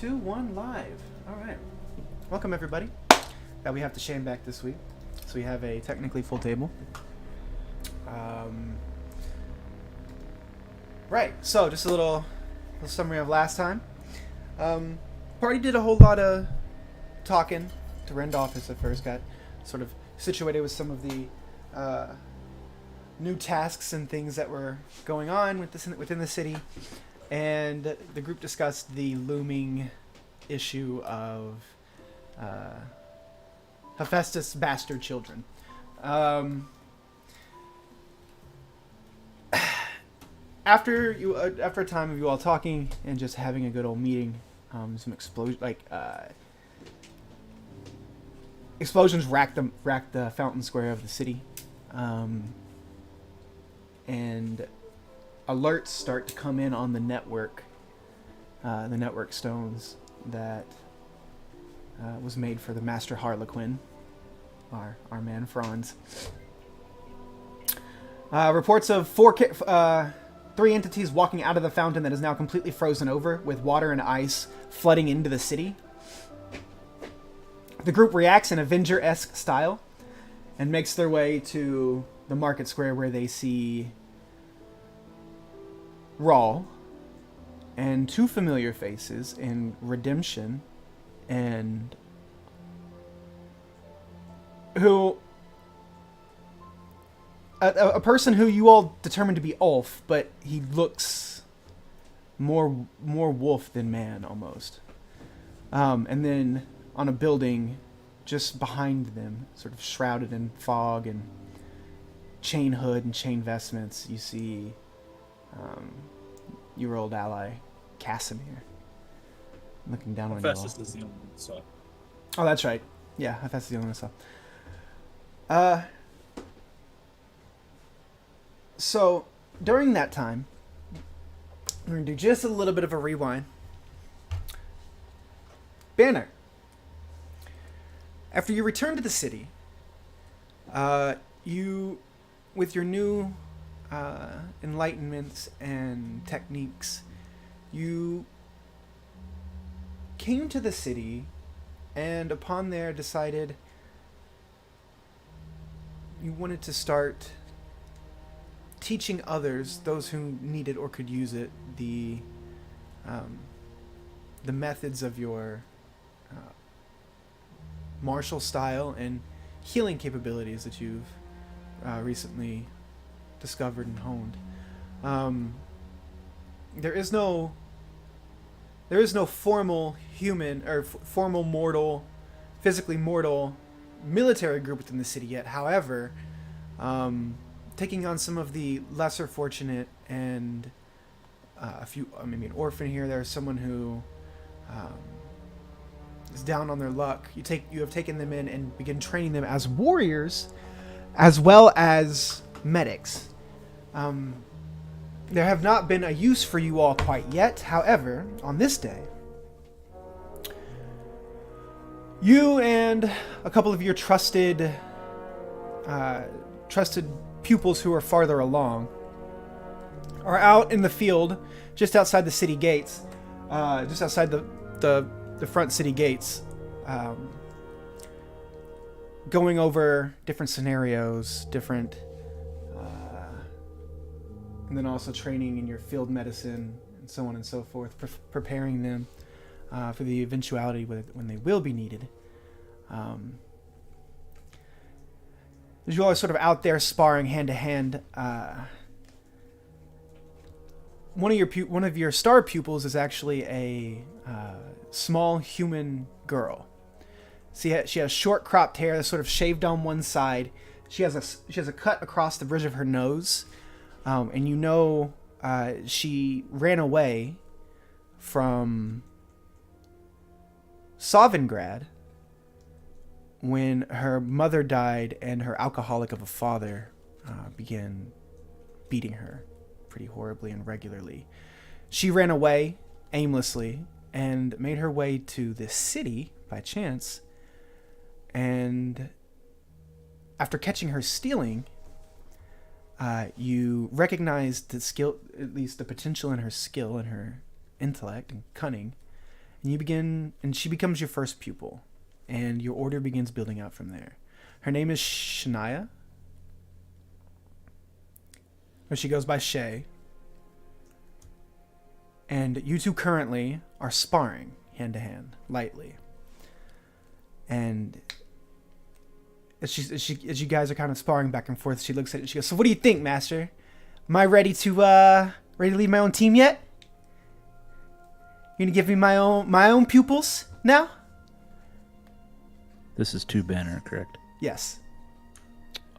2, 1, live. All right. Welcome, everybody. We have to Shane back this week. So we have a technically full table. Right. So just a little summary of last time. Party did a whole lot of talking to rend office at first. Got sort of situated with some of the new tasks and things that were going on within the city. And the group discussed the looming issue of Hephaestus' bastard children. After a time of you all talking and just having a good old meeting, some explosions racked the fountain square of the city, and alerts start to come in on the network stones that was made for the Master Harlequin, our man Franz. Reports of three entities walking out of the fountain that is now completely frozen over, with water and ice flooding into the city. The group reacts in Avenger-esque style and makes their way to the market square, where they see Rawl and two familiar faces in Redemption and a person who you all determined to be Ulf, but he looks more wolf than man almost. And then on a building just behind them, sort of shrouded in fog and chain hood and chain vestments, you see your old ally Casimir looking down on you all. Hephaestus is the only one I saw. Oh, that's right. Yeah, Hephaestus is the only one I saw. So, during that time, we're going to do just a little bit of a rewind. Banner. After you return to the city, you, with your new enlightenments and techniques, you came to the city and upon there decided you wanted to start teaching others, those who needed or could use it, the methods of your martial style and healing capabilities that you've recently discovered and honed. There is no formal human or formal mortal, physically mortal military group within the city yet. However, taking on some of the lesser fortunate and maybe an orphan here. There's someone who is down on their luck. You have taken them in and begin training them as warriors, as well as medics. There have not been a use for you all quite yet. However, on this day, you and a couple of your trusted pupils who are farther along are out in the field just outside the city gates, just outside the front city gates, going over different scenarios, and then also training in your field medicine and so on and so forth, preparing them for the eventuality when they will be needed. As you all are sort of out there sparring hand to hand, one of your star pupils is actually a small human girl. She has short cropped hair that's sort of shaved on one side. She has a cut across the bridge of her nose, and you know she ran away from Sovingrad when her mother died and her alcoholic of a father began beating her pretty horribly and regularly. She ran away aimlessly and made her way to this city by chance, and after catching her stealing, you recognized the skill, at least the potential in her skill and her intellect and cunning, and she becomes your first pupil, and your order begins building out from there. Her name is Shania, or she goes by Shay. And you two currently are sparring hand to hand, lightly. And as you guys are kind of sparring back and forth, she looks at it and she goes, "So what do you think, Master? Am I ready to lead my own team yet? You gonna give me my own pupils now?" This is Two Banner, correct? Yes.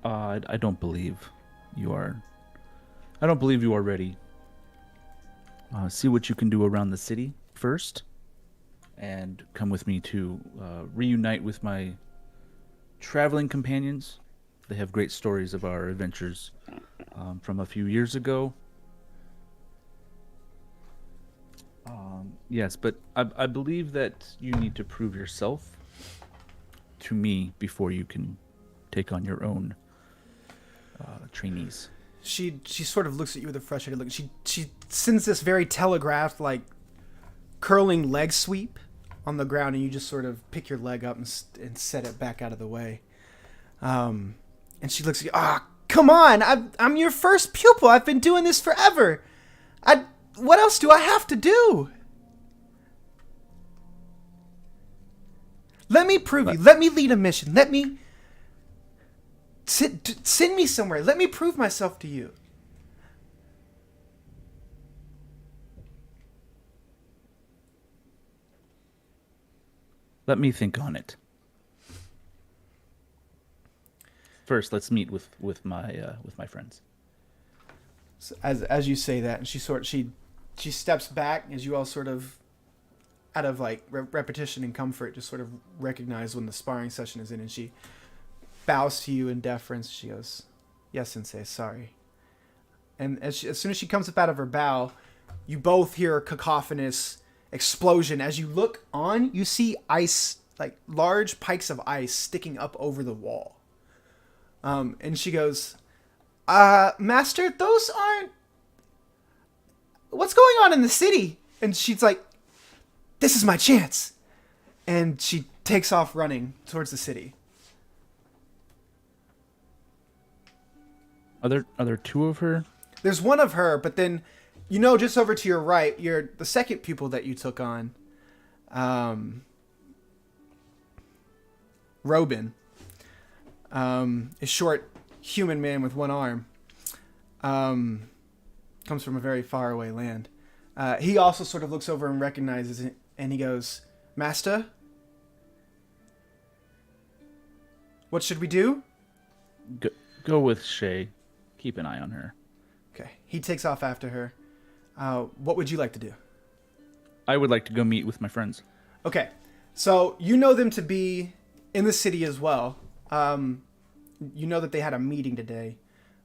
I don't believe you are. I don't believe you are ready. See what you can do around the city first, and come with me to reunite with my traveling companions. They have great stories of our adventures from a few years ago. Yes, but I believe that you need to prove yourself to me before you can take on your own trainees. She sort of looks at you with a frustrated look. She sends this very telegraphed, like, curling leg sweep on the ground, and you just sort of pick your leg up and set it back out of the way. And she looks at you. "Ah, come on! I'm your first pupil. I've been doing this forever. What else do I have to do? Let me prove you. Let me lead a mission. Let me send me somewhere. Let me prove myself to you." Let me think on it. First, let's meet with my friends. So as you say that, and she steps back as you all sort of, out of like repetition and comfort, just sort of recognize when the sparring session is in, and she bows to you in deference. She goes, "Yes, Sensei, sorry." And as soon as she comes up out of her bow, you both hear a cacophonous explosion. As you look on, you see ice, like large pikes of ice sticking up over the wall. And she goes, "Master, those aren't... What's going on in the city?" And she's like, "This is my chance." And she takes off running towards the city. Are there two of her? There's one of her, but then, just over to your right, you're the second pupil that you took on. Robin. A short human man with one arm. Comes from a very far away land. He also sort of looks over and recognizes it, and he goes, "Master? What should we do?" Go with Shay. Keep an eye on her. Okay. He takes off after her. What would you like to do? I would like to go meet with my friends. Okay. So you know them to be in the city as well. You know that they had a meeting today.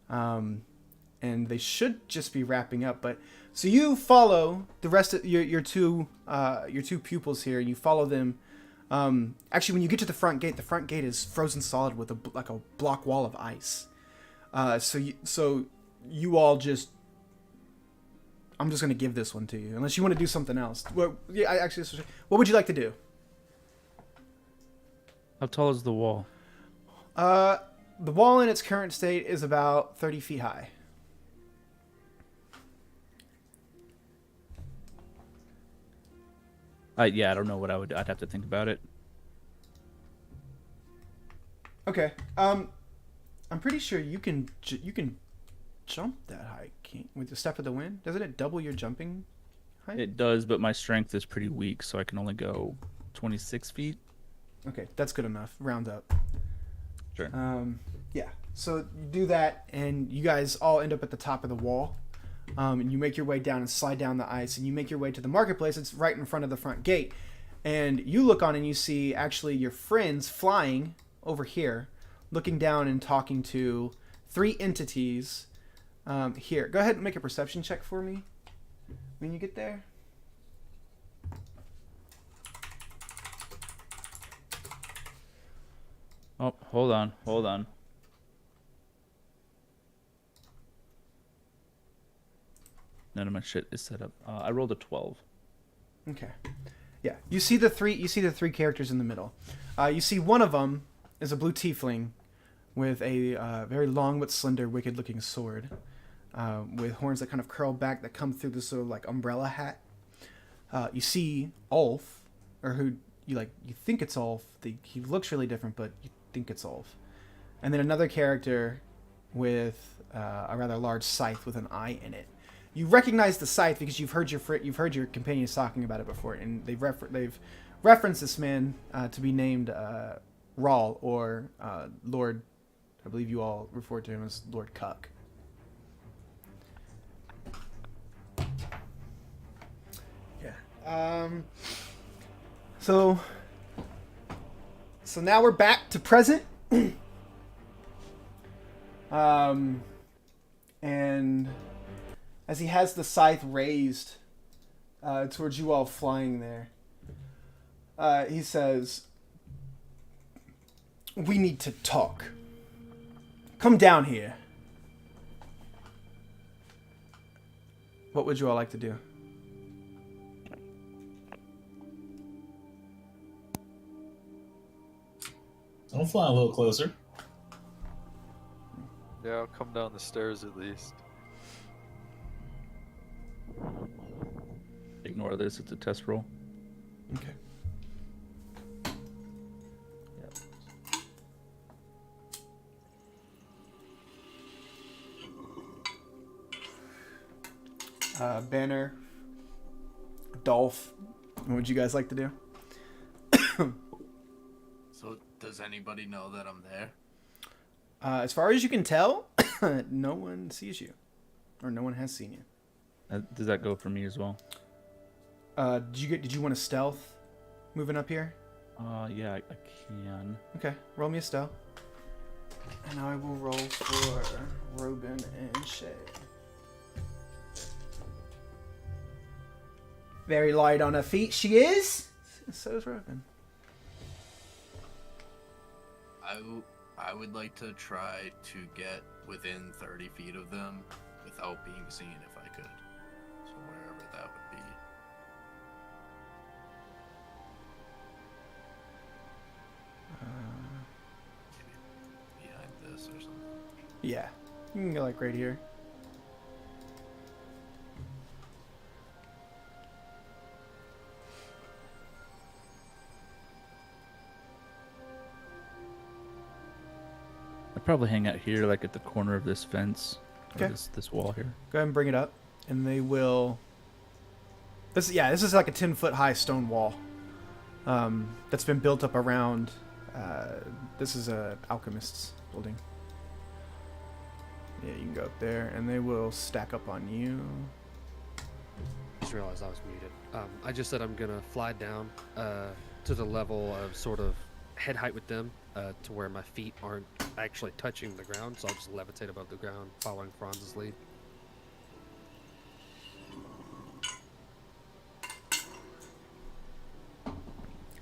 And they should just be wrapping up. But so you follow the rest of your two pupils here, and you follow them. Actually, when you get to the front gate is frozen solid with a block wall of ice. So you all just... I'm just gonna give this one to you, unless you want to do something else. Well, yeah, what would you like to do? How tall is the wall? The wall in its current state is about 30 feet high. I don't know what I'd have to think about it. Okay. I'm pretty sure you can jump that high with the step of the wind. Doesn't it double your jumping height? It does, but my strength is pretty weak, so I can only go 26 feet. Okay, that's good enough. Round up. Sure. Yeah. So you do that, and you guys all end up at the top of the wall. And you make your way down and slide down the ice, and you make your way to the marketplace. It's right in front of the front gate. And you look on and you see actually your friends flying over here, looking down and talking to three entities here. Go ahead and make a perception check for me when you get there. Oh, hold on. None of my shit is set up. I rolled a 12. Okay. Yeah, you see the three. You see the three characters in the middle. You see one of them is a blue tiefling with a very long but slender, wicked-looking sword, with horns that kind of curl back that come through this sort of like umbrella hat. You see Ulf, or who you think it's Ulf. He looks really different, but you think it's Ulf. And then another character with a rather large scythe with an eye in it. You recognize the scythe because you've heard your companions talking about it before, and they've referenced this man to be named Rawl, or Lord. I believe you all refer to him as Lord Cuck. Yeah. So now we're back to present. And as he has the scythe raised towards you all flying there, he says, "We need to talk. Come down here." What would you all like to do? I'll fly a little closer. Yeah, I'll come down the stairs at least. Ignore this. It's a test roll. Okay. Banner, Dolph, what would you guys like to do? So, does anybody know that I'm there? As far as you can tell, no one sees you, or no one has seen you. Does that go for me as well? Did you want to stealth moving up here? Yeah, I can. Okay, roll me a stealth. And I will roll for Robin and Shay. Very light on her feet, she is. So is Robin. I would like to try to get within 30 feet of them without being seen if I could. So wherever that would be. Maybe behind this or something. Yeah, you can go like right here. I'd probably hang out here, like at the corner of this fence, or Okay. this wall here. Go ahead and bring it up, and they will. This is like a 10-foot high stone wall. That's been built up around. This is a alchemist's building. Yeah, you can go up there, and they will stack up on you. I just realized I was muted. I just said I'm gonna fly down to the level of sort of head height with them, to where my feet aren't actually touching the ground, so I'll just levitate above the ground, following Franz's lead.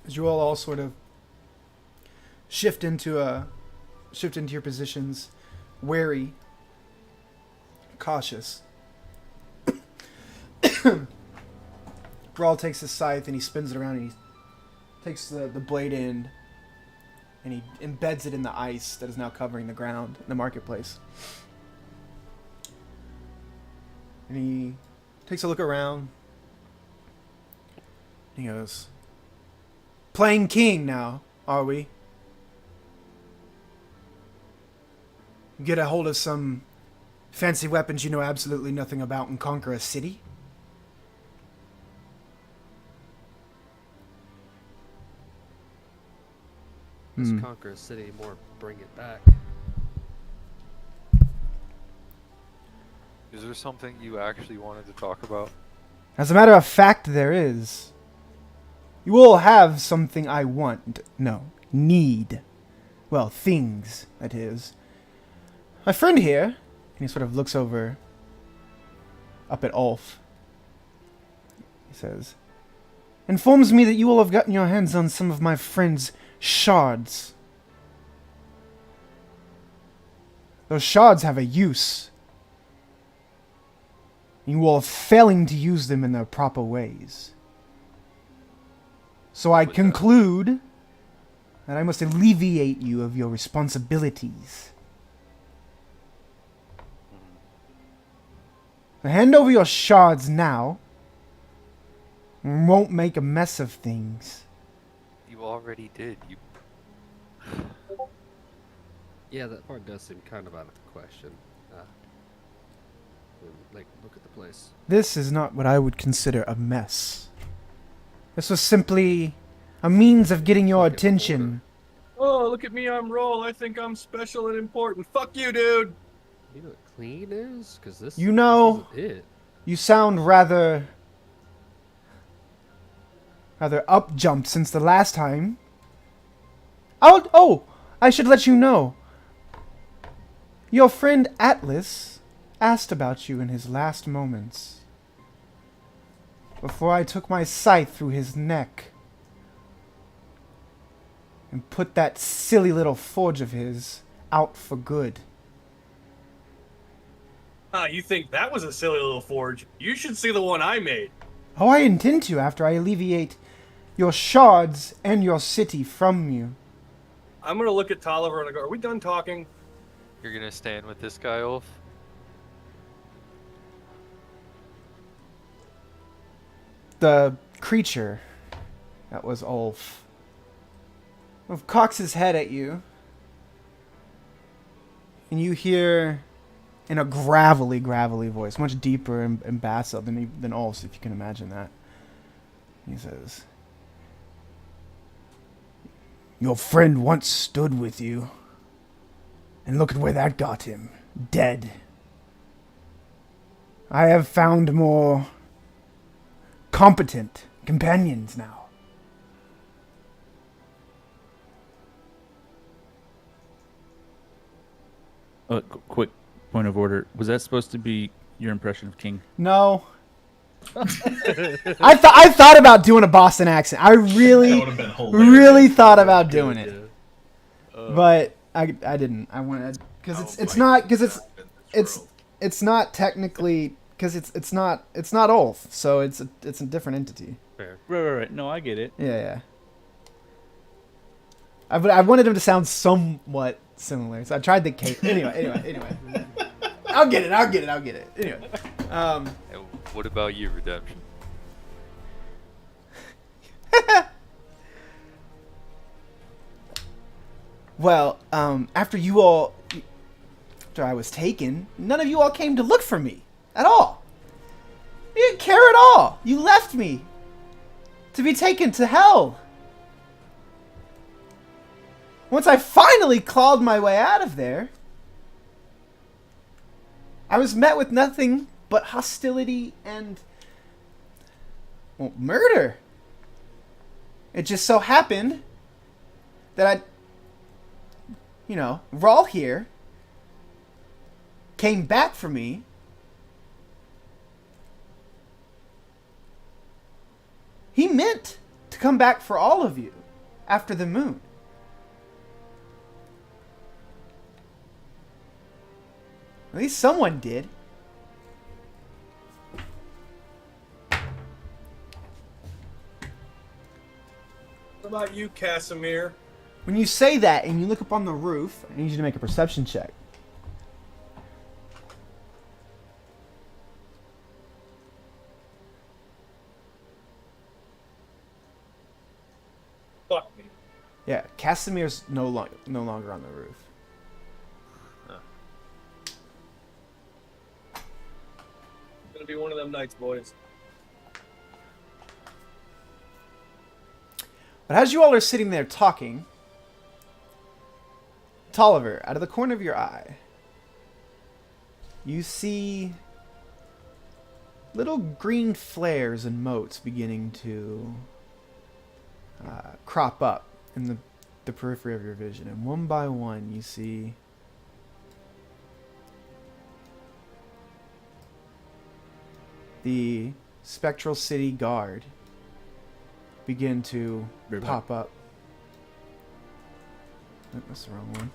As you all sort of shift into your positions, wary, cautious. Brawl takes his scythe and he spins it around, and he takes the blade end and he embeds it in the ice that is now covering the ground in the marketplace. And he takes a look around. He goes, "Playing king now, are we? Get a hold of some fancy weapons you know absolutely nothing about and conquer a city?" Let's conquer a city, more bring it back. Is there something you actually wanted to talk about? As a matter of fact, there is. You all have something I want. No, need. Well, things, that is. My friend here, and he sort of looks over up at Ulf. He says, informs me that you all have gotten your hands on some of my friend's shards. Those shards have a use. You all are failing to use them in their proper ways. So I What's that? conclude that I must alleviate you of your responsibilities. So hand over your shards now. And won't make a mess of things. You already did. You. Yeah, that part does seem kind of out of the question. Like, look at the place. This is not what I would consider a mess. This was simply a means of getting your Look at attention. Oh, look at me, I'm Roll. I think I'm special and important. Fuck you, dude. You know what clean is? Because this, You know- this isn't it. You sound rather up jumped since the last time. I should let you know. Your friend Atlas asked about you in his last moments. Before I took my scythe through his neck and put that silly little forge of his out for good. You think that was a silly little forge? You should see the one I made. Oh, I intend to after I alleviate your shards and your city from you. I'm gonna look at Tolliver and I go, are we done talking? You're gonna stand with this guy, Ulf? The creature that was Ulf cocks his head at you, and you hear in a gravelly voice, much deeper and basso than Ulf's, if you can imagine that. He says, "Your friend once stood with you, and look at where that got him. Dead. I have found more competent companions now." Quick point of order. Was that supposed to be your impression of King? No. I thought about doing a Boston accent. I That really, would have been hilarious. really thought about doing it, Yeah. but I didn't. I wanted because it's not technically because it's not Ulf, so it's a different entity. Fair. Right. No, I get it. Yeah. I wanted him to sound somewhat similar, so I tried the cake. Anyway. I'll get it. Anyway. And what about you, Redemption? Well, after I was taken, none of you all came to look for me at all. You didn't care at all. You left me to be taken to hell. Once I finally clawed my way out of there, I was met with nothing but hostility and, well, murder. It just so happened that Rawl here came back for me. He meant to come back for all of you after the moon. At least someone did. What about you, Casimir? When you say that and you look up on the roof, I need you to make a perception check. Fuck me. Yeah, Casimir's no longer on the roof. Gonna be one of them nights, boys. But as you all are sitting there talking, Tolliver, out of the corner of your eye, you see little green flares and motes beginning to crop up in the periphery of your vision. And one by one, you see the Spectral City Guard begin to pop up. Oh, that's the wrong one.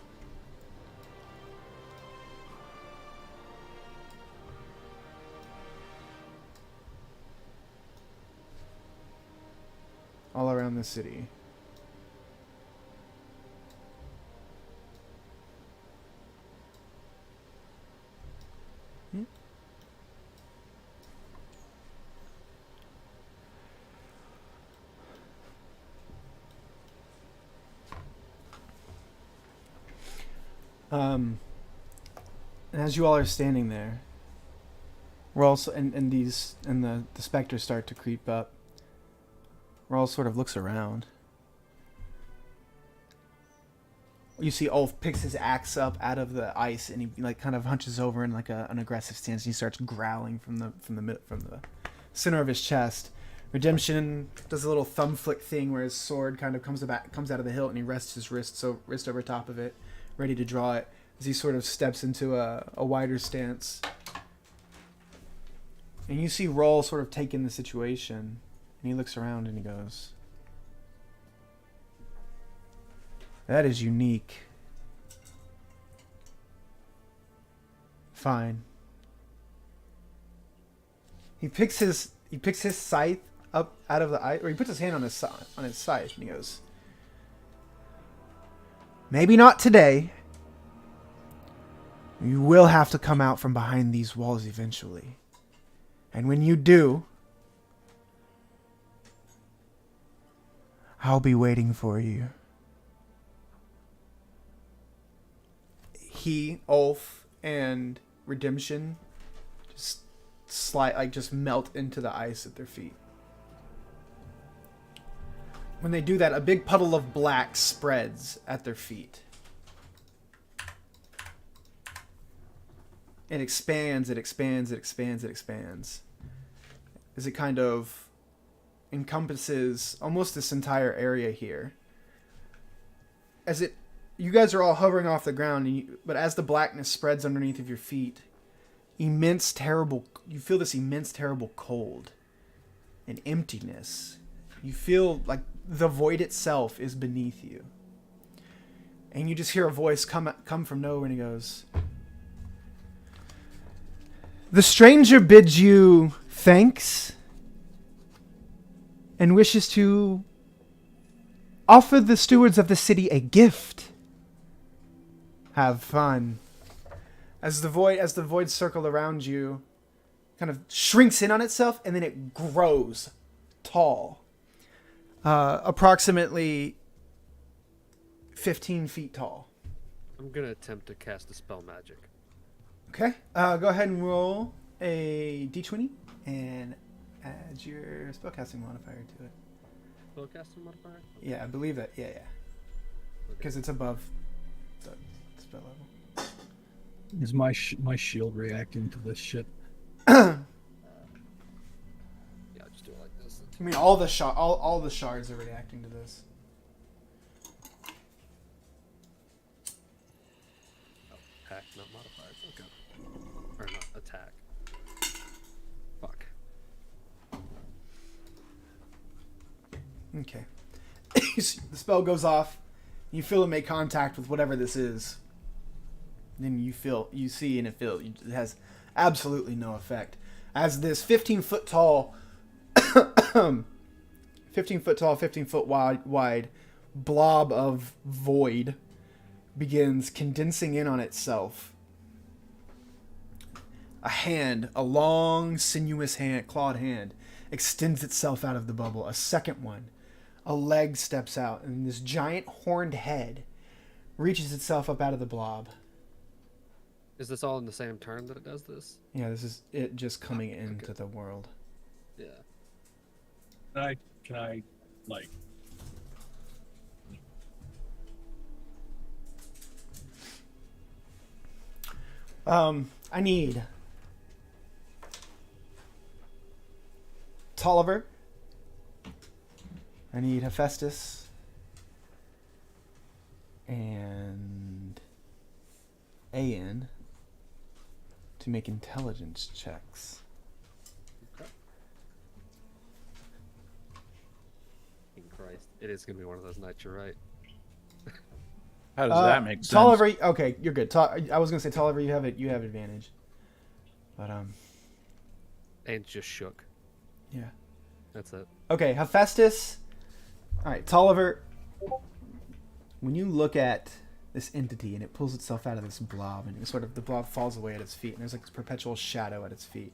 all around the city. And as you all are standing there, we're also and the specters start to creep up. Rawls sort of looks around. You see Ulf picks his axe up out of the ice and he like kind of hunches over in like an aggressive stance and he starts growling from the center of his chest. Redemption does a little thumb flick thing where his sword kind of comes out of the hilt and he rests his wrist over top of it, ready to draw it as he sort of steps into a wider stance. And you see Roll sort of take in the situation and he looks around and he goes, "That is unique. Fine." He picks his scythe up out of the ice, or he puts his hand on his scythe, and he goes, "Maybe not today. You will have to come out from behind these walls eventually. And when you do, I'll be waiting for you." He, Ulf, and Redemption just melt into the ice at their feet. When they do that, a big puddle of black spreads at their feet. It expands, it expands, it expands, it expands. As it kind of encompasses almost this entire area here. You guys are all hovering off the ground, but as the blackness spreads underneath of your feet, you feel this immense, terrible cold and emptiness. You feel like the void itself is beneath you. And you just hear a voice come from nowhere and he goes, "The stranger bids you thanks and wishes to offer the stewards of the city a gift. Have fun." As the void circle around you kind of shrinks in on itself and then it grows tall. Approximately 15 feet tall. I'm gonna attempt to cast a spell magic. Okay. Go ahead and roll a d20 and add your spellcasting modifier to it. Spellcasting modifier? Yeah, I believe that. Yeah. Because it's above the spell level. Is my shield reacting to this shit? Yeah, I'll just do it like this. I mean, all the shards are reacting to this. Oh, attack, not modifier. Okay. Or not attack. Fuck. Okay. The spell goes off. You feel it make contact with whatever this is. Then you see, and it has absolutely no effect. As this 15 foot tall, 15 foot wide blob of void begins condensing in on itself. A long, sinuous clawed hand, extends itself out of the bubble. A second one. A leg steps out, and this giant horned head reaches itself up out of the blob. Is this all in the same turn that it does this? Yeah, this is it just coming into the world. Yeah. Can I like... I need Tolliver. I need Hephaestus. And Aen to make intelligence checks. Okay. In Christ. It is going to be one of those nights, you're right. How does that make sense? Tolliver, okay, you're good. I was gonna say Tolliver, you have advantage. But And just shook. yeah. That's it. Okay, Hephaestus, All right, Tolliver. When you look at this entity and it pulls itself out of this blob, and the blob falls away at its feet, and there's like this perpetual shadow at its feet.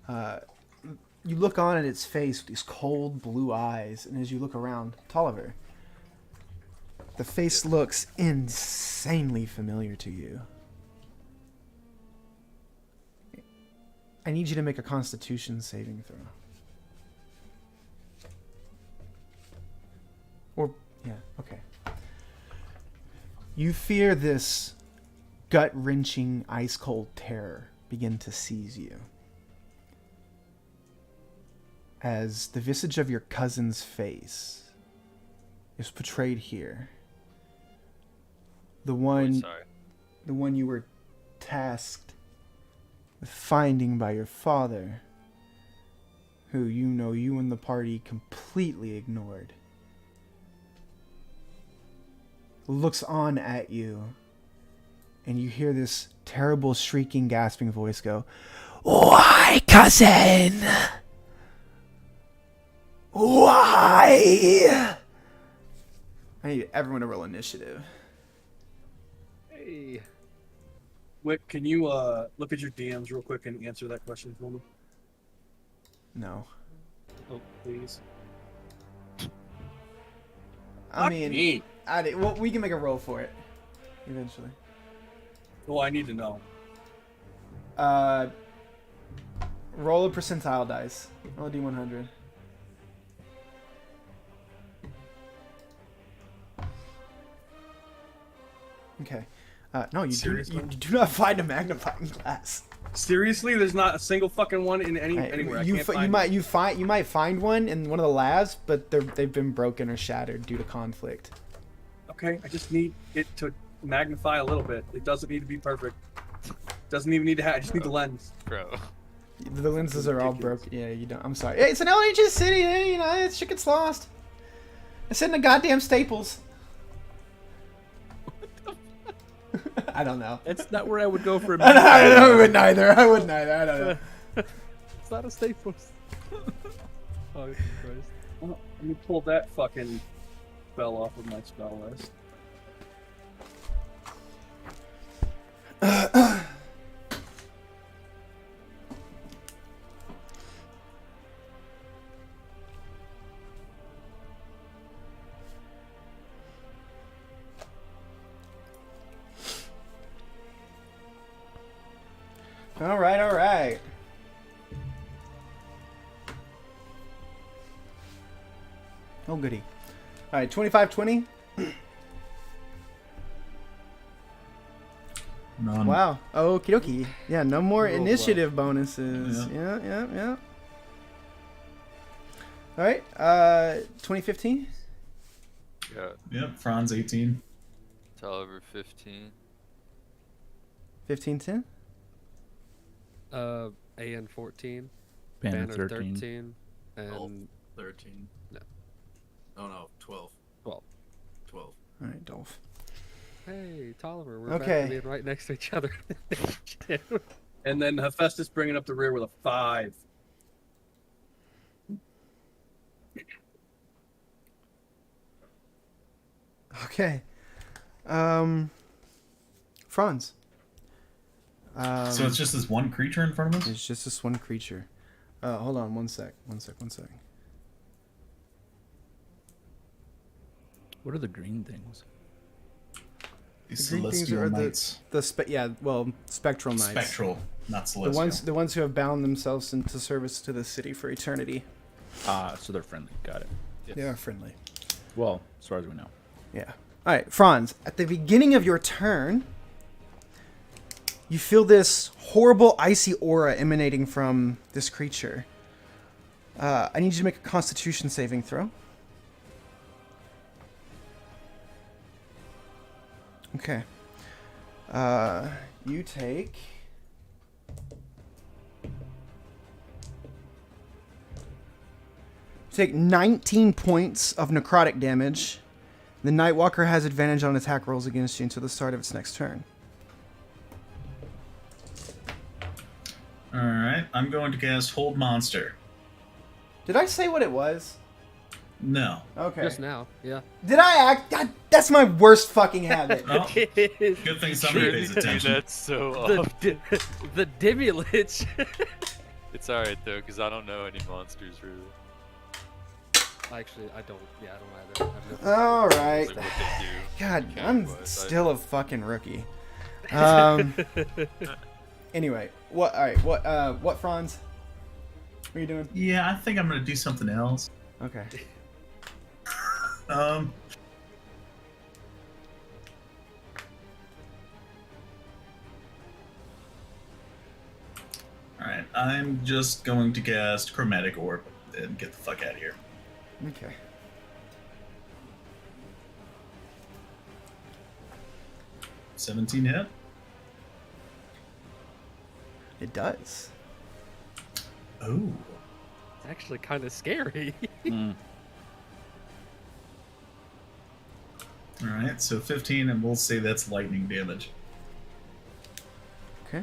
You look on at its face with these cold blue eyes, and as you look around, Tolliver, the face looks insanely familiar to you. I need you to make a Constitution saving throw. Or, yeah, okay. You fear this gut-wrenching, ice-cold terror begin to seize you. As the visage of your cousin's face is portrayed here. The one you were tasked with finding by your father, who you and the party completely ignored, looks on at you, and you hear this terrible, shrieking, gasping voice go, "Why, cousin? Why?" I need everyone to roll initiative. Hey. Wick, can you look at your DMs real quick and answer that question for me? No. Oh, please. I mean, well, we can make a roll for it eventually. Well, I need to know. Roll a percentile dice. Roll a d100. Okay. No, you do not find a magnifying glass. Seriously, there's not a single fucking one in anywhere. You might find one in one of the labs, but they've been broken or shattered due to conflict. Okay, I just need it to magnify a little bit. It doesn't need to be perfect. Doesn't even need to have. I just need the lens. Bro. The lenses are all broken. Yeah, you don't. I'm sorry. It's an LHS city. You know, shit gets lost. It's in the goddamn Staples. I don't know. That's not where I would go for a I wouldn't either. I don't know. It's not a Staples. Oh, Christ. Well, let me pull that fucking spell off of my spell list. All right. Oh, goody. All right, 25-20. None. Wow. Okie dokie. Yeah, no more initiative bonuses. Yeah. All right. 2015. Yeah. Yep, Franz 18. Tolliver 15. 15-10. AN 14. Banner Banner 13. 13. And 13. No. Oh no, 12. 12. 12. All right, Dolph. Hey, Tolliver, we're Okay. back to being right next to each other. And then Hephaestus bringing up the rear with a 5. Okay. Franz. So it's just this one creature in front of us? It's just this one creature. Hold on, one sec. What are the green things? These The green things celestial are knights. spectral knights. Spectral, not The celestial. ones who have bound themselves into service to the city for eternity. So they're friendly. Got it. They are friendly. Well, as far as we know. Yeah. All right, Franz. At the beginning of your turn, you feel this horrible icy aura emanating from this creature. I need you to make a Constitution saving throw. Okay. You take... Take 19 points of necrotic damage. The Nightwalker has advantage on attack rolls against you until the start of its next turn. Alright, I'm going to cast Hold Monster. Did I say what it was? No. Okay. Just now, yeah. Did I act? God, that's my worst fucking habit. Oh, good thing somebody pays attention. That's so The off. the Dimulich. It's alright though, because I don't know any monsters really. Actually, I don't. Yeah, I don't either. I've never- All right. Like what they do. God, Okay, I'm but I- still a fucking rookie. Anyway, what? All right. What, Franz? What are you doing? Yeah, I think I'm gonna do something else. Okay. Alright, I'm just going to cast Chromatic Orb and get the fuck out of here. Okay. $17 hit. It does. Oh. It's actually kind of scary. Mm. Alright, so 15, and we'll say that's lightning damage. Okay.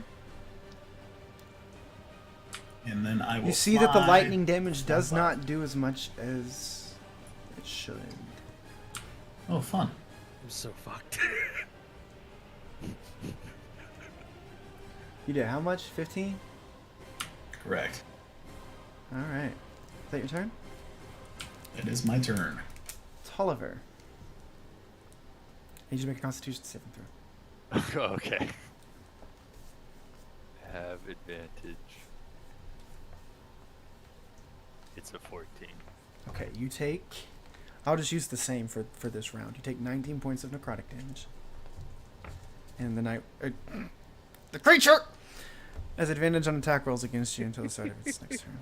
And then I will You see that the fly. lightning damage does not do as much as it should. Oh, fun. I'm so fucked. You did how much? 15? Correct. All right. Is that your turn? It is my turn. Tolliver. You just make a Constitution saving throw. Okay. Have advantage. It's a 14. Okay, you take. I'll just use the same for this round. You take 19 points of necrotic damage. And the night. The creature has advantage on attack rolls against you until the start of its next turn.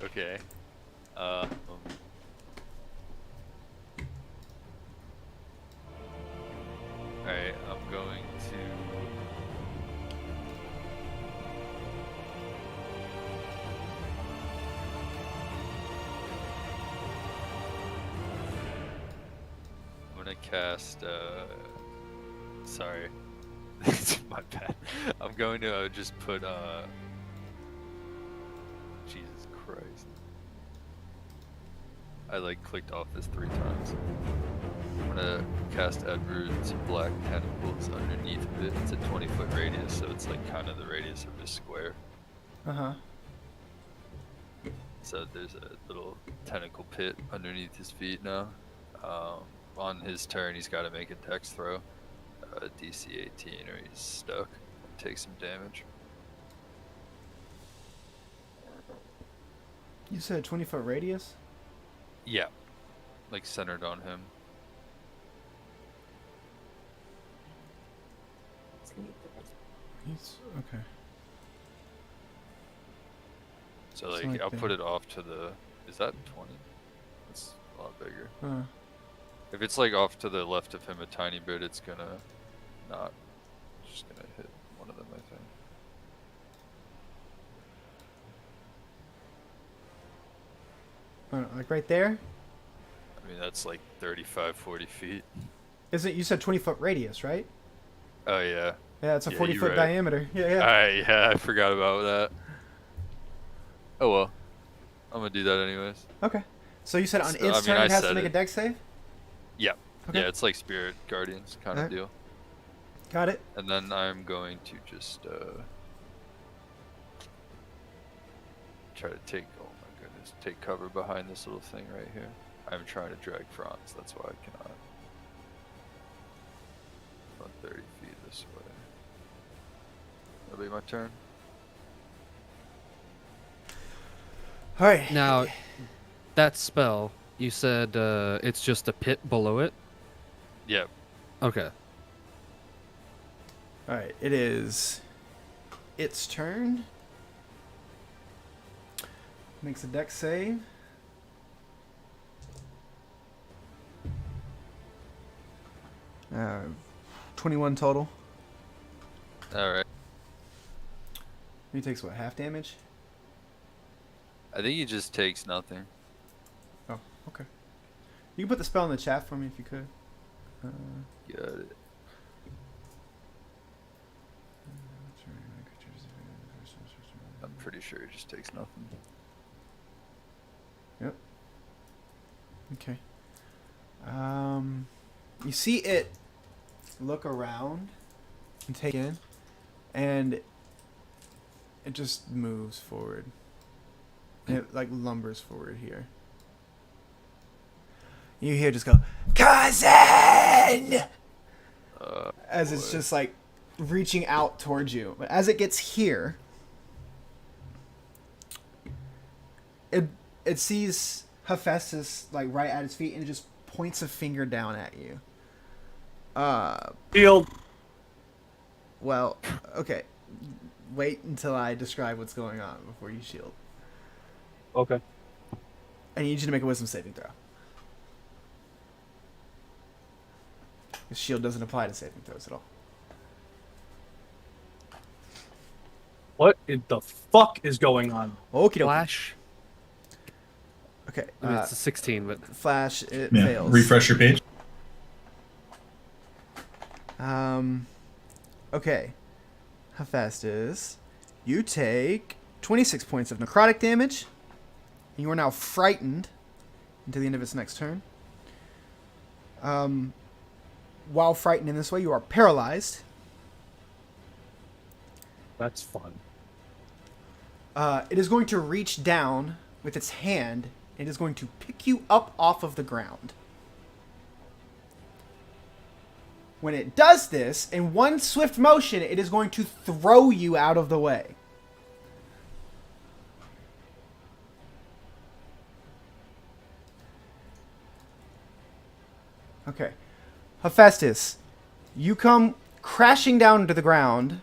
Okay. Alright, I'm going to. I'm gonna cast, sorry. It's my bad. I'm going to just put, Jesus Christ. I like clicked off this 3 times. I'm gonna cast Edward's Black Tentacles underneath of it. It's a 20-foot radius, so it's like kind of the radius of this square. Uh-huh. So there's a little tentacle pit underneath his feet now. On his turn, he's got to make a dex throw. DC 18 or he's stuck. Take some damage. You said 20-foot radius? Yeah. Like centered on him. He's okay. So like, Something like I'll that. put it off to the. Is that 20? That's a lot bigger. Huh. If it's like off to the left of him a tiny bit, it's gonna not. Just gonna hit one of them, I think. Like right there? I mean, that's like 35, 40 feet. Isn't you said 20-foot radius, right? Oh yeah. Yeah, it's a Yeah, 40-foot you're right. diameter. Yeah, yeah. Alright, yeah, I forgot about that. Oh well. I'm gonna do that anyways. Okay. So you said on So, its I mean, turn I it has to said make a it. dex save? Yeah. Okay. Yeah, it's like Spirit Guardians kind of Alright. deal. Got it. And then I'm going to just try to take, oh my goodness, take cover behind this little thing right here. I'm trying to drag Franz, that's why I cannot. About 30 feet this way. That'll be my turn. All right. Now, that spell, you said it's just a pit below it? Yep. Okay. All right. It is its turn. Makes a dex save. 21 total. Alright. He takes what, half damage? I think he just takes nothing. Oh, okay. You can put the spell in the chat for me if you could. Got it. I'm pretty sure he just takes nothing. Yep. Okay. You see it look around and take in, and it just moves forward. And it like lumbers forward here. You hear just go, cousin! As it's just like reaching out towards you. But as it gets here, it sees Hephaestus like right at its feet and it just points a finger down at you. Shield. Well, okay. Wait until I describe what's going on before you shield. Okay. I need you to make a wisdom saving throw. The shield doesn't apply to saving throws at all. What in the fuck is going on? Okie dokie. Flash. Okay. I mean, it's a 16, but Flash, it Yeah. fails. Refresh your page. Okay. Hephaestus, you take 26 points of necrotic damage. You are now frightened until the end of its next turn. While frightened in this way, you are paralyzed. That's fun. It is going to reach down with its hand. It is going to pick you up off of the ground. When it does this, in one swift motion, it is going to throw you out of the way. Okay. Hephaestus, you come crashing down to the ground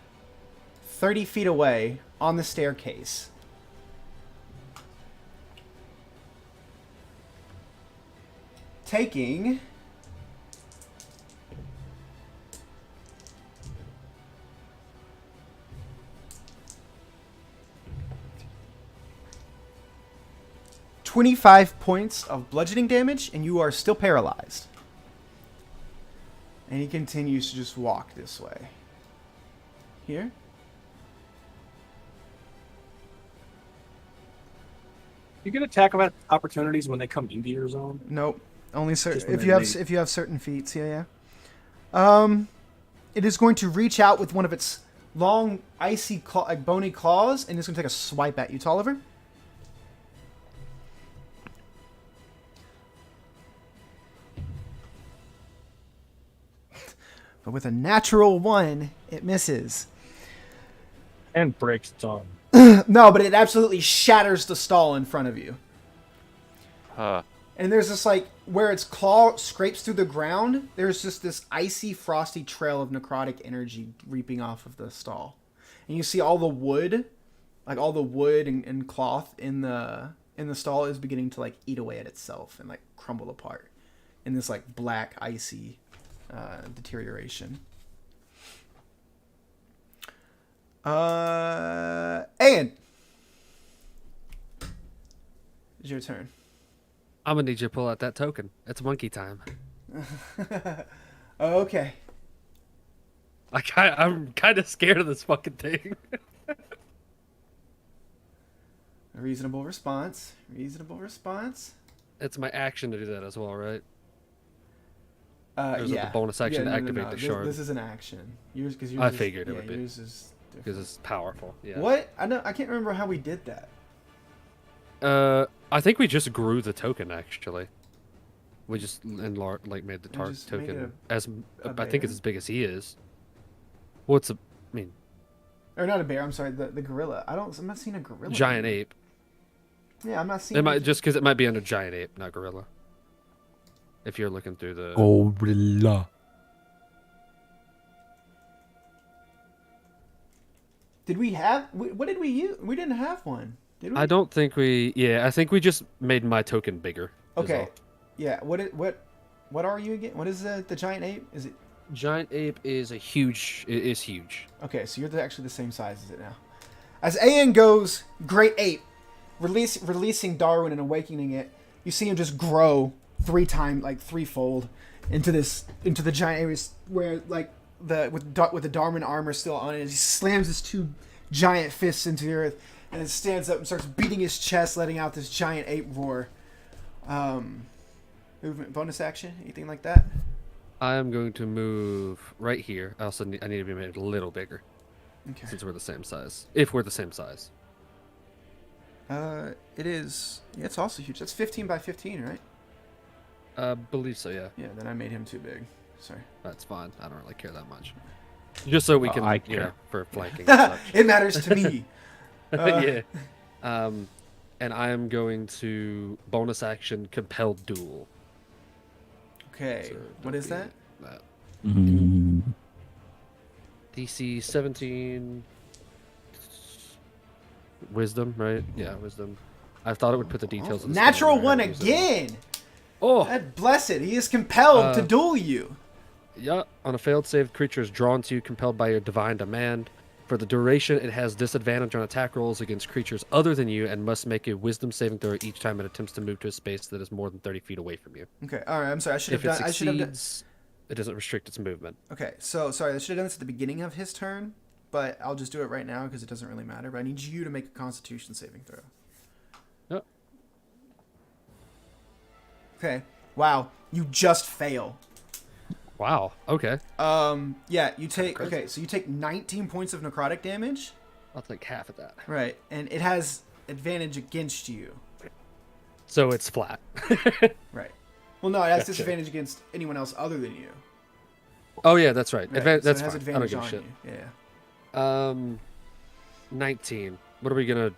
30 feet away on the staircase. Taking 25 points of bludgeoning damage, and you are still paralyzed. And he continues to just walk this way. Here. You get attack opportunities when they come into your zone. Nope. Only certain. Just when If they you have leave. if you have certain feats, yeah. It is going to reach out with one of its long, icy, like bony claws, and it's going to take a swipe at you, Tolliver. But with a natural 1, it misses. And breaks its arm. No, but it absolutely shatters the stall in front of you. Huh. And there's this, like, where its claw scrapes through the ground, there's just this icy, frosty trail of necrotic energy reaping off of the stall. And you see all the wood, like all the wood and cloth in the stall is beginning to, like, eat away at itself and, like, crumble apart in this, like, black, icy deterioration. Ian! It's your turn. I'm gonna need you to pull out that token. It's monkey time. Okay. I'm kind of scared of this fucking thing. A reasonable response. Reasonable response. It's my action to do that as well, right? Or is it Yeah. the bonus action to no, activate the shard? This is an action. Yours, because yours. I is- figured it yeah, would be. Yours is different. Because it's powerful. Yeah. What? I can't remember how we did that. I think we just grew the token actually. We just made the We target just made token it as a I think it's bear? as big as he is. What's a I mean Or not a bear. I'm sorry. The gorilla. I'm not seeing a gorilla. giant ape? Yeah, I'm not seeing. It might just because it might be under giant ape, not gorilla. If you're looking through the Gorilla. Did we have? What did we use? We didn't have one. Did we? I don't think we. Yeah, I think we just made my token bigger. is Okay. all. Yeah. What are you again? What is the giant ape? Is it? Giant ape is huge. It is huge. Okay, so you're actually the same size as it now. As Ayan goes, great ape, releasing Darwin and awakening it, you see him just grow threefold into the giant ape, where like with the Darwin armor still on it. He slams his two giant fists into the earth and then stands up and starts beating his chest, letting out this giant ape roar. Movement, bonus action, anything like that? I am going to move right here. I also need to be made a little bigger Okay. since we're the same size. If we're the same size. It is. Yeah, it's also huge. That's 15 by 15, right? Believe so, yeah. Yeah. Then I made him too big. Sorry. That's fine. I don't really care that much. Just so we can, I you care. know, for flanking and such. It matters to me. Yeah. And I am going to bonus action compelled duel. Okay. So What don't is be that? that. Mm, DC 17 wisdom, right? Yeah, wisdom. I thought it would put the details of the spell Natural in there. I one haven't used it again. all. Oh, God bless it. He is compelled to duel you. yeah. On a failed save, the creature is drawn to you, compelled by your divine demand. For the duration, it has disadvantage on attack rolls against creatures other than you and must make a wisdom saving throw each time it attempts to move to a space that is more than 30 feet away from you. Okay. All right. I'm sorry. I should have If it done. I should have done. succeeds, it doesn't restrict its movement. Okay. So sorry. I should have done this at the beginning of his turn, but I'll just do it right now because it doesn't really matter. But I need you to make a Constitution saving throw. Yep. Okay. Wow. You just fail. Wow. Okay. Yeah. You take. crazy. Okay. So you take 19 points of necrotic damage. I'll take half of that. Right. And it has advantage against you. So it's flat. Right. Well, no, it has Gotcha. disadvantage against anyone else other than you. Oh yeah, that's right. Right. That's so it has fine. I don't advantage give a on shit. you. Yeah. 19. What are we gonna?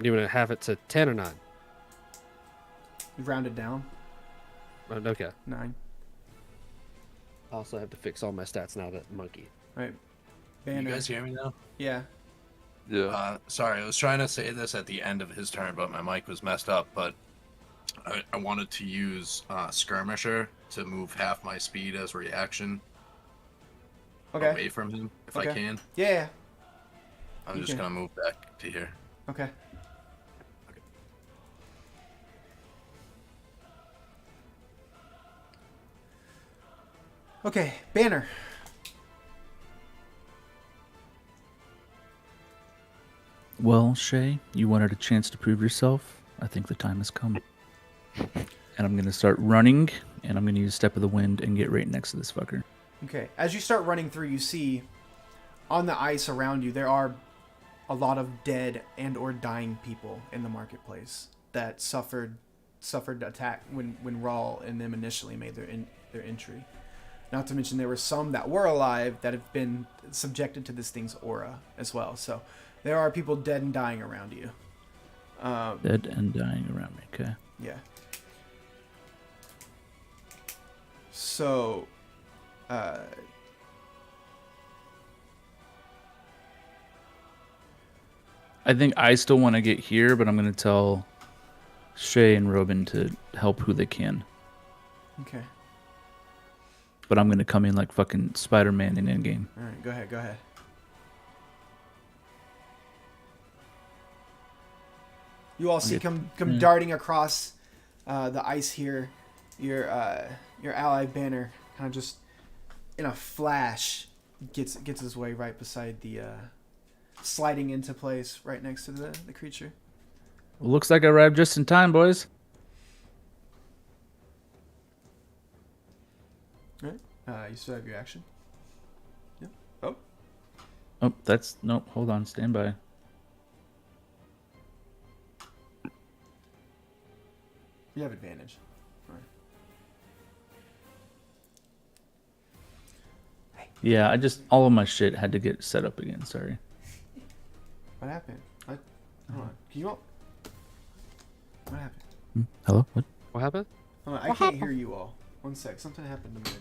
You gonna have it to 10 or 9? You rounded down. Okay. 9. I also have to fix all my stats now that monkey. Right. You Banner. guys hear me now? Yeah. Yeah. Sorry, I was trying to say this at the end of his turn, but my mic was messed up. But I wanted to use Skirmisher to move half my speed as a reaction Okay. away from him, if I Okay. can. Yeah. I'm You just can. gonna move back to here. Okay. Okay, Banner. Well, Shay, you wanted a chance to prove yourself. I think the time has come. And I'm going to start running, and I'm going to use Step of the Wind and get right next to this fucker. Okay, as you start running through, you see on the ice around you there are a lot of dead and or dying people in the marketplace that suffered attack when Rawl and them initially made their entry. Not to mention there were some that were alive that have been subjected to this thing's aura as well. So there are people dead and dying around you. Dead and dying around me, okay. Yeah. So, I think I still want to get here, but I'm going to tell Shay and Robin to help who they can. okay. But I'm going to come in like fucking Spider-Man in Endgame. All right, go ahead, go ahead. You all see come darting across the ice here. Your ally Banner kind of just in a flash gets his way right beside the sliding into place right next to the creature. Well, looks like I arrived just in time, boys. All right. You still have your action. Yep. Oh. Oh, that's... Nope, hold on. Stand by. You have advantage. All right. Yeah, I just... All of my shit had to get set up again. Sorry. What happened? Hold on. Can you all... What happened? Hello? What? What happened? Hold on. I can't hear you all. One sec. Something happened to me.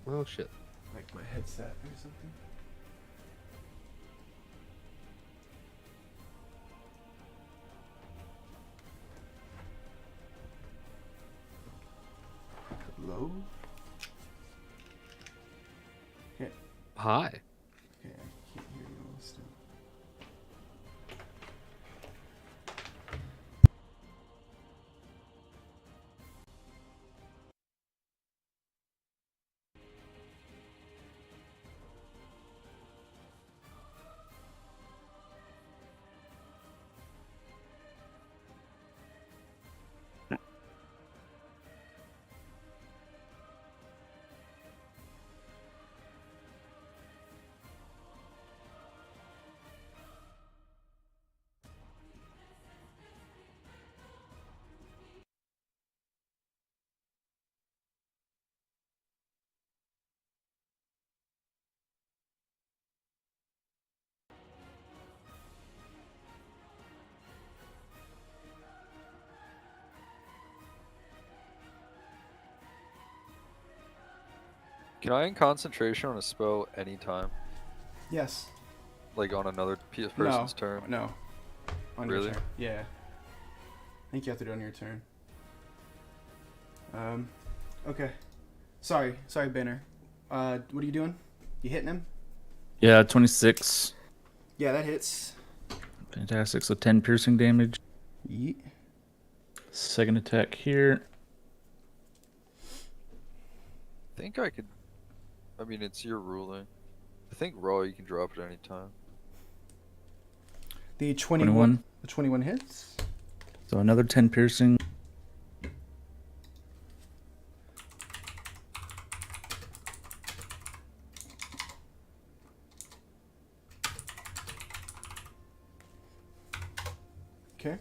Oh shit. Like my headset or something. Hello? Okay. Hi. Okay, I can't hear you all still. Can I in concentration on a spell anytime? Yes. Like on another person's turn? No. On Really? your turn. Yeah. I think you have to do it on your turn. Okay. Sorry, Banner. What are you doing? You hitting him? Yeah, 26. Yeah, that hits. Fantastic. So 10 piercing damage. Yeet. Second attack here. I think I could. I mean, it's your ruling. I think raw you can drop it any time. The 21. 21. The 21 hits. So another 10 piercing. Okay.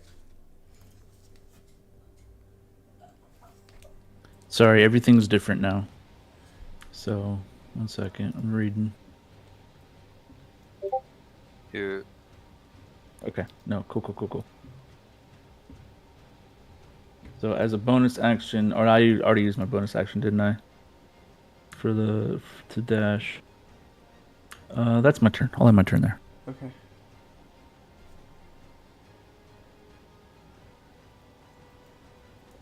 Sorry, everything's different now. So, 1 second. I'm reading. Here. Okay. No, cool. So as a bonus action, or I already used my bonus action, didn't I? To dash. That's my turn. I'll have my turn there. Okay.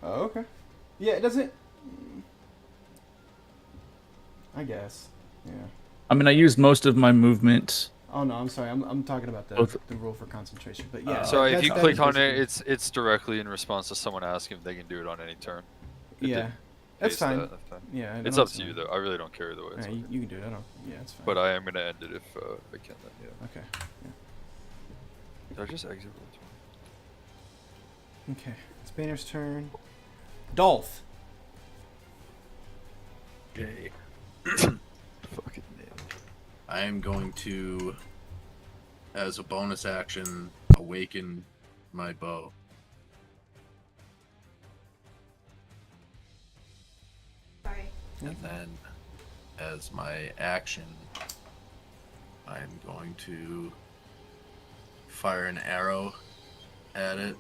Oh, okay. Yeah, it doesn't. I guess. Yeah. I mean, I used most of my movement. Oh no, I'm sorry. I'm talking about Both. the rule for concentration. But yeah. So if that's- you that click is on it, basically- it's directly in response to someone asking if they can do it on any turn. It Yeah. did That's base fine. that time. Yeah. It's up to you though. I really don't care either way. It's Yeah, okay. you can do it. I don't. Yeah, it's fine. But I am gonna end it if I can. Then yeah. Okay. Did I just exit roll 20? Okay. It's Banner's turn. Dolph. Okay. Fucking nailed. I am going to, as a bonus action, awaken my bow. Sorry. And then, as my action, I'm going to fire an arrow at it,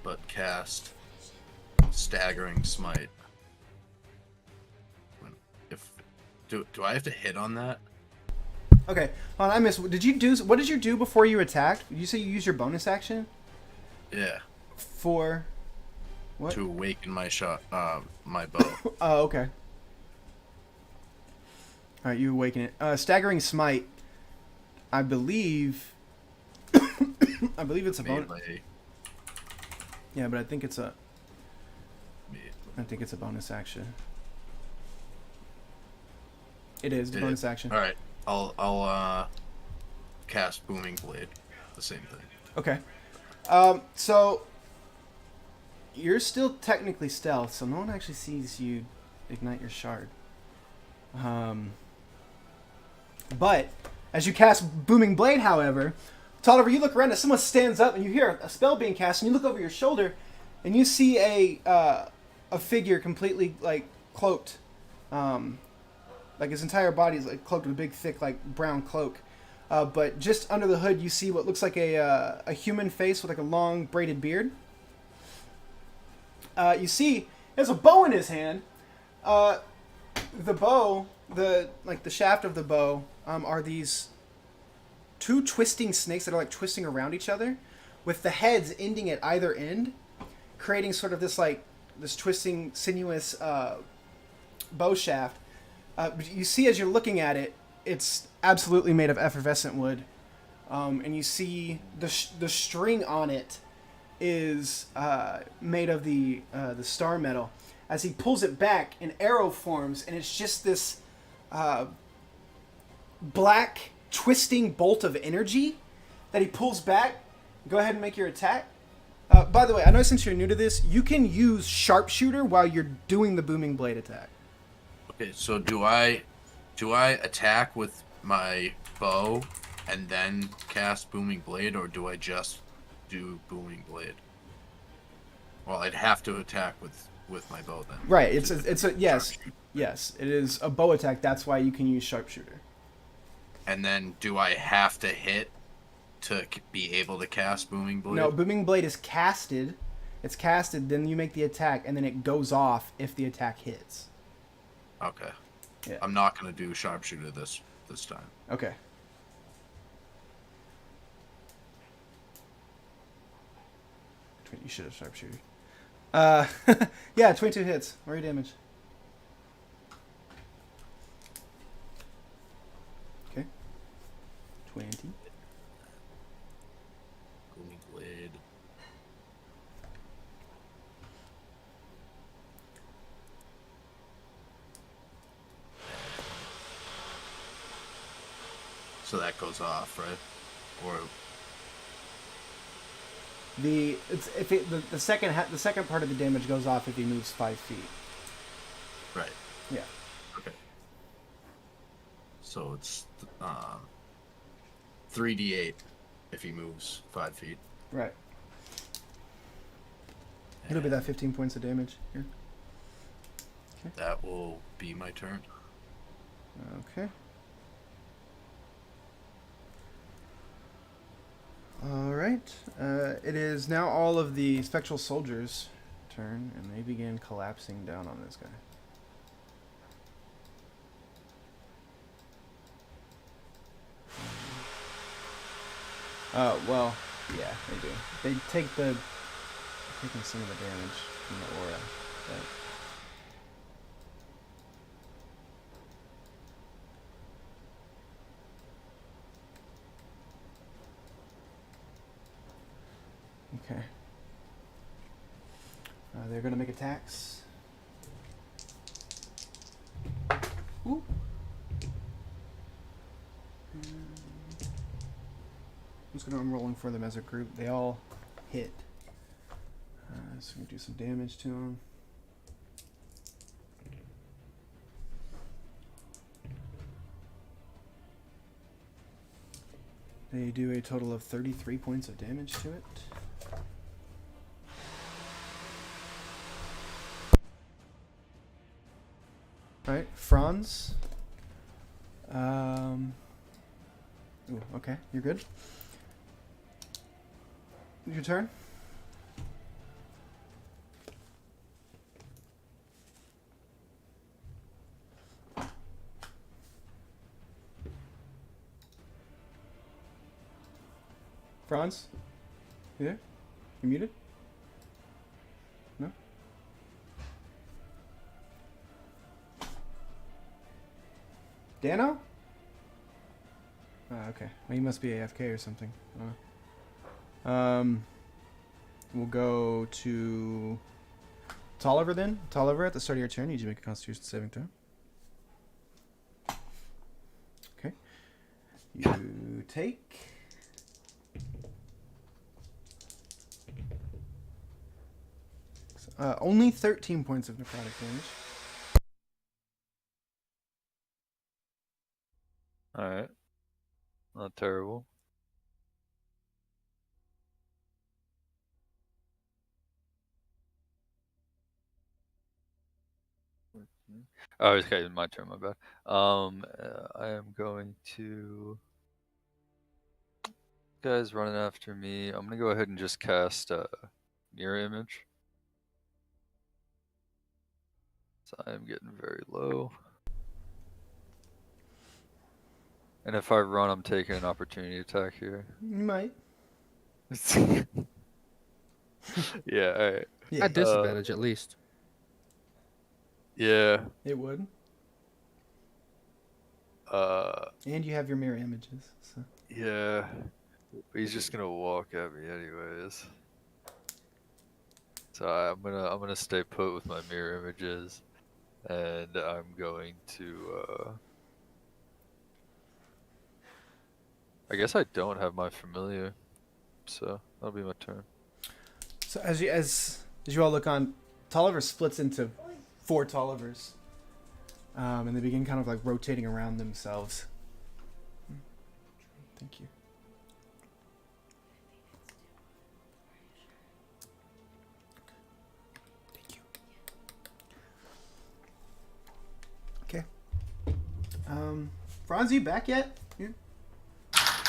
but cast Staggering Smite. Do I have to hit on that? Okay. Hold on, I missed. Did you do? What did you do before you attacked? Did you say you used your bonus action Yeah, for? What? to awaken my my bow. Oh, okay. All right, you awaken it. Staggering Smite. I believe. I believe it's a bonus. Melee. Yeah, but I think it's a. Me- I think it's a bonus action. It is It bonus is. action. All right, I'll cast Booming Blade. The same thing. Okay. So you're still technically stealth, so no one actually sees you ignite your shard. But as you cast Booming Blade, however, Tolliver, you look around and someone stands up and you hear a spell being cast, and you look over your shoulder and you see a figure completely like cloaked, like his entire body is like cloaked with a big thick like brown cloak. But just under the hood, you see what looks like a human face with like a long braided beard. You see, he has a bow in his hand. The bow, the shaft of the bow, are these two twisting snakes that are like twisting around each other, with the heads ending at either end, creating sort of this twisting, sinuous bow shaft. But you see, as you're looking at it, it's absolutely made of effervescent wood, and you see the string on it is made of the star metal. As he pulls it back, an arrow forms, and it's just this black twisting bolt of energy that he pulls back. Go ahead and make your attack. By the way, I know since you're new to this, you can use sharpshooter while you're doing the booming blade attack. Okay, so do I attack with my bow and then cast Booming Blade, or do I just do Booming Blade? Well, I'd have to attack with my bow then. Right. It's a yes, Sharpshooter. yes. It is a bow attack. That's why you can use sharpshooter. And then do I have to hit to be able to cast Booming Blade? No, booming blade is casted, It's casted, then you make the attack, and then it goes off if the attack hits. Okay. Yeah. I'm not gonna do sharpshooter this time. Okay. You should have sharpshooter. Yeah, 22 hits. Roll your damage. Okay. 20. Booming blade. So that goes off, right? Or The second part of the damage goes off if he moves 5 feet. right. Yeah. Okay. So it's 3d8 if he moves 5 feet. Right. It'll be that 15 points of damage here. That will be my turn. Okay. All right. It is now all of the spectral soldiers' turn, and they begin collapsing down on this guy. Well, yeah, they do. They take taking some of the damage from the aura. But okay. They're going to make attacks. Ooh. I'm rolling for them as a group. They all hit. So we can do some damage to them. They do a total of 33 points of damage to it. Alright, Franz. Ooh, okay, you're good. Your turn. Franz? You there? You muted? No? Dano? Okay. Well, he must be AFK or something. We'll go to Tolliver then. Tolliver, at the start of your turn, you need to make a Constitution saving throw. Okay. You take... only 13 points of necrotic damage. Alright. Not terrible. Oh, okay, my turn, my bad. I am going to... Guys running after me. I'm gonna go ahead and just cast Mirror Image. So I am getting very low. And if I run, I'm taking an opportunity attack here. You might. Yeah, alright. Yeah, At disadvantage, at least. Yeah. it would. And you have your mirror images. So. Yeah. But he's just gonna walk at me anyways. So I'm gonna stay put with my mirror images, and I'm going to. I guess I don't have my familiar, so that'll be my turn. So as you all look on, Tolliver splits into 4 Tollivers, and they begin kind of like rotating around themselves. Thank you. Thank you. Okay. Franz, you back yet?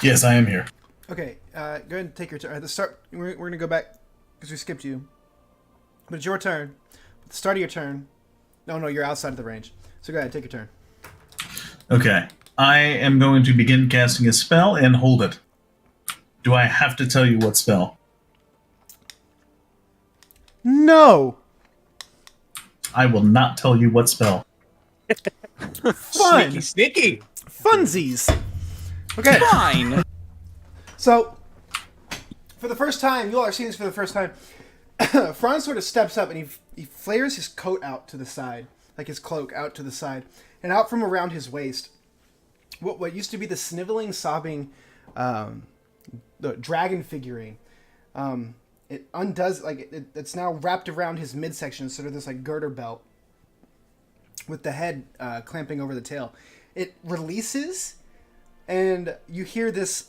Yes, I am here. Okay. Go ahead and take your turn. At the start, we're gonna go back because we skipped you. But it's your turn. At the start of your turn. No, you're outside of the range. So go ahead, take your turn. Okay. I am going to begin casting a spell and hold it. Do I have to tell you what spell? No! I will not tell you what spell. Fun! Sneaky, sneaky. Funsies! Okay. Fine. So, for the first time, you all are seeing this for the first time. Franz sort of steps up and he flares his coat out to the side, like his cloak out to the side, and out from around his waist, what used to be the sniveling, sobbing, the dragon figurine. It undoes, like it's now wrapped around his midsection, sort of this like girder belt, with the head clamping over the tail. It releases, and you hear this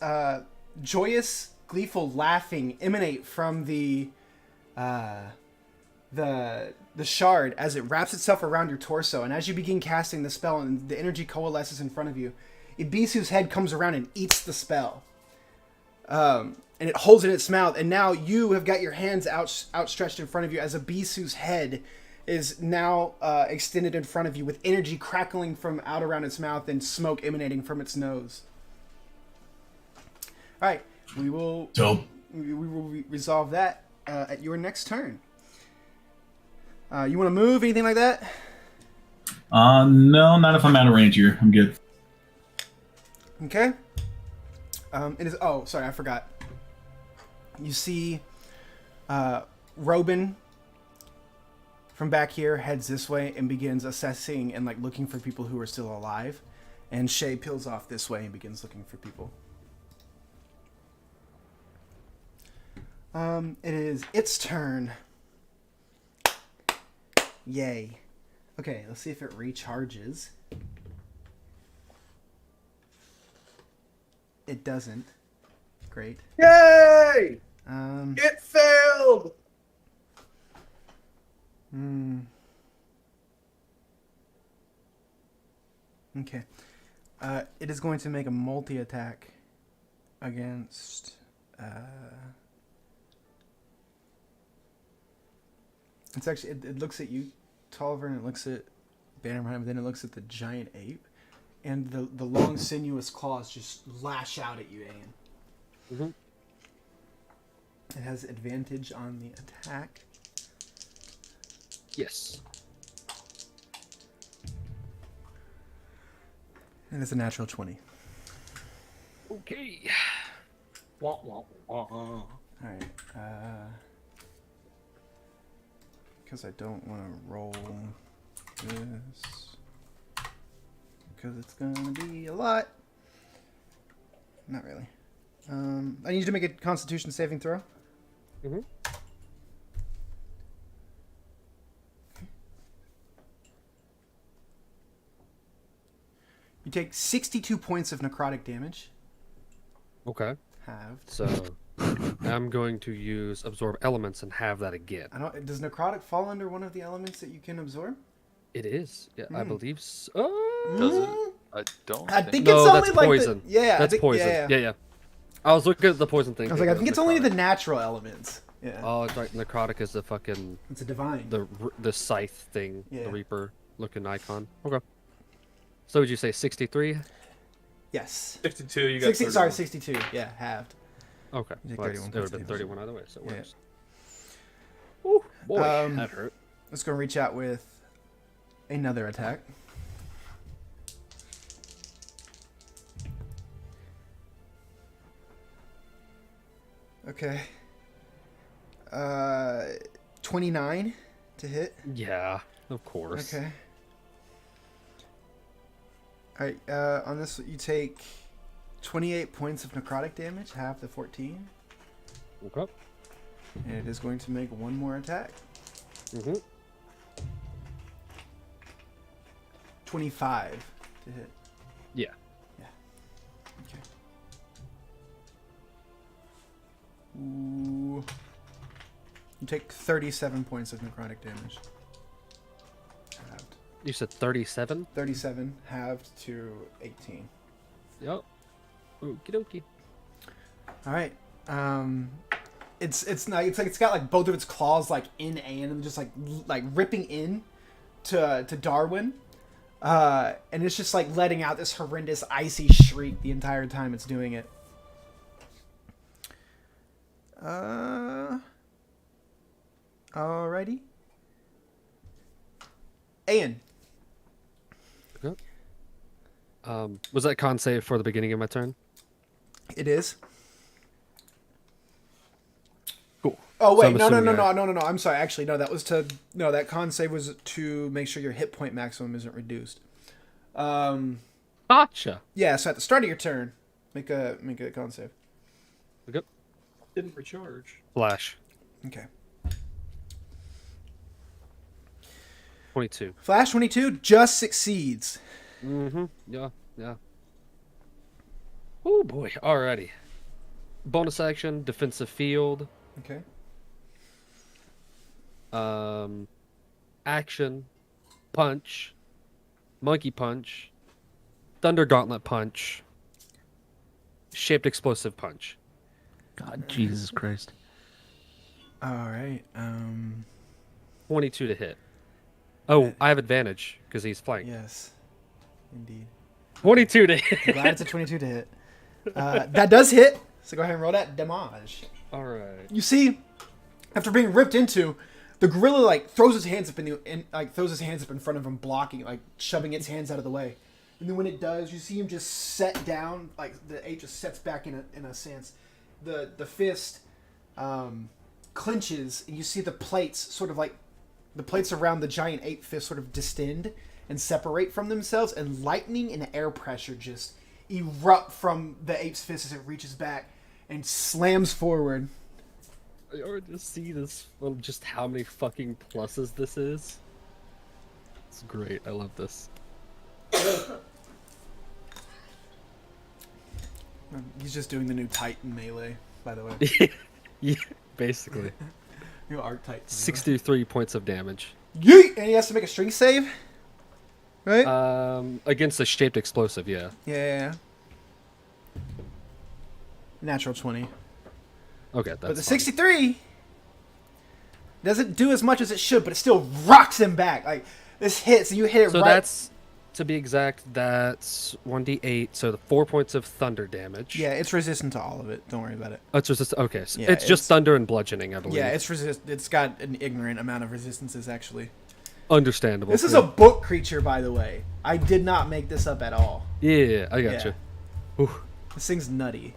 joyous, gleeful laughing emanate from the shard as it wraps itself around your torso. And as you begin casting the spell and the energy coalesces in front of you, Ibisu's head comes around and eats the spell. And it holds it in its mouth. And now you have got your hands outstretched in front of you as Ibisu's head is now extended in front of you with energy crackling from out around its mouth and smoke emanating from its nose. All right, we will resolve that at your next turn. You want to move, anything like that? No, not if I'm out of range here. I'm good. Okay. It is. Oh, sorry, I forgot. You see, Robin from back here heads this way and begins assessing and like looking for people who are still alive, and Shay peels off this way and begins looking for people. It is its turn. Yay. Okay, let's see if it recharges. It doesn't. Great. Yay! Um, It failed. Okay. It is going to make a multi-attack against... It's actually... It looks at you, Tolliver, and it looks at Bannerman, but then it looks at the giant ape. And the long, sinuous claws just lash out at you, Ayan. Mm-hmm. It has advantage on the attack. Yes. And it's a natural 20. Okay. Wah, wah, wah. Alright, because I don't want to roll this. Because it's going to be a lot. Not really. I need you to make a Constitution saving throw. Mm-hmm. You take 62 points of necrotic damage. Okay. Halved. So I'm going to use absorb elements and have that again. Does necrotic fall under one of the elements that you can absorb? It is. Yeah, I Hmm. believe so. Does it? I don't. I think No, it's only that's like poison. yeah, That's poison. Yeah. I was looking at the poison thing. I was like, I think it's only the natural elements. Yeah. Oh, it's right. Necrotic is the fucking It's a divine. the scythe thing, Yeah. the Reaper looking icon. Okay. So would you say 63? Yes. 62, you got 60, 31. sorry, 62. Yeah, halved. Okay. You take Well, 31 it would have been points 31 either way, so it Yeah. works. Ooh, boy, Um, that hurt. Let's go reach out with another attack. Okay. 29 to hit. Yeah, of course. Okay. Alright, on this you take 28 points of necrotic damage, half the 14. Okay. And it is going to make one more attack. Mm-hmm. 25 to hit. Yeah. Yeah. Okay. Ooh. You take 37 points of necrotic damage. Halved. You said 37? 37 halved to 18. Yep. Okie dokie. Alright. it's not, it's like it's got like both of its claws like in and just like ripping in to Darwin. And it's just like letting out this horrendous icy shriek the entire time it's doing it. Alrighty. Ian. Okay. Was that con save for the beginning of my turn? It is. Cool. Oh So wait, I'm no. assuming I'm sorry. Actually, no. That con save was to make sure your hit point maximum isn't reduced. Gotcha. Yeah. So at the start of your turn, make a con save. Okay. Didn't recharge. Flash. Okay. 22. Flash 22 just succeeds. Mm-hmm. Yeah. Yeah. Oh boy. Alrighty. Bonus action, defensive field. Okay. Action, punch, monkey punch, thunder gauntlet punch, shaped explosive punch. God, Jesus Christ. All right. 22 to hit. Oh, I have advantage because he's flanked. Yes. Indeed. 22 to I'm hit. glad it's a 22 to hit. That does hit. So go ahead and roll that damage. All right. You see, after being ripped into, the gorilla like throws his hands up throws his hands up in front of him, blocking, like shoving its hands out of the way. And then when it does, you see him just set down, like the ape just sets back in a sense. The fist clenches, and you see the plates sort of like the plates around the giant ape fist sort of distend and separate from themselves, and lightning and air pressure just erupt from the ape's fist as it reaches back and slams forward. I already just see this, just how many fucking pluses this is. It's great. I love this. He's just doing the new Titan melee, by the way. Yeah, basically. New Arc Titan. 63 points of damage. Yeet! And he has to make a strength save, right? Against a shaped explosive, yeah. Yeah. Natural 20. Okay, that's But the fine. 63 doesn't do as much as it should, but it still rocks him back. Like, this hits, and you hit it So right... that's, to be exact, that's 1d8, so the 4 points of thunder damage. Yeah, it's resistant to all of it. Don't worry about it. Oh, it's just, okay, so Yeah, it's just it's- thunder and bludgeoning, I believe. Yeah, it's got an ignorant amount of resistances, actually. Understandable. This is yeah. a book creature, by the way. I did not make this up at all. Yeah, I got you. Ooh. This thing's nutty.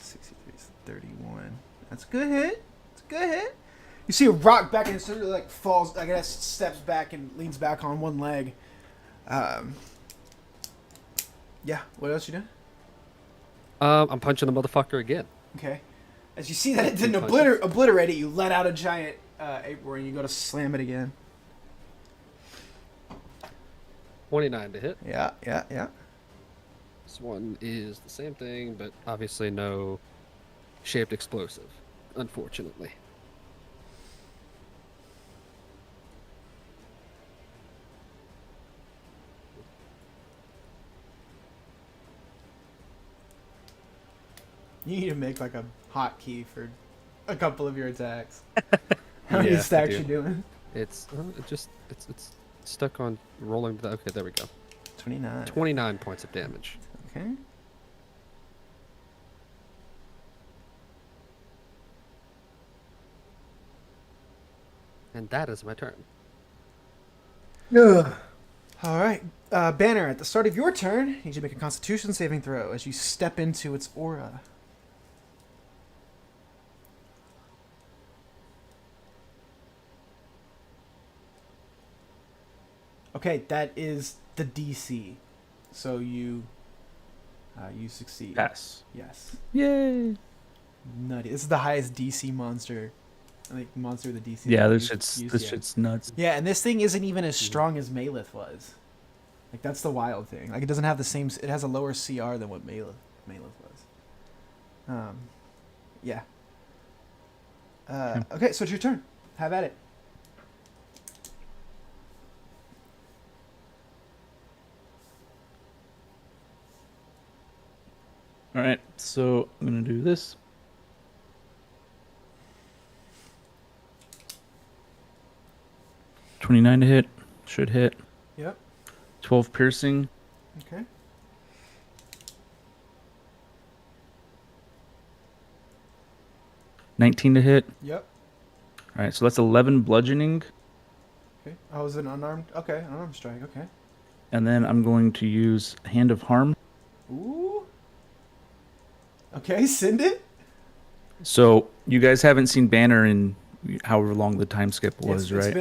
63 is 31. That's a good hit. It's a good hit. You see a rock back and it sort of like falls, I guess, steps back and leans back on one leg. Yeah, what else you doing? I'm punching the motherfucker again. Okay. As you see that it didn't Two punches. obliterate it, you let out a giant ape roar and you go to slam it again. 29 to hit. Yeah. This one is the same thing, but obviously no shaped explosive, unfortunately. You need to make like a hotkey for a couple of your attacks. How many Yeah, I stacks do. you doing? It's it's stuck on rolling. Okay, there we go. 29. 29 points of damage. Okay. And that is my turn. All right. Banner, at the start of your turn, you need to make a Constitution saving throw as you step into its aura. Okay, that is the DC. So you succeed. Pass. Yes. Yay. Nutty. This is the highest DC monster. I think monster of the DC. Yeah, that this we've shit's used this yet. shit's nuts. Yeah, and this thing isn't even as strong as Malith was. Like, that's the wild thing. Like, it doesn't have the same... It has a lower CR than what Malith was. Yeah. Okay, so it's your turn. Have at it. All right, so I'm gonna do this. 29 to hit. Should hit. Yep. 12 piercing. Okay. $19 to hit. Yep. All right, so that's 11 bludgeoning. Okay. Oh, was it an unarmed? Okay, unarmed strike. Okay. And then I'm going to use Hand of Harm. Ooh. Okay, send it. So you guys haven't seen Banner in however long the time skip was, right? It's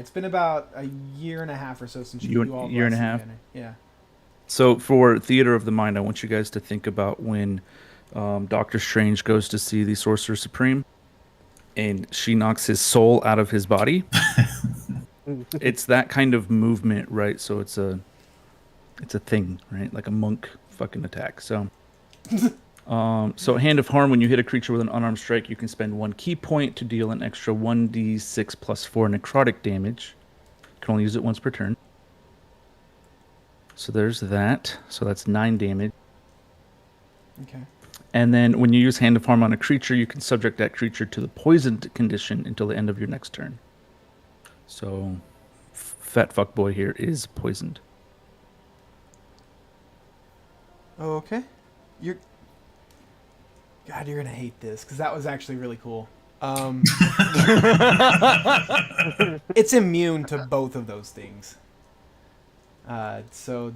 been about a year and a half or so since Year- you all year and a last seen half? Banner. Yeah. So for Theater of the Mind, I want you guys to think about when Doctor Strange goes to see the Sorcerer Supreme, and she knocks his soul out of his body. It's that kind of movement, right? So it's a thing, right? Like a monk fucking attack. So, so Hand of Harm, when you hit a creature with an unarmed strike, you can spend 1 key point to deal an extra 1d6 plus 4 necrotic damage. You can only use it once per turn. So there's that. So that's 9 damage. Okay. And then when you use Hand of Harm on a creature, you can subject that creature to the poisoned condition until the end of your next turn. So, fat fuckboy here is poisoned. Oh, okay. God, you're gonna hate this because that was actually really cool. It's immune to both of those things. So,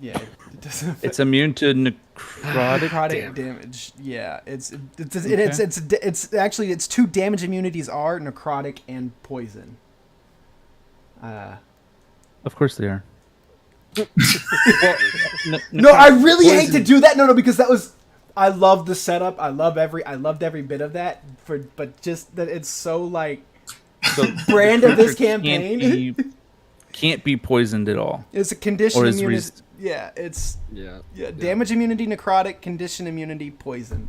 yeah, it doesn't. It's immune to Necrotic damage. Yeah, it's actually its 2 damage immunities are necrotic and poison. Of course they are. No, I really hate to do that. No, because that was. I love the setup. I loved every bit of that. But just that it's so like So brand of this can't campaign. can't be poisoned at all. It's a condition Or is immunity. Yeah, it's Yeah. damage immunity, necrotic, condition immunity, poison.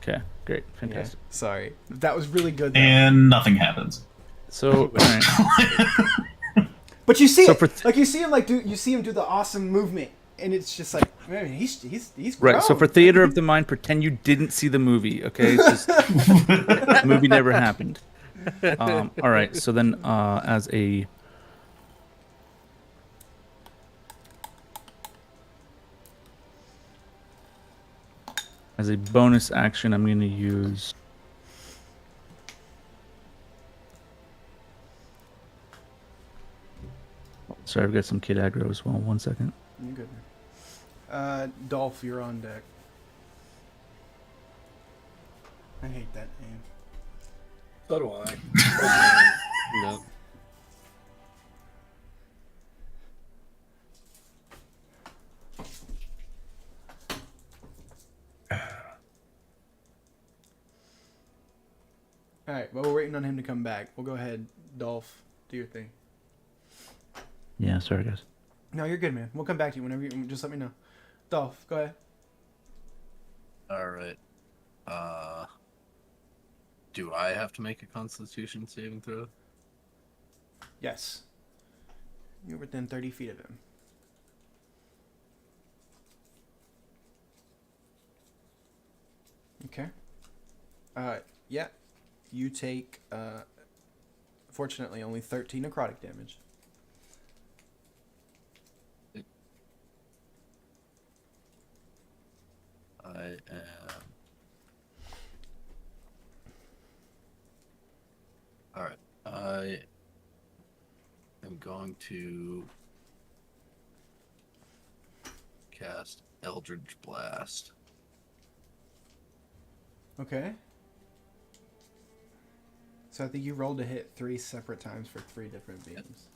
Okay, great, Yeah, fantastic. sorry, that was really good. Though. And nothing happens. So, all right. But you see So it, for you see him do the awesome movement, and it's just like, man, he's Right. So grown. for Theater of the Mind, pretend you didn't see the movie. Okay, it's just the movie never happened. All right. So then, as a bonus action, I'm going to use. Sorry, I've got some kid aggro as well. 1 second. You're good. Dolph, you're on deck. I hate that name. So do I. No. All right, well, we're waiting on him to come back. We'll go ahead, Dolph, do your thing. Yeah, sorry guys. No, you're good, man. We'll come back to you whenever you just let me know. Dolph, go ahead. All right. Do I have to make a Constitution saving throw? Yes. You're within 30 feet of him. Okay. Yeah. You take, fortunately, only 13 necrotic damage. I am. Alright. I am going to cast Eldritch Blast. Okay. So I think you rolled to hit 3 separate times for 3 different beams.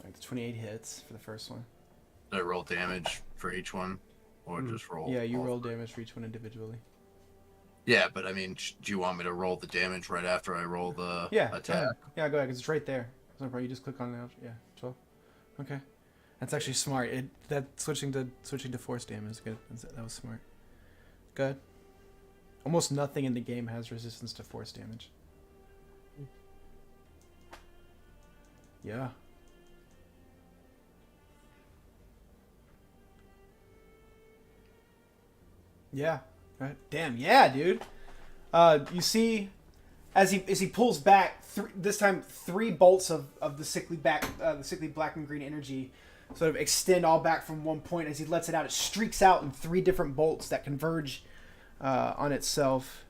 Like 28 hits for the first one. Did I roll damage for each one? Or just roll? Yeah, you all roll 3? damage for each one individually. Yeah, but I mean, do you want me to roll the damage right after I roll the Yeah, go attack? ahead. Yeah, go ahead, 'cause it's right there. So you just click on it. Yeah, 12. Okay. That's actually smart. Switching to force damage is good. That was smart. Good. Almost nothing in the game has resistance to force damage. Yeah. Yeah. Right. Damn. Yeah, dude. You see, as he pulls back, this time 3 bolts of the sickly black and green energy sort of extend all back from one point. As he lets it out, it streaks out in 3 different bolts that converge on itself.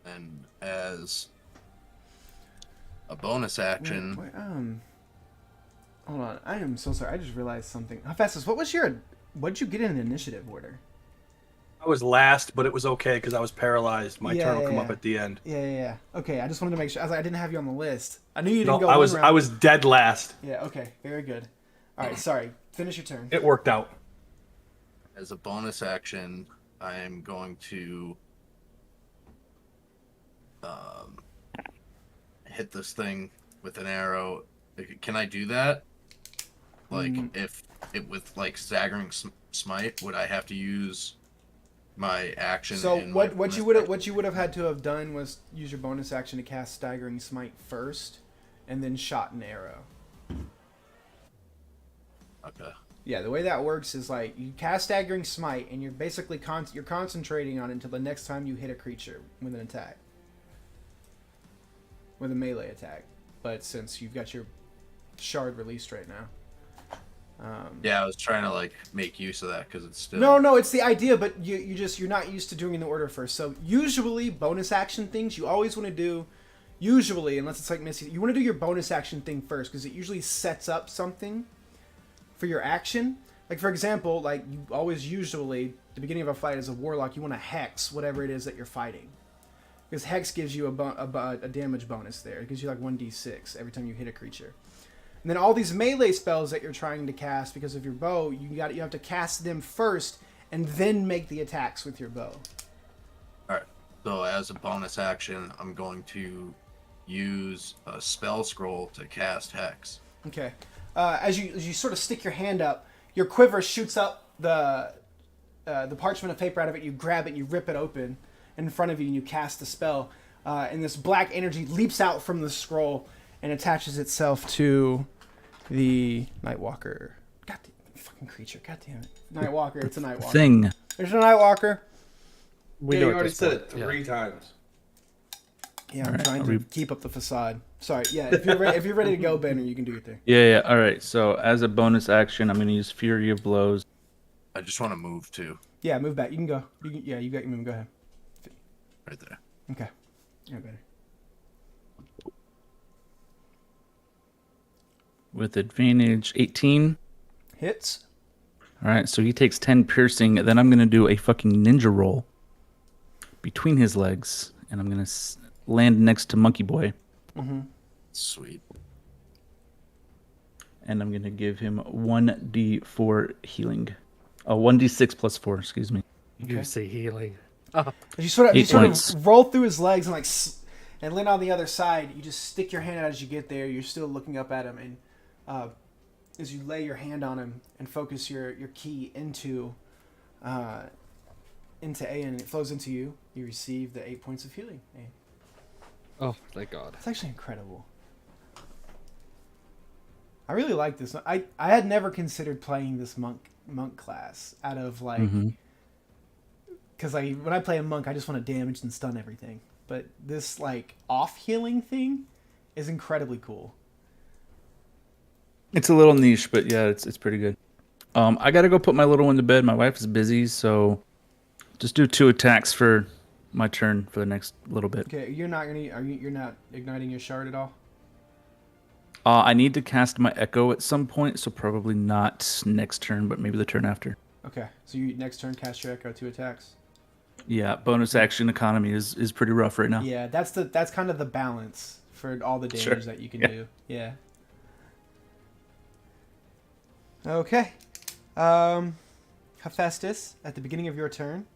And as a bonus action, Wait, hold on. I am so sorry. I just realized something. Hephaestus, what'd you get in the initiative order? I was last, but it was okay because I was paralyzed. My Yeah, turn will yeah, come yeah. up at the end. Yeah. Okay, I just wanted to make sure. I didn't have you on the list. I knew you didn't No, go. I one was round. dead last. Yeah. Okay. Very good. All right. Sorry. Finish your turn. It worked out. as a bonus action, I am going to hit this thing with an arrow. Can I do that? Like, if it with like staggering smite, would I have to use my action? So in my what you would have had to have done was use your bonus action to cast staggering smite first, and then shot an arrow. Okay. Yeah, the way that works is like you cast staggering smite, and you're basically you're concentrating on it until the next time you hit a creature with an attack, with a melee attack. But since you've got your shard released right now. Yeah, I was trying to like make use of that because it's still. No, it's the idea, but you're not used to doing in the order first. So usually bonus action things you always want to do. Usually, unless it's like Missy, you want to do your bonus action thing first because it usually sets up something for your action. Like for example, like you always usually the beginning of a fight as a warlock, you want to hex whatever it is that you're fighting, because hex gives you a damage bonus there. It gives you like 1d6 every time you hit a creature. And then all these melee spells that you're trying to cast because of your bow, you have to cast them first and then make the attacks with your bow. All right. So as a bonus action, I'm going to use a spell scroll to cast hex. Okay. As you sort of stick your hand up, your quiver shoots up the parchment of paper out of it. You grab it, you rip it open in front of you, and you cast the spell. And this black energy leaps out from the scroll and attaches itself to the Nightwalker. God damn, fucking creature. God damn it. Nightwalker. It's a Nightwalker. Thing. There's a Nightwalker. We Yeah, know you at already this said point. it three times. Yeah, I'm Alright, trying are to we- keep up the facade. Sorry. Yeah, if you're ready to go, Banner, you can do your thing. Yeah. All right. So as a bonus action, I'm going to use Fury of Blows. I just want to move too, Yeah, move back. You can go. Yeah, you got your move. Go ahead. right there. Okay. Yeah, better. With advantage, 18. Hits. All right, so he takes 10 piercing. Then I'm going to do a fucking ninja roll between his legs. And I'm going to land next to Monkey Boy. Sweet. And I'm going to give him 1d4 healing. 1d6 plus 4, excuse me. You say healing. As you sort of 8 points. roll through his legs and and land on the other side. You just stick your hand out as you get there. You're still looking up at him, and as you lay your hand on him and focus your key into Aeon, and it flows into you, you receive the 8 points of healing. Aeon. Oh, thank God. That's actually incredible. I really like this. I had never considered playing this monk class out of like. Because when I play a monk, I just want to damage and stun everything. But this like off healing thing is incredibly cool. It's a little niche, but yeah, it's pretty good. I got to go put my little one to bed. My wife is busy, so just do 2 attacks for my turn for the next little bit. Okay, you're not igniting your shard at all? I need to cast my Echo at some point, so probably not next turn, but maybe the turn after. Okay, so you next turn cast your Echo 2 attacks. Yeah, bonus action economy is pretty rough right now. Yeah, that's kind of the balance for all the damage Sure. that you can Yeah. do. Yeah. Okay. Hephaestus, at the beginning of your turn,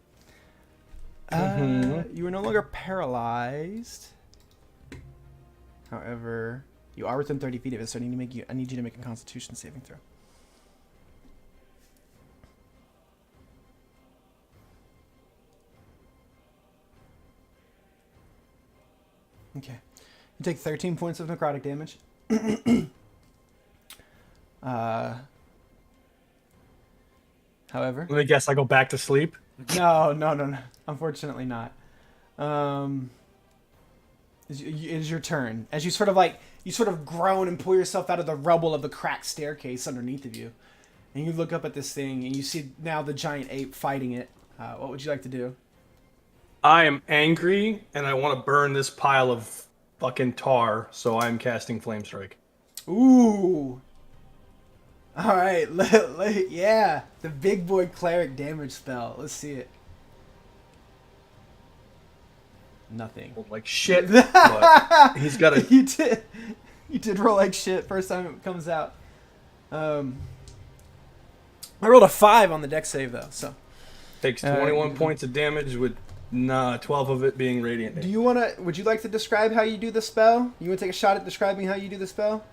you are no longer paralyzed. However, you are within 30 feet of it, so I need you to make a Constitution saving throw. Okay. You take 13 points of necrotic damage. However, Let me guess. I go back to sleep. no. Unfortunately not. It is your turn. As you sort of groan and pull yourself out of the rubble of the cracked staircase underneath of you. And you look up at this thing and you see now the giant ape fighting it. What would you like to do? I am angry and I want to burn this pile of fucking tar, so I'm casting Flame Strike. Ooh. Alright, yeah. The big boy cleric damage spell. Let's see it. Nothing. Like shit, but he's got a... You did roll like shit first time it comes out. I rolled a 5 on the dex save though, so. Takes 21 points of damage with 12 of it being radiant damage. Would you like to describe how you do the spell? You want to take a shot at describing how you do the spell?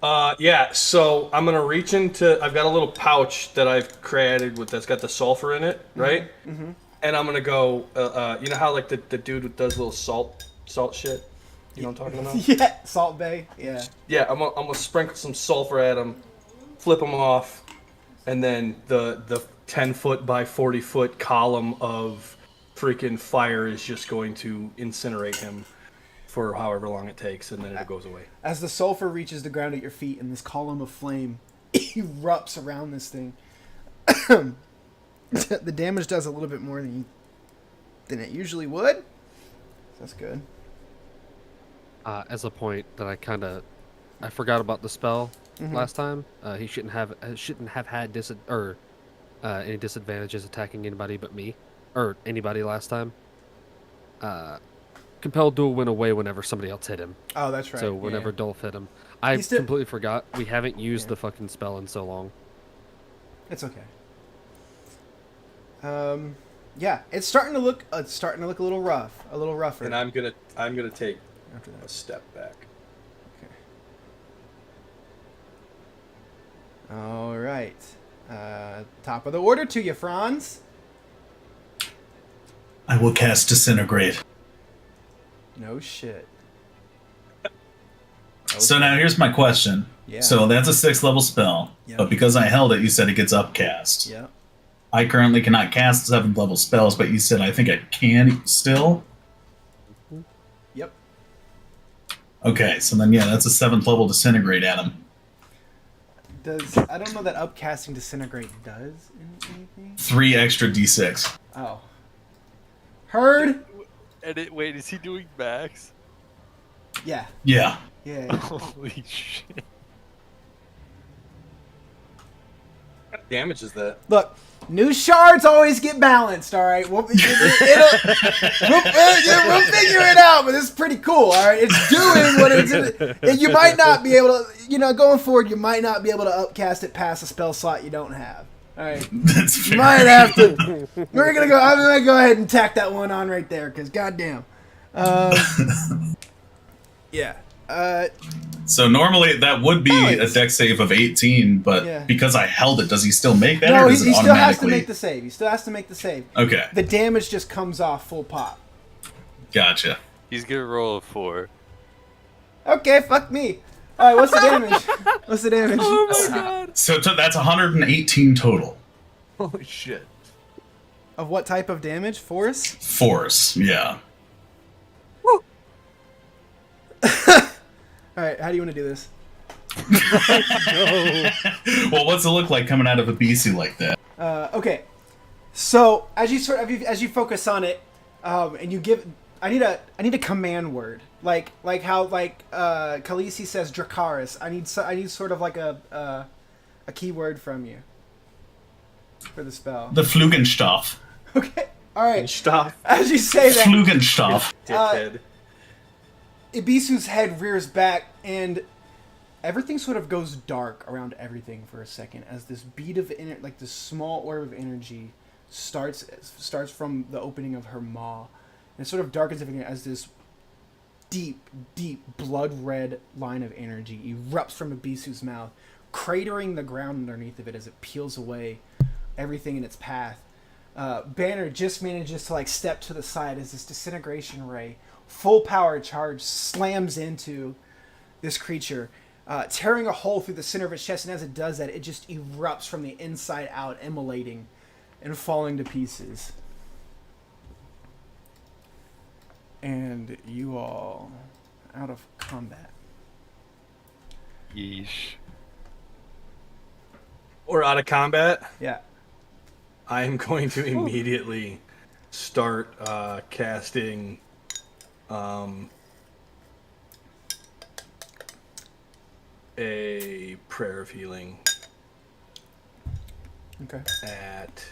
Yeah, so I'm gonna reach into, I've got a little pouch that I've created that's got the sulfur in it, right? Mm-hmm. And I'm gonna go, you know how like the dude who does little salt shit? You know what I'm talking about? Yeah, Salt Bay, yeah. Yeah, I'm gonna sprinkle some sulfur at him, flip him off, and then the 10-foot by 40-foot column of freaking fire is just going to incinerate him for however long it takes, and then it goes away. As the sulfur reaches the ground at your feet and this column of flame erupts around this thing, the damage does a little bit more than it usually would. That's good. As a point that I forgot about the spell last time. He shouldn't have had any disadvantages attacking anybody but me, or anybody last time. Compelled Duel went away whenever somebody else hit him. Oh, that's right. So whenever Dolph hit him, I completely forgot. We haven't used the fucking spell in so long. It's okay. Yeah, it's starting to look a little rough, a little rougher. And I'm gonna take after that a step back. Okay. All right. Top of the order to you, Franz. I will cast Disintegrate. No shit. So now here's my question. Yeah. So that's a 6th level spell, Yep. but because I held it, you said it gets upcast. Yeah. I currently cannot cast 7th level spells, but you said I think I can still? Yep. Okay, so then yeah, that's a 7th level Disintegrate at him. I don't know that upcasting Disintegrate does anything? 3 extra d6. Oh. Heard? Wait, is he doing max? Yeah. Yeah. Yeah. Holy shit. What damage is that? Look, new shards always get balanced, all right? We'll figure it out, but it's pretty cool, all right? It's doing what it's... You might not be able to... going forward, you might not be able to upcast it past a spell slot you don't have. All right. That's fair. You might have to... I'm gonna go ahead and tack that one on right there, because goddamn. Yeah. So normally that would be a dex save of 18, but because I held it, does he still make that? No, or he does it still has to automatically... make the save. He still has to make the save. Okay. The damage just comes off full pop. Gotcha. He's gonna roll a 4. Okay, fuck me. All right, what's the damage? What's the damage? Oh my god. So that's 118 total. Holy shit. Of what type of damage? Force? Force, yeah. All right, how do you want to do this? Well, what's it look like coming out of a BC like that? Okay, so as you focus on it, and you give, I need a command word, like how Khaleesi says Dracarys. I need sort of like a keyword from you for the spell. The Flugenstoff. Okay, all right. Stop. As you say that, Flugenstoff. Dickhead. Ibisu's head rears back, and everything sort of goes dark around everything for a second as this bead of like this small orb of energy starts from the opening of her maw, and it sort of darkens everything as this deep blood red line of energy erupts from Ibisu's mouth, cratering the ground underneath of it as it peels away everything in its path. Banner just manages to step to the side as this disintegration ray, full power charge, slams into this creature. tearing a hole through the center of its chest, and as it does that, it just erupts from the inside out, immolating and falling to pieces. And you all out of combat. Yeesh. Or out of combat. Yeah. I am going to immediately start casting a prayer of healing Okay. at.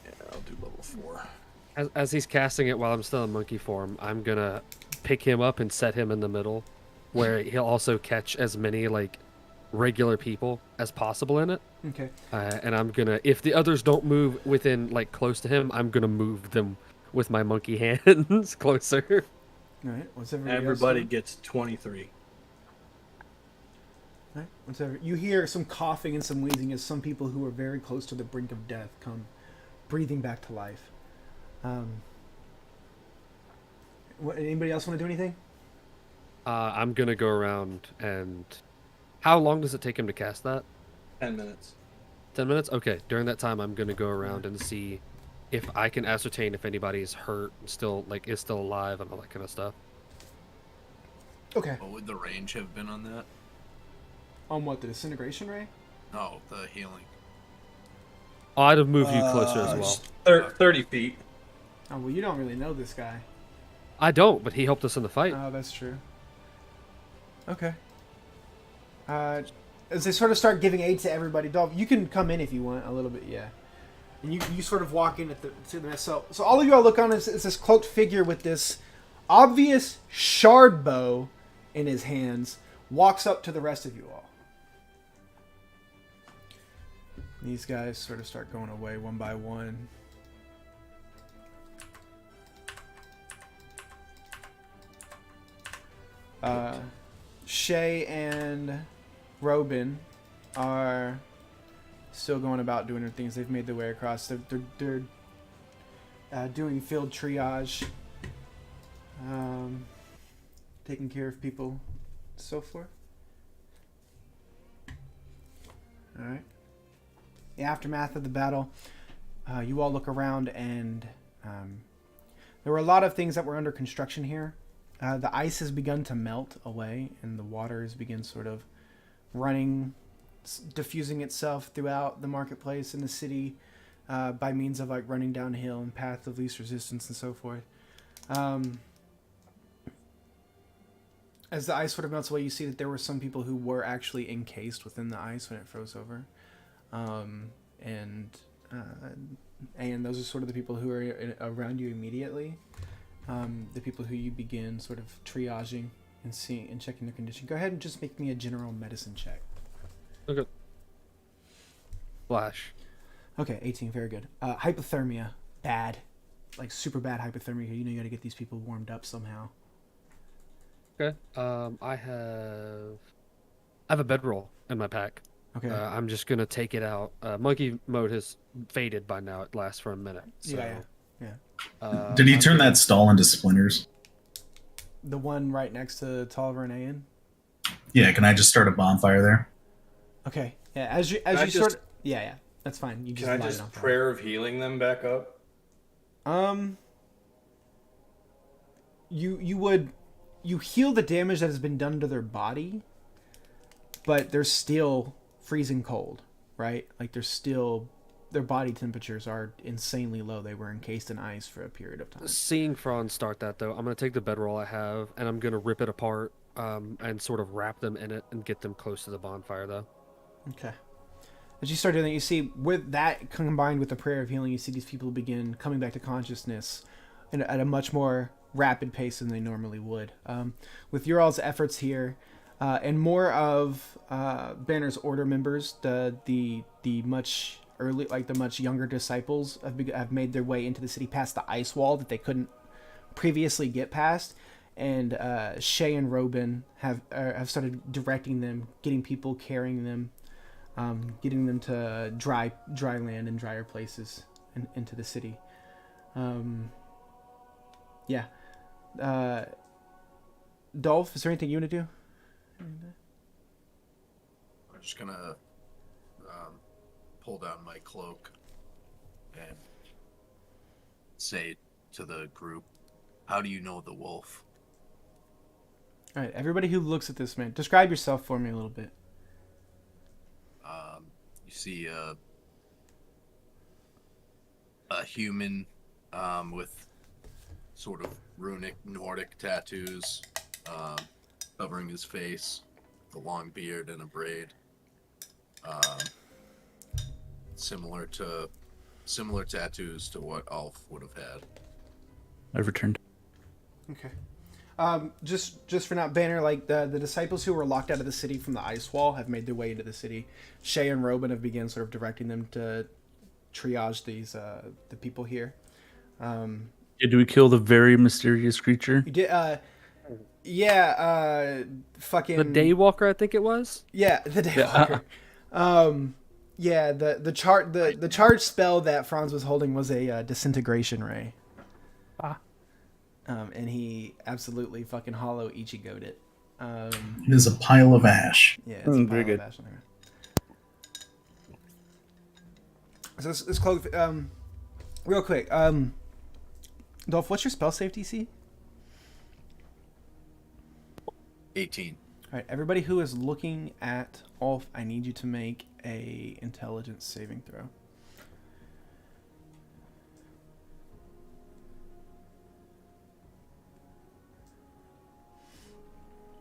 Yeah, I'll do level 4. As he's casting it while I'm still in monkey form, I'm gonna pick him up and set him in the middle, where he'll also catch as many like regular people as possible in it. Okay. And I'm gonna, if the others don't move within like close to him, I'm gonna move them with my monkey hands closer. All right. What's Everybody gets 23. All right. Whatever. You hear some coughing and some wheezing as some people who are very close to the brink of death come breathing back to life. Anybody else want to do anything? I'm gonna go around and. How long does it take him to cast that? 10 minutes. 10 minutes? Okay. During that time, I'm gonna go around and see if I can ascertain if anybody's hurt, still like is still alive, and all that kind of stuff. Okay. What would the range have been on that? On what, the disintegration ray? No, the healing. Oh, I'd have moved you closer as well. 30 feet. Oh, well, you don't really know this guy. I don't, but he helped us in the fight. Oh, that's true. Okay. As they sort of start giving aid to everybody, Dolph, you can come in if you want a little bit, yeah. And you sort of walk in to the mess. So all of you all look on is this cloaked figure with this obvious shard bow in his hands, walks up to the rest of you all. These guys sort of start going away one by one. Shay and Robin are still going about doing their things. They've made their way across. They're doing field triage, taking care of people, so forth. All right. The aftermath of the battle, you all look around, and there were a lot of things that were under construction here. The ice has begun to melt away, and the water has begun sort of running, diffusing itself throughout the marketplace in the city by means of like running downhill and path of least resistance and so forth. As the ice sort of melts away, you see that there were some people who were actually encased within the ice when it froze over. And those are sort of the people who are around you immediately. The people who you begin sort of triaging and seeing and checking their condition. Go ahead and just make me a general medicine check. Okay. Flash. Okay, 18, very good. Hypothermia, bad. Like super bad hypothermia. You know you gotta get these people warmed up somehow. Okay. I have a bedroll in my pack. Okay. I'm just gonna take it out. Monkey mode has faded by now. It lasts for a minute. So, yeah. Did he turn that stall into splinters? The one right next to Tolliver and Ayan? Yeah, can I just start a bonfire there? Okay. Yeah, as you start... Yeah, that's fine. You just Can I light it just on fire. prayer of healing them back up? You heal the damage that has been done to their body, but they're still freezing cold, right? Like their body temperatures are insanely low. They were encased in ice for a period of time. Seeing Franz start that though, I'm gonna take the bedroll I have and I'm gonna rip it apart, and sort of wrap them in it and get them close to the bonfire though. Okay. As you start doing that, you see with that combined with the prayer of healing, you see these people begin coming back to consciousness at a much more rapid pace than they normally would. With your all's efforts here, and more of Banner's Order members, the much early, like the much younger disciples have made their way into the city past the ice wall that they couldn't previously get past, and Shay and Robin have started directing them, getting people, carrying them, getting them to dry land and drier places into the city. Dolph, is there anything you want to do? I'm just gonna pull down my cloak and say to the group, "How do you know the wolf?" All right, everybody who looks at this man, describe yourself for me a little bit. You see a human with sort of runic Nordic tattoos covering his face, the long beard and a braid. Similar tattoos to what Alf would have had. I've returned. Okay. Just for now, Banner, like the disciples who were locked out of the city from the ice wall have made their way into the city. Shay and Robin have begun sort of directing them to triage these the people here. Did we kill the very mysterious creature? You did, fucking The Daywalker, I think it was. Yeah, the Daywalker. Yeah, the charge spell that Franz was holding was a disintegration ray. And he absolutely fucking hollow Ichigo'd it. It is a pile of ash. Yeah, it's a very pile good. of ash on there. So this cloak, real quick, Dolph, what's your spell save DC? 18. All right, everybody who is looking at Ulf, I need you to make a intelligence saving throw.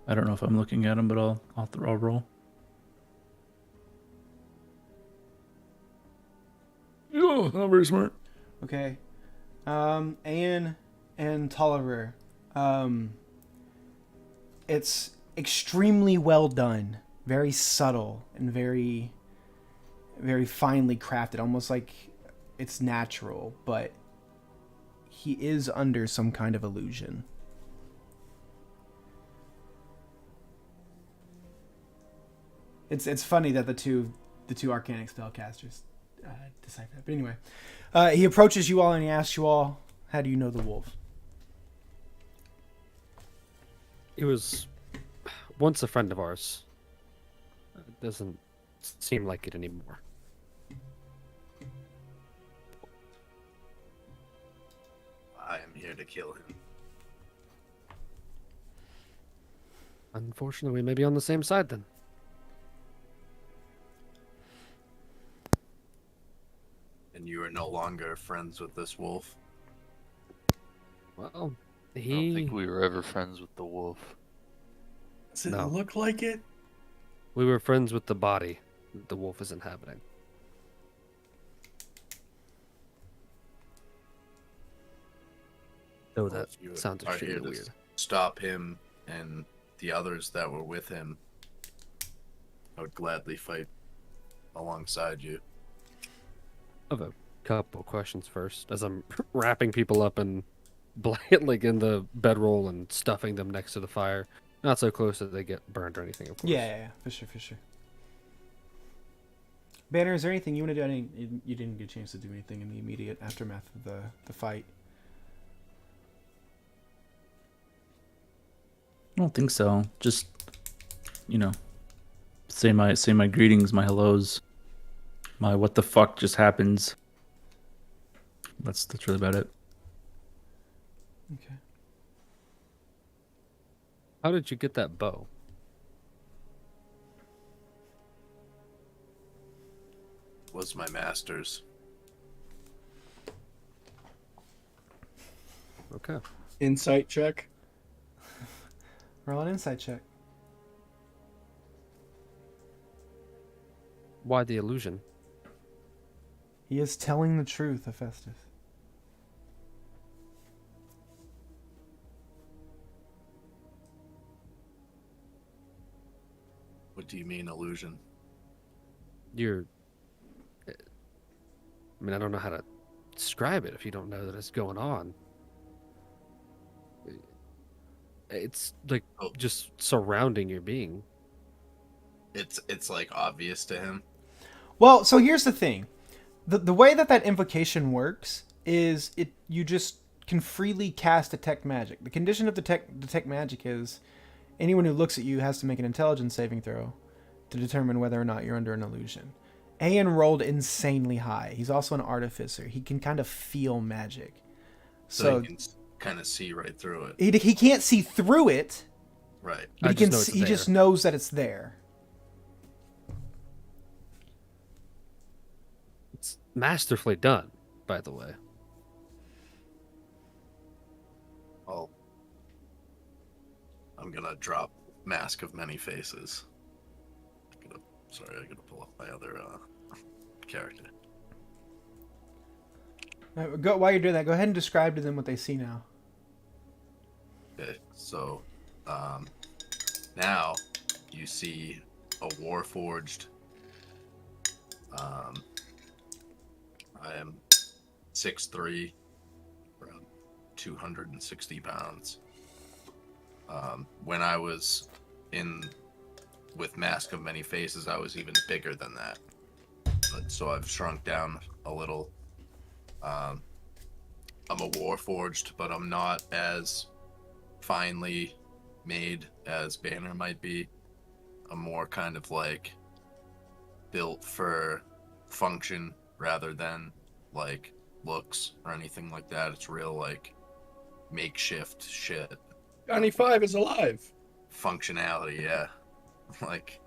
I don't know if I'm looking at him, but I'll roll. Oh, not very smart. Okay. Anne and Tolliver. It's extremely well done. Very subtle and very, very finely crafted. Almost like it's natural, but he is under some kind of illusion. It's funny that the two arcanic spellcasters decipher that. But anyway, he approaches you all and he asks you all, "How do you know the wolf?" He was once a friend of ours. It doesn't seem like it anymore. I am here to kill him. Unfortunately, we may be on the same side then. And you are no longer friends with this wolf. Well, I don't think we were ever friends with the wolf. Does it No. look like it? we were friends with the body that the wolf is inhabiting. Though Well, that if you sounds are here extremely to weird. stop him and the others that were with him, I would gladly fight alongside you. I have a couple questions first, as I'm wrapping people up and like in the bedroll and stuffing them next to the fire. Not so close that they get burned or anything, of course. Yeah, for sure. Banner, is there anything you want to do? You didn't get a chance to do anything in the immediate aftermath of the fight. I don't think so. Just, say my greetings, my hellos, my what the fuck just happens. That's really about it. Okay. How did you get that bow? Was my master's. Okay. Insight check. Roll an insight check. Why the illusion? He is telling the truth, Hephaestus. What do you mean, illusion? I don't know how to describe it if you don't know that it's going on. It's like just surrounding your being. It's like obvious to him. Well, so here's the thing. The way that invocation works is you just can freely cast detect magic. The condition of detect magic is Anyone who looks at you has to make an intelligence saving throw to determine whether or not you're under an illusion. Ayan rolled insanely high. He's also an artificer. He can kind of feel magic. So you can kind of see right through it. He can't see through it, Right. but he just knows that it's there. It's masterfully done, by the way. Oh. I'm gonna drop Mask of Many Faces. I gotta pull up my other character. While you're doing that, go ahead and describe to them what they see now. Okay, so now you see a Warforged. I am 6'3", around 260 pounds. When I was with Mask of Many Faces, I was even bigger than that. So I've shrunk down a little. I'm a Warforged, but I'm not as finely made as Banner might be. I'm more kind of like built for function rather than like looks or anything like that. It's real like makeshift shit. Johnny Five is alive. Functionality, yeah. Like,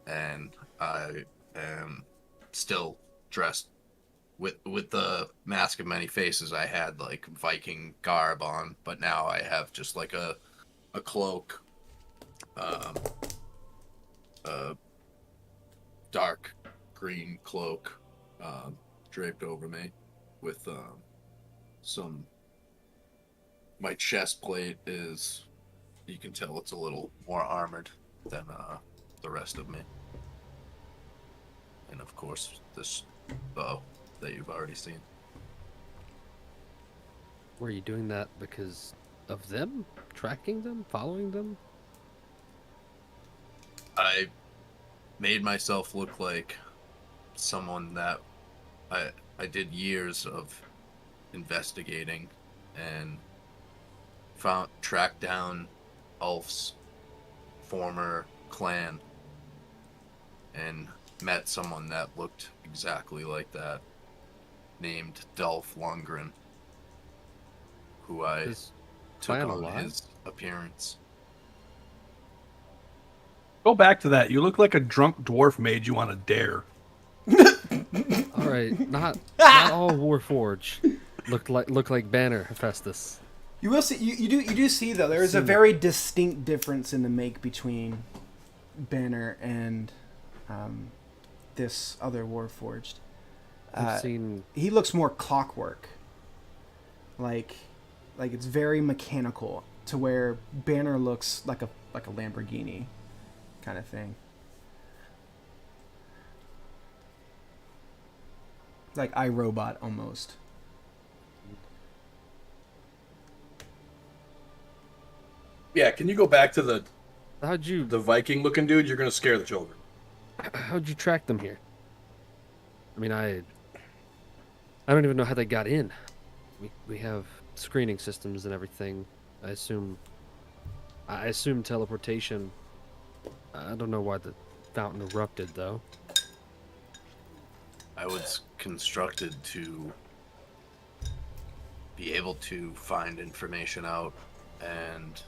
and I am still dressed with the Mask of Many Faces. I had like Viking garb on, but now I have just like a cloak, a dark green cloak, draped over me with some. My chest plate is, you can tell it's a little more armored than the rest of me. And of course, this bow that you've already seen. Were you doing that because of them? Tracking them? Following them? I made myself look like someone that I did years of investigating and tracked down Ulf's former clan and met someone that looked exactly like that, named Dolph Lundgren, who I took on his appearance. Go back to that. You look like a drunk dwarf made you on a dare. All right, not all Warforged look like Banner Hephaestus. You will see. You do see though. There is a very distinct difference in the make between Banner and this other Warforged. I've seen. He looks more clockwork. Like it's very mechanical, to where Banner looks like a Lamborghini, kind of thing. Like iRobot almost. Yeah, can you go back to the How'd Viking looking dude? You're gonna scare the children. you track them here? I mean, I don't even know how they got in. We have screening systems and everything. I assume teleportation. I don't know why the fountain erupted though. I was constructed to be able to find information out and,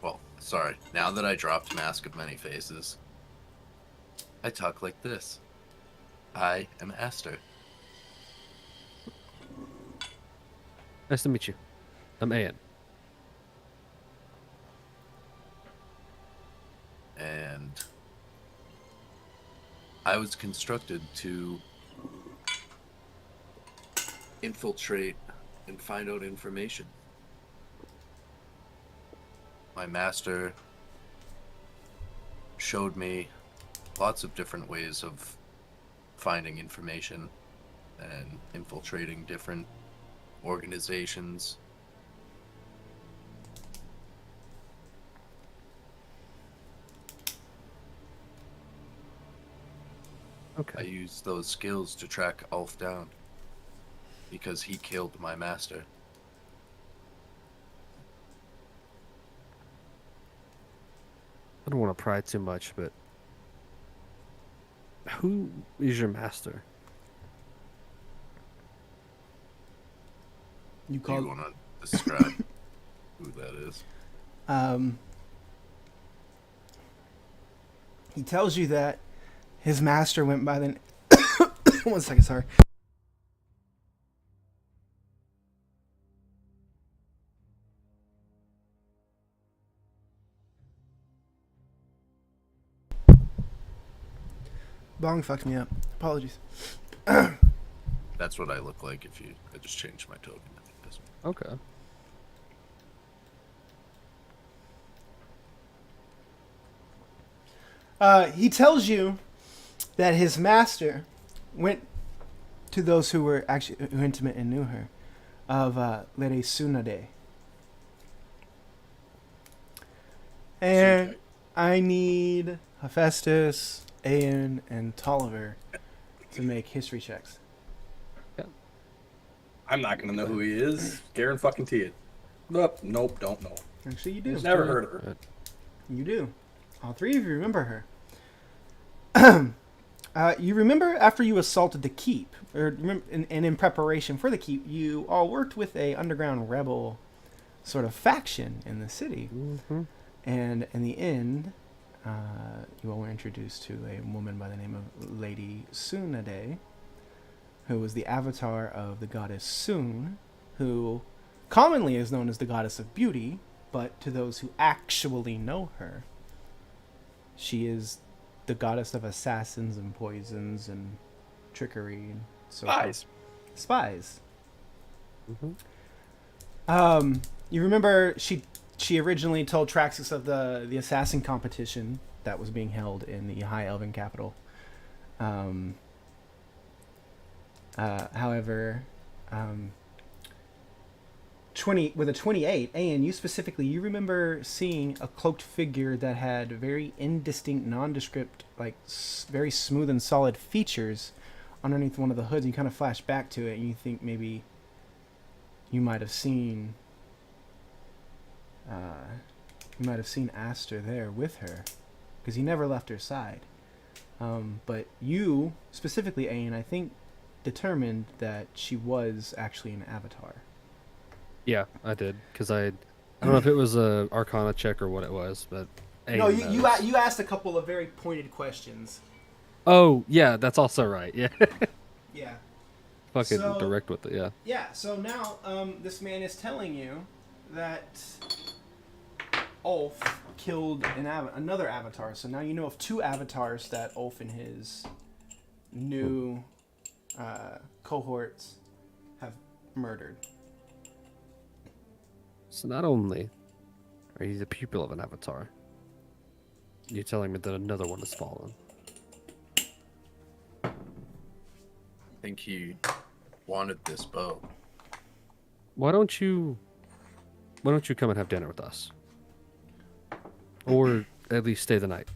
well, sorry, now that I dropped Mask of Many Faces, I talk like this. I am Esther. Nice to meet you. I'm Ayan. And I was constructed to infiltrate and find out information. My master showed me lots of different ways of finding information and infiltrating different organizations. Okay. I used those skills to track Ulf down because he killed my master. don't want to pry too much, but who is your master? You Do you call. want to describe who that is? He tells you that his master went by the. One second, sorry. Bong fucked me up. Apologies. That's what I look like if you. I just changed my token. I think this one. Okay. He tells you that his master went to those who were actually who intimate and knew her of Lady Tsunade. And Tsunade. I need Hephaestus, Aeon, and Tolliver to make history checks. I'm not gonna know who he is. Garen fucking T it. Nope, don't know. Actually, you do. Never heard of her. You do. All three of you remember her. You remember after you assaulted the keep, and in preparation for the keep, you all worked with a underground rebel sort of faction in the city. Mm-hmm. And in the end, you all were introduced to a woman by the name of Lady Tsunade, who was the avatar of the goddess Sun, who commonly is known as the goddess of beauty, but to those who actually know her, she is the goddess of assassins and poisons and trickery and so Spies. forth. Spies. Mm-hmm. You remember she originally told Traxxas of the assassin competition that was being held in the High Elven capital. However, 20 with a 28, and you remember seeing a cloaked figure that had very indistinct, nondescript, like very smooth and solid features underneath one of the hoods. You kind of flash back to it, and you think maybe you might have seen Aster there with her, because he never left her side. But you specifically, Ayn, I think, determined that she was actually an avatar. Yeah, I did, because I don't know if it was a Arcana check or what it was, but No, Aiden you knows. asked a couple of very pointed questions. Oh yeah, that's also right. Yeah, Yeah. fucking So- direct with it. Yeah. Yeah, so now this man is telling you that Ulf killed another avatar. So now you know of two avatars that Ulf and his new cohorts have murdered. So not only are you the pupil of an avatar, you're telling me that another one has fallen. I think he wanted this bow. Why don't you come and have dinner with us? Or at least stay the night.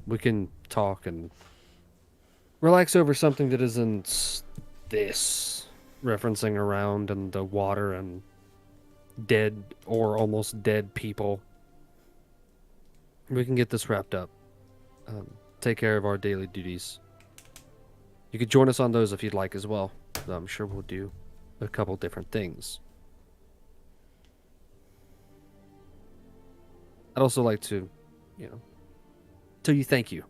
We can talk and relax over something that isn't this referencing around and the water and dead or almost dead people. We can get this wrapped up. Take care of our daily duties. You could join us on those if you'd like as well. I'm sure we'll do a couple different things. I'd also like to, tell you thank you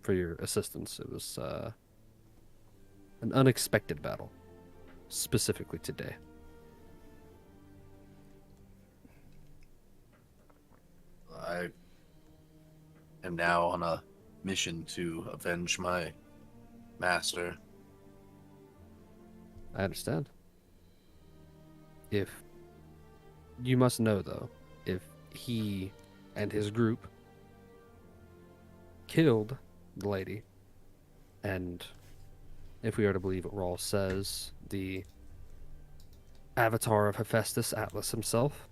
for your assistance. It was an unexpected battle, specifically today. I am now on a mission to avenge my master. I understand. You must know, though, if he and his group killed the lady, and if we are to believe what Rawl says, the avatar of Hephaestus, Atlas himself,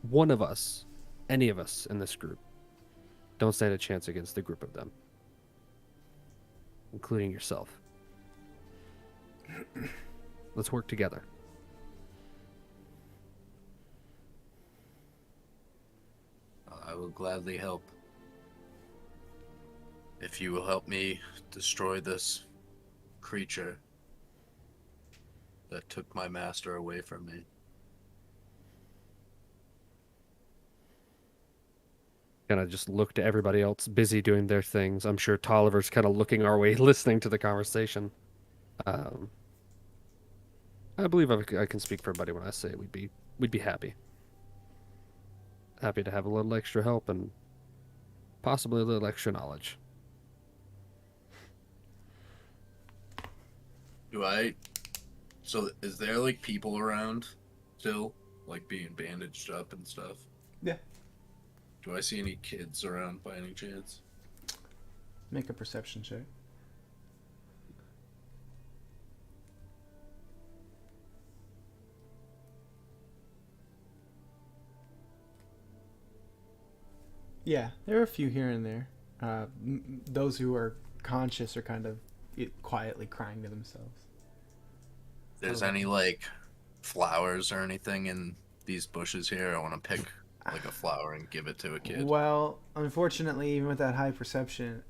one of us, any of us in this group, don't stand a chance against the group of them, including yourself. Let's work together. I will gladly help. If you will help me destroy this creature that took my master away from me. Kind of just look to everybody else busy doing their things. I'm sure Tolliver's kind of looking our way, listening to the conversation. I believe I can speak for everybody when I say we'd be happy. Happy to have a little extra help and possibly a little extra knowledge. So is there like people around still, like being bandaged up and stuff? Yeah. Do I see any kids around by any chance? Make a perception check. Yeah, there are a few here and there. Those who are conscious are kind of quietly crying to themselves. There's any like flowers or anything in these bushes here? I want to pick like a flower and give it to a kid. Well, unfortunately, even with that high perception,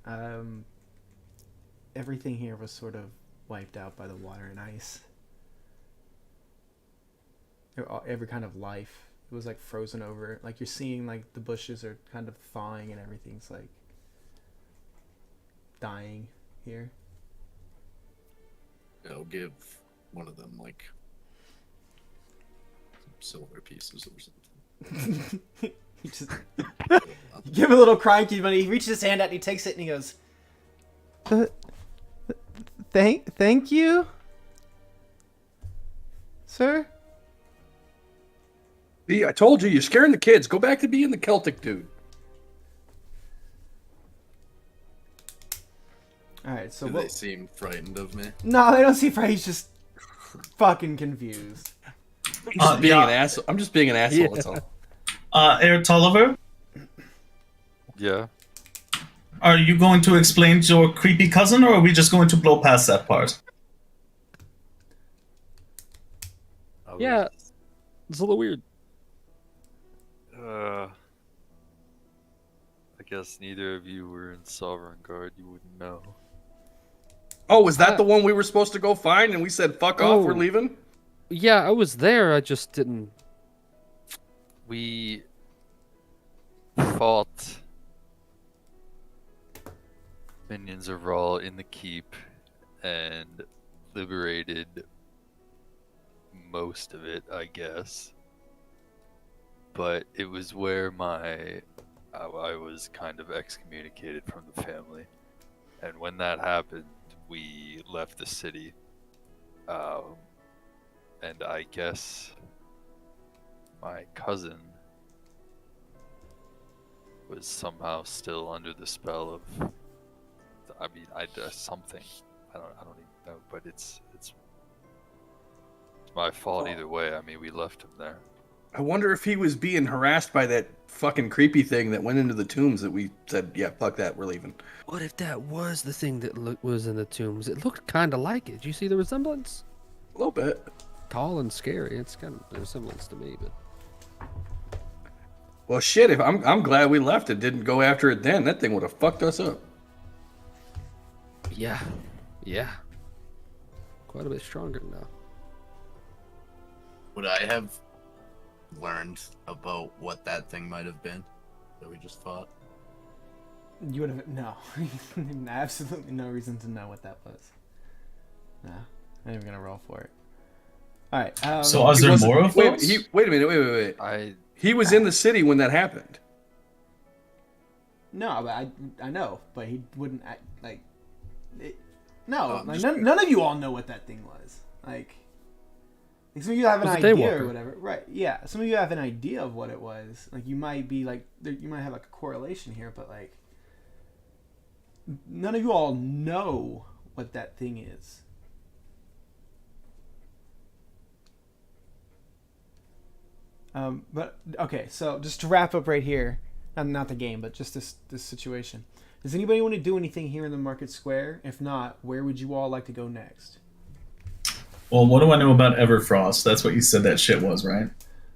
everything here was sort of wiped out by the water and ice. Every kind of life. It was like frozen over. Like you're seeing like the bushes are kind of thawing and everything's like dying here. I'll give one of them like some silver pieces or something. You just you give him a little crying kid money. He reaches his hand out and he takes it and he goes, Thank you, sir. See, I told you, you're scaring the kids. Go back to being the Celtic dude. All right, so Do they seem frightened of me? No, they don't seem frightened. He's just fucking confused. I'm just being an asshole. That's all. Air Tolliver, Yeah. are you going to explain to your creepy cousin, or are we just going to blow past that part? Yeah, it's a little weird. I guess neither of you were in Sovereign Guard. You wouldn't know. Oh, was that the one we were supposed to go find and we said, fuck off, we're leaving? Yeah, I was there. I just didn't. We fought minions of Raw in the keep and liberated most of it, I guess. But it was where I was kind of excommunicated from the family. And when that happened, we left the city. And I guess my cousin was somehow still under the spell of, something. I don't even know, but it's my fault either way. I mean, we left him there. I wonder if he was being harassed by that fucking creepy thing that went into the tombs that we said, yeah, fuck that, we're leaving. What if that was the thing that was in the tombs? It looked kind of like it. Do you see the resemblance? A little bit. Tall and scary. It's kind of a resemblance to me, but Well, shit, if I'm glad we left it, didn't go after it then. That thing would have fucked us up. yeah. Quite a bit stronger now. Would I have learned about what that thing might have been that we just fought? You would have no, absolutely no reason to know what that was. No, I'm not even gonna roll for it. All right. So is there more of Wait, those? wait a minute, wait. He was in the city when that happened. No, but I know, but he wouldn't act like. None of you all know what that thing was. Like some of you have an idea or whatever, right? Yeah, some of you have an idea of what it was. Like you might be like, you might have like a correlation here, but like, none of you all know what that thing is. But okay, so just to wrap up right here, not the game, but just this situation. Does anybody want to do anything here in the market square? If not, where would you all like to go next? Well, what do I know about Everfrost? That's what you said that shit was, right?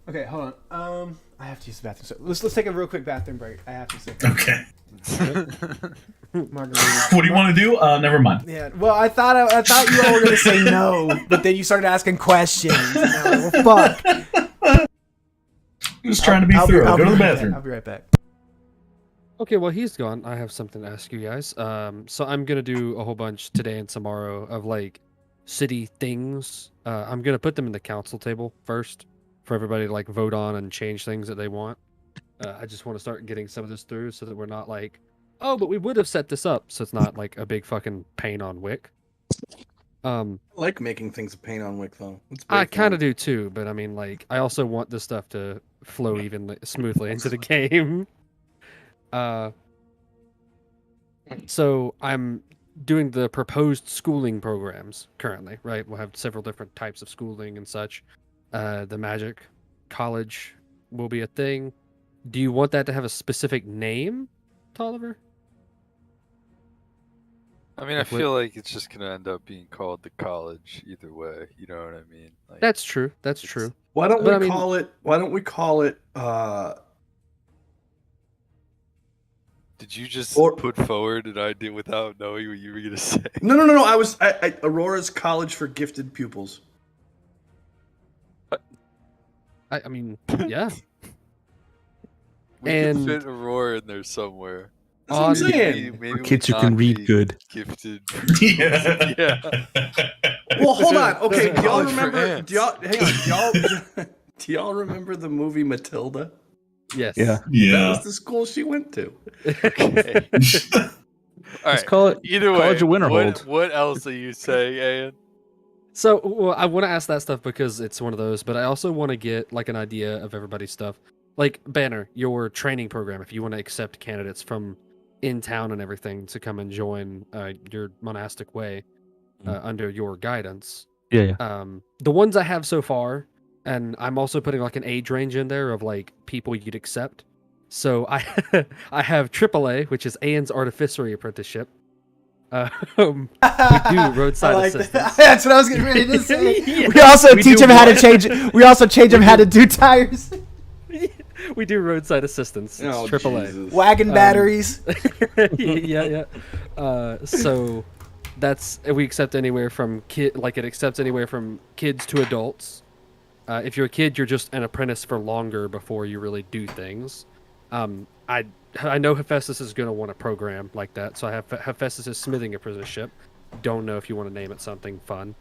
Okay, hold on. I have to use the bathroom. So let's take a real quick bathroom break. I have to say. Okay. Margarita. What do you want to do? Never mind. Yeah. Well, I thought you all were gonna say no, but then you started asking questions. Well, fuck. Just trying to be thorough. Go to the right bathroom. back. I'll be right back. Okay, well he's gone. I have something to ask you guys. So I'm gonna do a whole bunch today and tomorrow of like city things. I'm gonna put them in the council table first for everybody to like vote on and change things that they want. I just want to start getting some of this through so that we're not like, oh, but we would have set this up, so it's not like a big fucking pain on Wick. I like making things a pain on Wick though. I kind of do too, but I mean, like, I also want this stuff to flow even smoothly into the game. So I'm doing the proposed schooling programs currently, right? We'll have several different types of schooling and such. The Magic College will be a thing. Do you want that to have a specific name, Tolliver? I mean, I feel like it's just gonna end up being called the college either way. You know what I mean? Like, That's true. That's true. Why don't But we I mean- call it? Why don't we call it? did you just Or- put forward an idea without knowing what you were gonna say? No. I Aurora's College for Gifted Pupils. I mean, yeah. We And- can fit Aurora in there somewhere. That's what I'm On- saying. Maybe Kids we who can not read be good. Gifted. Yeah. Yeah. Well, hold on. Okay, do y'all College for remember? ants. Do y'all hang on? Do y'all remember the movie Matilda? Yes. Yeah. That Yeah. was the school she went to. Okay. All Let's right. call it Either way, College of Winterhold. what else are you saying, Ian? So well, I want to ask that stuff because it's one of those, but I also want to get like an idea of everybody's stuff. Like Banner, your training program, if you want to accept candidates from in town and everything to come and join your monastic way under your guidance. Yeah. The ones I have so far, and I'm also putting like an age range in there of like people you'd accept. So I have AAA, which is Ian's Artificery Apprenticeship. We do roadside I like that. assistance. That's what I was getting ready to say. Yeah. We also We teach do him how to what? change. We also change him how to do tires, We do roadside assistance. It's Oh, AAA. Jesus. wagon batteries. Yeah. So that's we accept anywhere from it accepts anywhere from kids to adults. If you're a kid, you're just an apprentice for longer before you really do things. I know Hephaestus is going to want a program like that, so I have Hephaestus' smithing apprenticeship. Don't know if you want to name it something fun.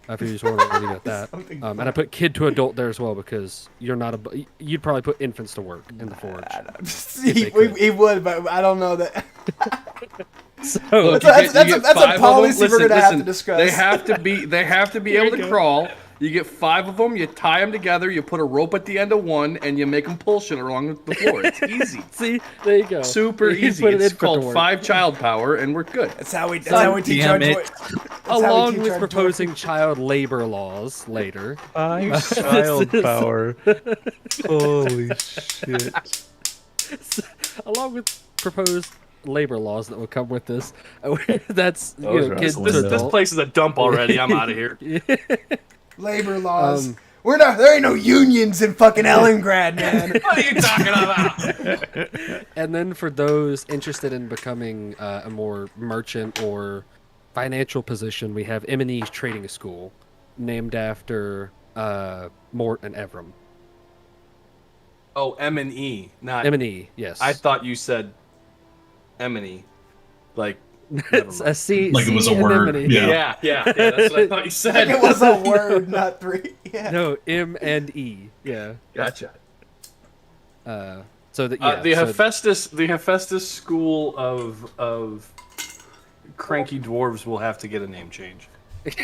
If you just want to leave it at that. And I put kid to adult there as well because you're not you'd probably put infants to work in the forge. He would, but I don't know that. So Look, That's you get a 5 of them. policy we're gonna have to discuss. They have to be able to crawl. You get 5 of them. You tie them together. You put a rope at the end of one, and you make them pull shit along the floor. It's easy. see, there you go. Super You easy. put an It's infant to called work. 5 child power, and we're good. That's how we teach our damn joy. it. Along with proposing child labor laws later. Child is- power. Holy shit. Along with proposed labor laws that will come with this. That's Those are kids out to the This adult. place is a dump already. I'm out of here. Labor laws. Um, There ain't no unions in fucking Ellengrad, man. What are you talking about? And then for those interested in becoming a more merchant or financial position, we have M&E's Trading School, named after Mort and Evram. Oh, M&E, not M&E, yes. I thought you said M&E. Like, never It's mind. a C, Like it was C a and word, M&E. yeah. Yeah, that's what I thought you said. It was a word, not 3. Yeah. No, M and E. Yeah. Gotcha. So that yeah. The so- Hephaestus school of cranky dwarves will have to get a name change. okay.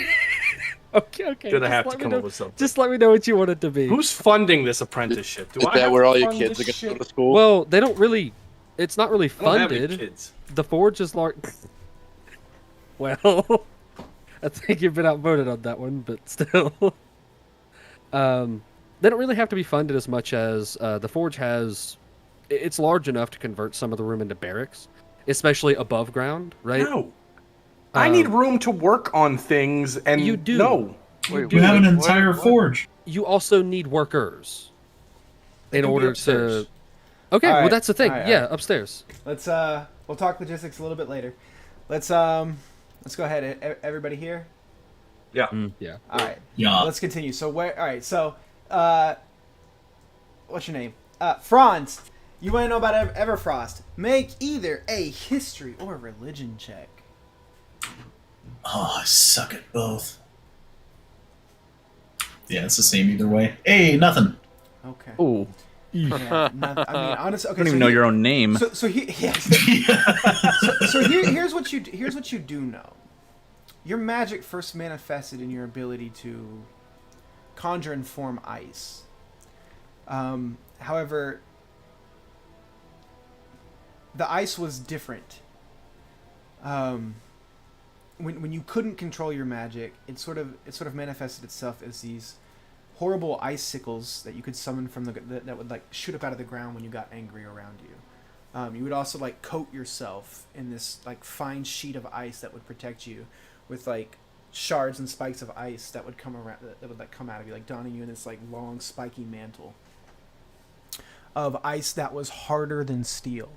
Gonna just have to let me come know- up with something. Just let me know what you want it to be. Who's funding this apprenticeship? Do Is I that have where to all your fund kids are this going to go shit? to school? Well, they don't really. It's not really I don't have any funded. kids. The Forge is large. Well, I think you've been outvoted on that one, but still. They don't really have to be funded as much as the Forge has. It's large enough to convert some of the room into barracks, especially above ground, right? No. I need room to work on things, and You do. No. Wait, We have an what- entire what- forge. You also need workers. in It'll be order upstairs. to. Okay, All well right, that's the thing. all right, Yeah, all right. upstairs. Let's we'll talk logistics a little bit later. Let's go ahead. Everybody here? Yeah. Yeah. All right. Yeah. Let's continue. So where? All right. So, what's your name? Franz. You want to know about Everfrost? Make either a history or religion check. Oh, I suck at both. Yeah, it's the same either way. Hey, nothing. Okay. Oh, Yeah, I mean, honestly, okay. I don't even know your own name. So here's what you do know. Your magic first manifested in your ability to conjure and form ice. However, the ice was different. When you couldn't control your magic, it sort of manifested itself as these horrible icicles that you could summon from that would like shoot up out of the ground when you got angry around you. You would also like coat yourself in this like fine sheet of ice that would protect you, with like shards and spikes of ice that would come around that would like come out of you, like donning you in this like long spiky mantle of ice that was harder than steel.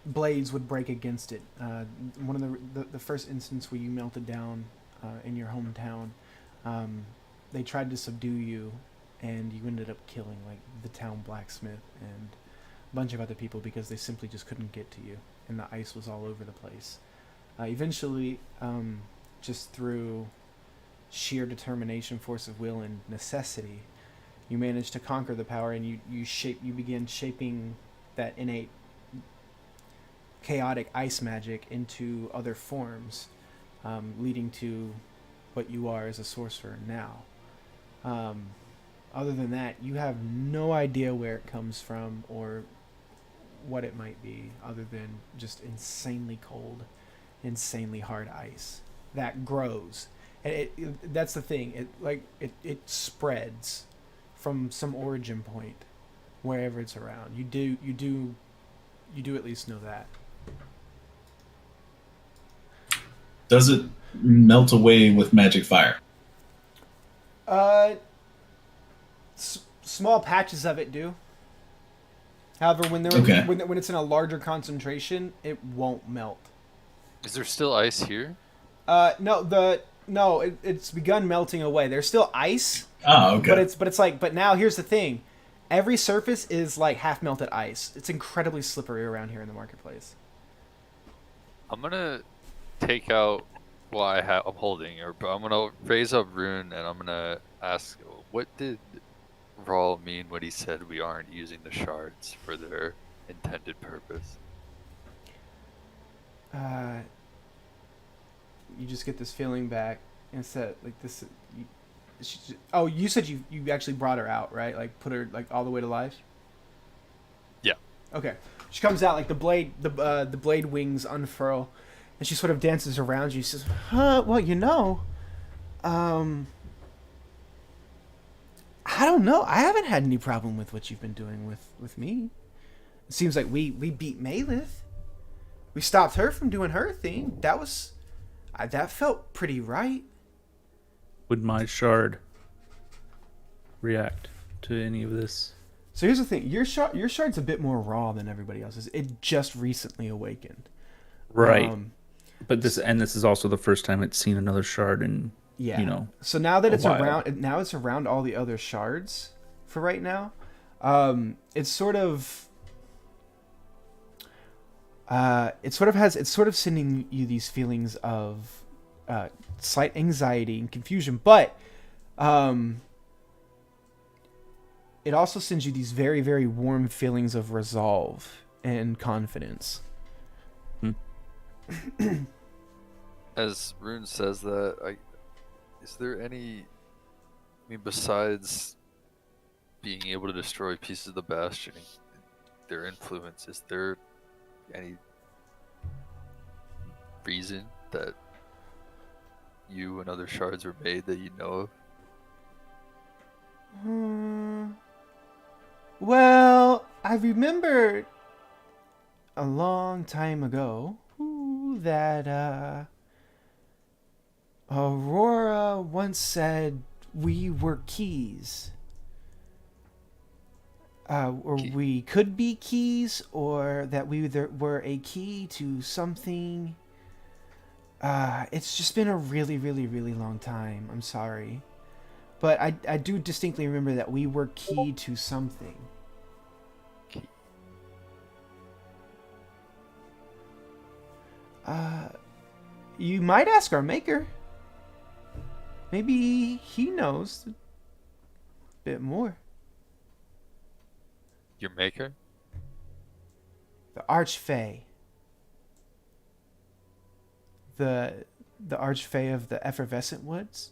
Blades would break against it. One of the first instance where you melted down in your hometown, they tried to subdue you, and you ended up killing like the town blacksmith and a bunch of other people because they simply just couldn't get to you, and the ice was all over the place. Eventually, just through sheer determination, force of will, and necessity, you managed to conquer the power, and you began shaping that innate chaotic ice magic into other forms, leading to what you are as a sorcerer now. Other than that, you have no idea where it comes from or what it might be, other than just insanely cold, insanely hard ice that grows. And that's the thing. It spreads from some origin point wherever it's around. You do at least know that. Does it melt away with magic fire? Small patches of it do. However, when it's in a larger concentration, it won't melt. Is there still ice here? It's begun melting away. There's still ice. Oh, okay. But now here's the thing. Every surface is like half melted ice. It's incredibly slippery around here in the marketplace. I'm gonna take out what I'm holding, but I'm gonna raise up Rune and I'm gonna ask, what did Rawl mean when he said we aren't using the shards for their intended purpose? You just get this feeling back, and said like this. You said you actually brought her out, right? Like put her like all the way to life. Yeah. Okay. She comes out like the blade wings unfurl, and she sort of dances around you. She says, well, I don't know. I haven't had any problem with what you've been doing with me. It seems like we beat Malith. We stopped her from doing her thing. That felt pretty right. Would my shard react to any of this? So here's the thing. Your shard's a bit more raw than everybody else's. It just recently awakened. Right. But this is also the first time it's seen another shard in So now that it's while. around all the other shards for right now. It's sort of sending you these feelings of slight anxiety and confusion, but it also sends you these very, very warm feelings of resolve and confidence. As Rune says that, is there any? I mean, besides being able to destroy pieces of the Bastion, their influence, is there any reason that you and other shards were made that you know of? Well, I remember a long time ago that Aurora once said we were keys. or we could be keys, or that we were a key to something. It's just been a really, really, really long time. I'm sorry. But I do distinctly remember that we were key to something. Key. You might ask our maker. Maybe he knows a bit more. Your maker? The Archfey. The Archfey of the Effervescent Woods?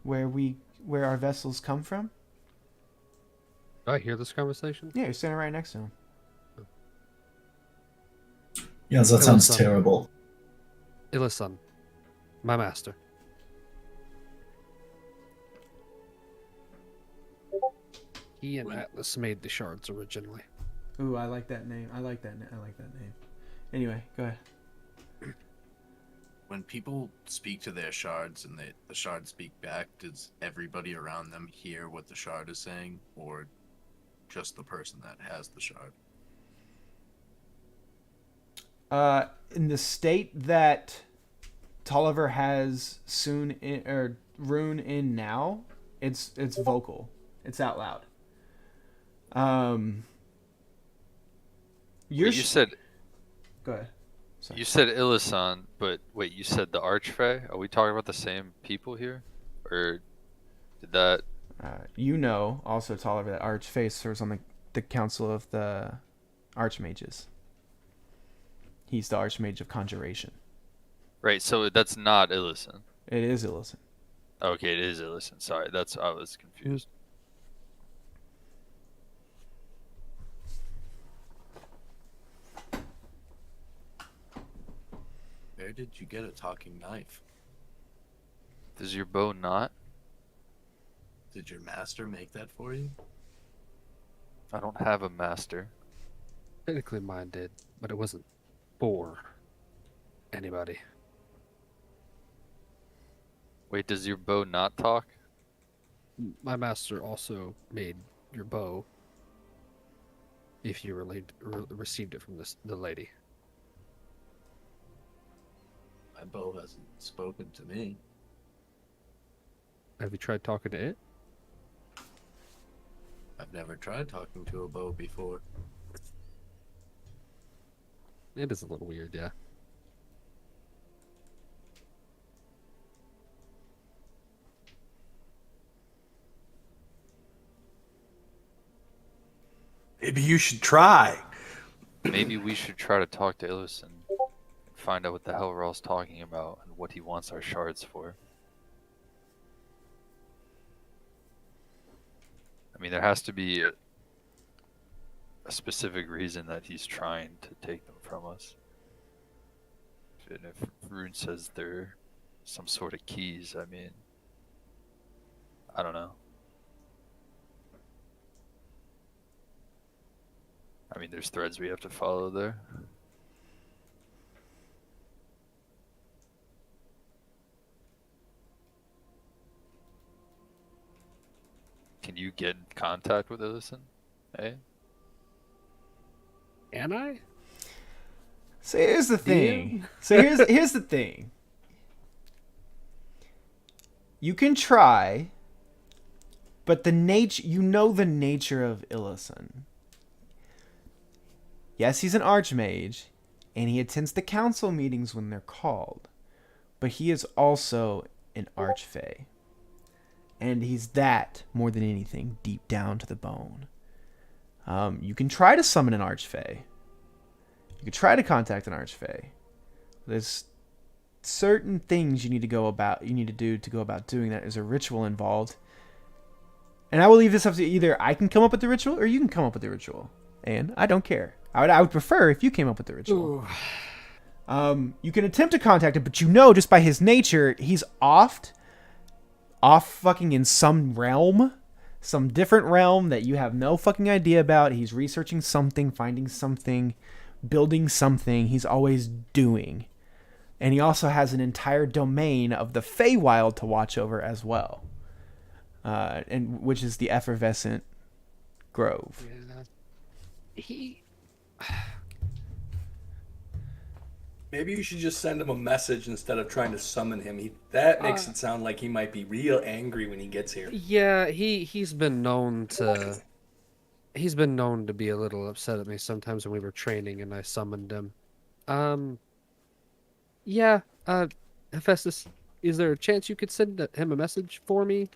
Where our vessels come from? Do I hear this conversation? Yeah, you're standing right next to him. Yes, that sounds terrible. Illisan, my master. He and Atlas made the shards originally. Ooh, I like that name. I like that name. Anyway, go ahead. When people speak to their shards and the shards speak back, does everybody around them hear what the shard is saying, or just the person that has the shard? In the state that Tolliver has Rune in now, it's vocal. It's out loud. You said. Go ahead. Sorry. You said Illisan, but wait, you said the Archfey? Are we talking about the same people here? Or did that... Also Tolliver, that Archfey serves on the Council of the Archmages. He's the Archmage of Conjuration. Right, so that's not Illisan. It is Illisan. Okay, it is Illisan. Sorry, I was confused. Where did you get a talking knife? Does your bow not? Did your master make that for you? I don't have a master. Technically mine did, but it wasn't for anybody. Wait, does your bow not talk? My master also made your bow if you received it from the lady. My bow hasn't spoken to me. Have you tried talking to it? I've never tried talking to a bow before. It is a little weird, yeah. Maybe you should try. Maybe we should try to talk to Illisan. Find out what the hell Raw's talking about and what he wants our shards for. I mean, there has to be a specific reason that he's trying to take them from us. And if Rune says they're some sort of keys, I mean, I don't know. I mean, there's threads we have to follow there. Can you get in contact with Illisan? Hey? Can I? So here's the thing. Here's the thing. You can try, but the nature of Illisan. Yes, he's an archmage, and he attends the council meetings when they're called, but he is also an archfey. And he's that more than anything, deep down to the bone. You can try to summon an archfey. You can try to contact an archfey. There's certain things you need to do to go about doing that. There's a ritual involved. And I will leave this up to either I can come up with the ritual or you can come up with the ritual. And I don't care. I would prefer if you came up with the ritual. You can attempt to contact him, but just by his nature, he's off fucking in some different realm that you have no fucking idea about. He's researching something, finding something, building something. He's always doing. And he also has an entire domain of the Feywild to watch over as well. and which is the effervescent grove. Yeah. He. Maybe you should just send him a message instead of trying to summon him. That makes it sound like he might be real angry when he gets here. Yeah, he's been known to. He's been known to be a little upset at me sometimes when we were training and I summoned him. Yeah. Hephaestus, is there a chance you could send him a message for me?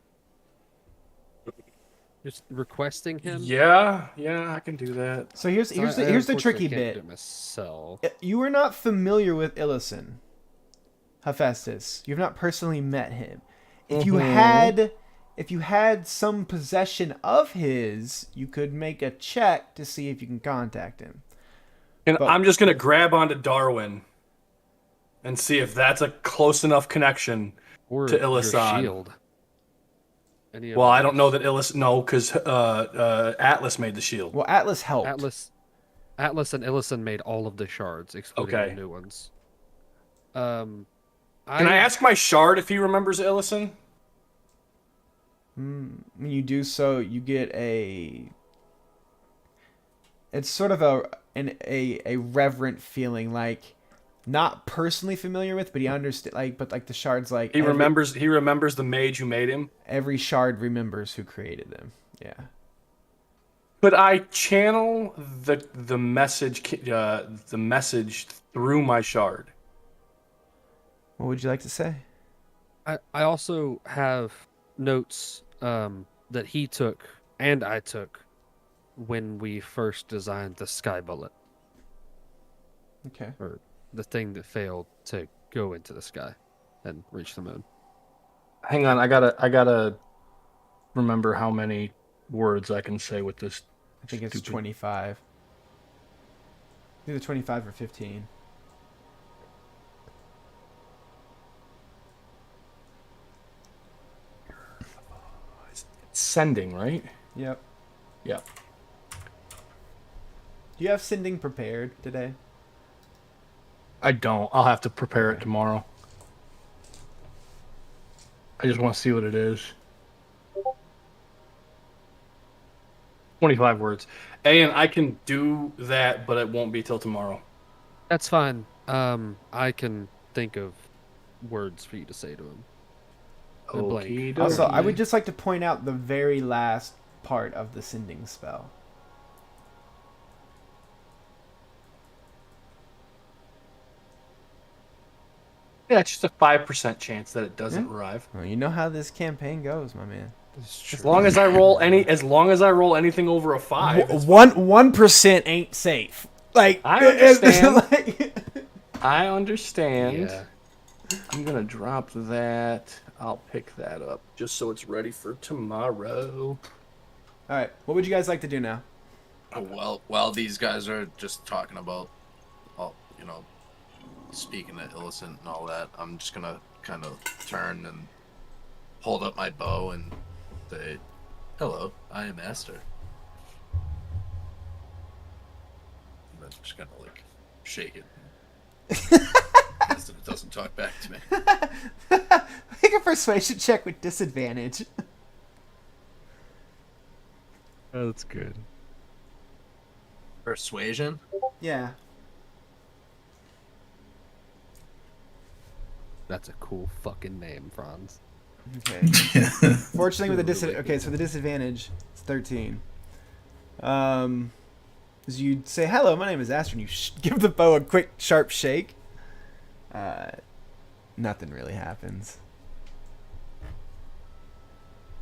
Just requesting him. Yeah, I can do that. So here's So here's the unfortunately tricky can't bit. do it myself. You are not familiar with Illison, Hephaestus. You've not personally met him. If you had some possession of his, you could make a check to see if you can contact him. And But- I'm just gonna grab onto Darwin and see if that's a close enough connection Or to your Illisan. shield. Any of Well, I those. don't know that because Atlas made the shield. Well, Atlas helped. Atlas and Illison made all of the shards, excluding Okay. the new ones. Can I ask my shard if he remembers Illison? When you do so, you get a. It's sort of a reverent feeling, like not personally familiar with, but he understand. But the shards, like He remembers the mage who made him. every shard remembers who created them. Yeah. Could I channel the message through my shard? What would you like to say? I also have notes that he took and I took when we first designed the sky bullet, Okay. or the thing that failed to go into the sky and reach the moon. Hang on, I gotta remember how many words I can say with this. I think it's stupid- 25. Either 25 or 15. Sending, right? Yep. Yep. Do you have sending prepared today? I don't. I'll have to prepare it tomorrow. I just want to see what it is. 25 words. And I can do that, but it won't be till tomorrow. That's fine. I can think of words for you to say to him. A blank. Okey-dokey. Also, I would just like to point out the very last part of the sending spell. Yeah, it's just a 5% chance that it doesn't arrive. Well, you know how this campaign goes, my man. As long as I roll anything over a 5. it's 1% ain't safe. Like I understand. like- I understand. Yeah. I'm gonna drop that. I'll pick that up just so it's ready for tomorrow. All right, what would you guys like to do now? Oh, well, while these guys are just talking about, speaking to Illicent and all that, I'm just gonna kind of turn and hold up my bow and say, "Hello, I am Esther." And then just kind of shake it. As if it doesn't talk back to me. Make a persuasion check with disadvantage. Oh, that's good. Persuasion? Yeah. That's a cool fucking name, Franz. Okay. Fortunately, with the disadvantage, it's 13. As you say, "Hello, my name is Astor," and you give the bow a quick, sharp shake. Nothing really happens.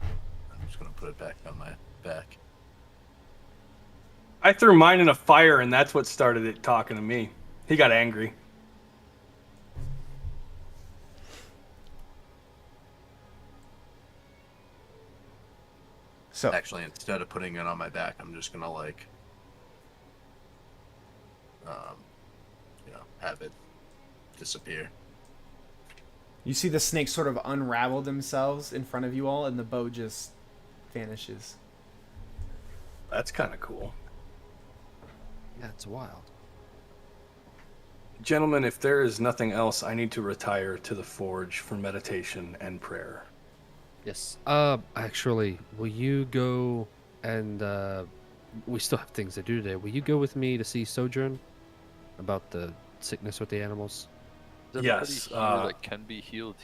I'm just gonna put it back on my back. I threw mine in a fire, and that's what started it talking to me. He got angry. So, Actually, instead of putting it on my back, I'm just gonna have it disappear. you see the snakes sort of unravel themselves in front of you all, and the bow just vanishes. That's kind of cool. Yeah, it's wild. Gentlemen, if there is nothing else, I need to retire to the forge for meditation and prayer. Yes. Actually, will you go and we still have things to do today. Will you go with me to see Sojourn about the sickness with the animals? Is everybody Yes, here that can be healed?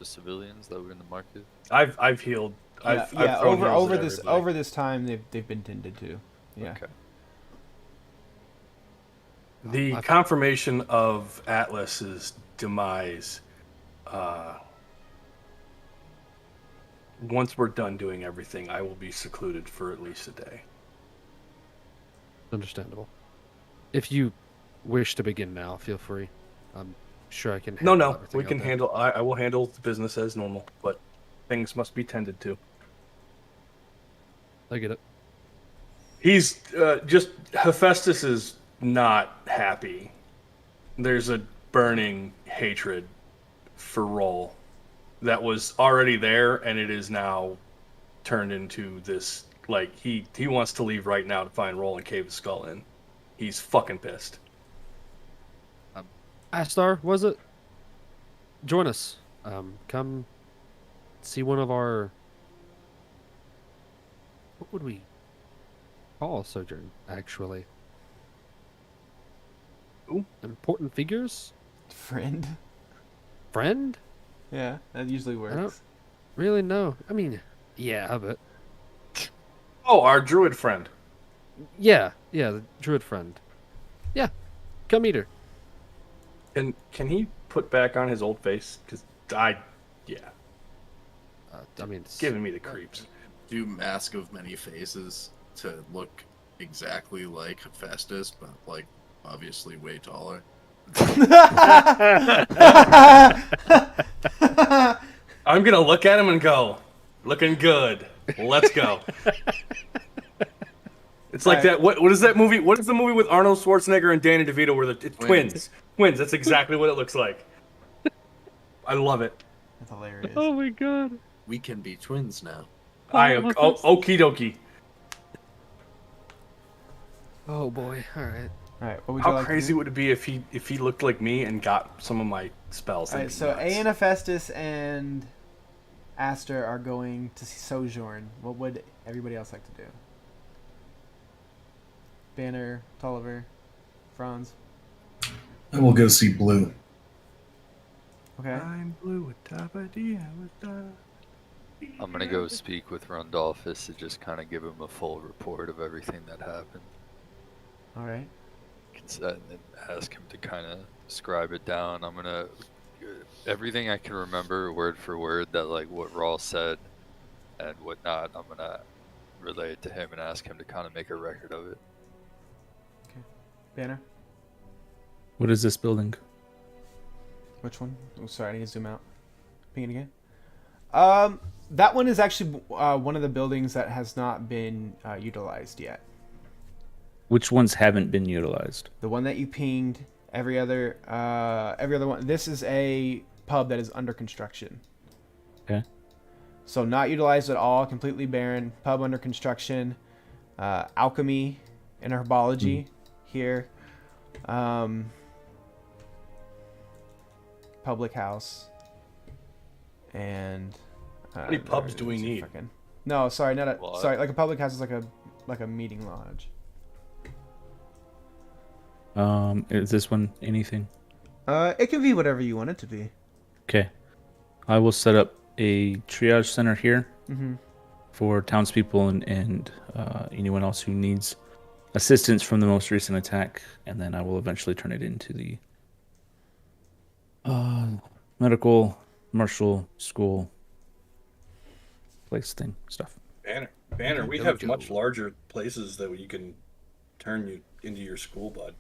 The civilians that were in the market? I've healed. Yeah, I've thrown heals at everybody. over this time they've been tended to. Yeah. Okay. The I've- confirmation of Atlas's demise. Once we're done doing everything, I will be secluded for at least a day. Understandable. If you wish to begin now, feel free. I'm sure I can No, handle no, everything we out can there. handle. I will handle the business as normal, but things must be tended to. I get it. He's just Hephaestus is not happy. There's a burning hatred for Roll that was already there, and it is now turned into this. Like he wants to leave right now to find Roll and cave his skull in. He's fucking pissed. Astar, was it? Join us. Come see one of our. What would we call Sojourn, actually? Who? Important figures? Friend. Friend? Yeah, that usually don't- works. Really? No. I mean, yeah, but. Oh, our druid friend. Yeah, the druid friend. Yeah, come meet her. Can he put back on his old face? Because I I mean, it's giving me the creeps. Do Mask of Many Faces to look exactly like Hephaestus, but like obviously way taller. I'm gonna look at him and go, looking good. Let's go. It's like that. What is that movie? What is the movie with Arnold Schwarzenegger and Danny DeVito where it's twins? Twins. That's exactly what it looks like. I love it. That's hilarious. Oh my god. We can be twins now. Okie dokie. Oh boy. All right. All right, what would you How like crazy to do? would it be if he looked like me and got some of my spells? All right, That'd be so nuts. Hephaestus and Aster are going to see Sojourn. What would everybody else like to do? Banner, Tolliver, Franz. I will go see Blue. Okay. I'm blue with top idea. I'm gonna go speak with Rundolphus to just kind of give him a full report of everything that happened. All right. And then ask him to kind of describe it down. I'm gonna everything I can remember word for word that like what Rawl said and whatnot. I'm gonna relay it to him and ask him to kind of make a record of it. Banner. What is this building? Which one? Oh, sorry, I need to zoom out. Ping it again. That one is actually one of the buildings that has not been utilized yet. Which ones haven't been utilized? The one that you pinged. Every other one. This is a pub that is under construction. Okay. So not utilized at all. Completely barren. Pub under construction. Alchemy and herbology here. Public house. And How many pubs do we need? No, sorry, not a What? sorry. Like a public house is like a meeting lodge. Is this one anything? It can be whatever you want it to be. Okay. I will set up a triage center here Mm-hmm. for townspeople and anyone else who needs assistance from the most recent attack, and then I will eventually turn it into the medical, martial, school place thing stuff. Banner. We have much larger places that you can turn you into your school, bud.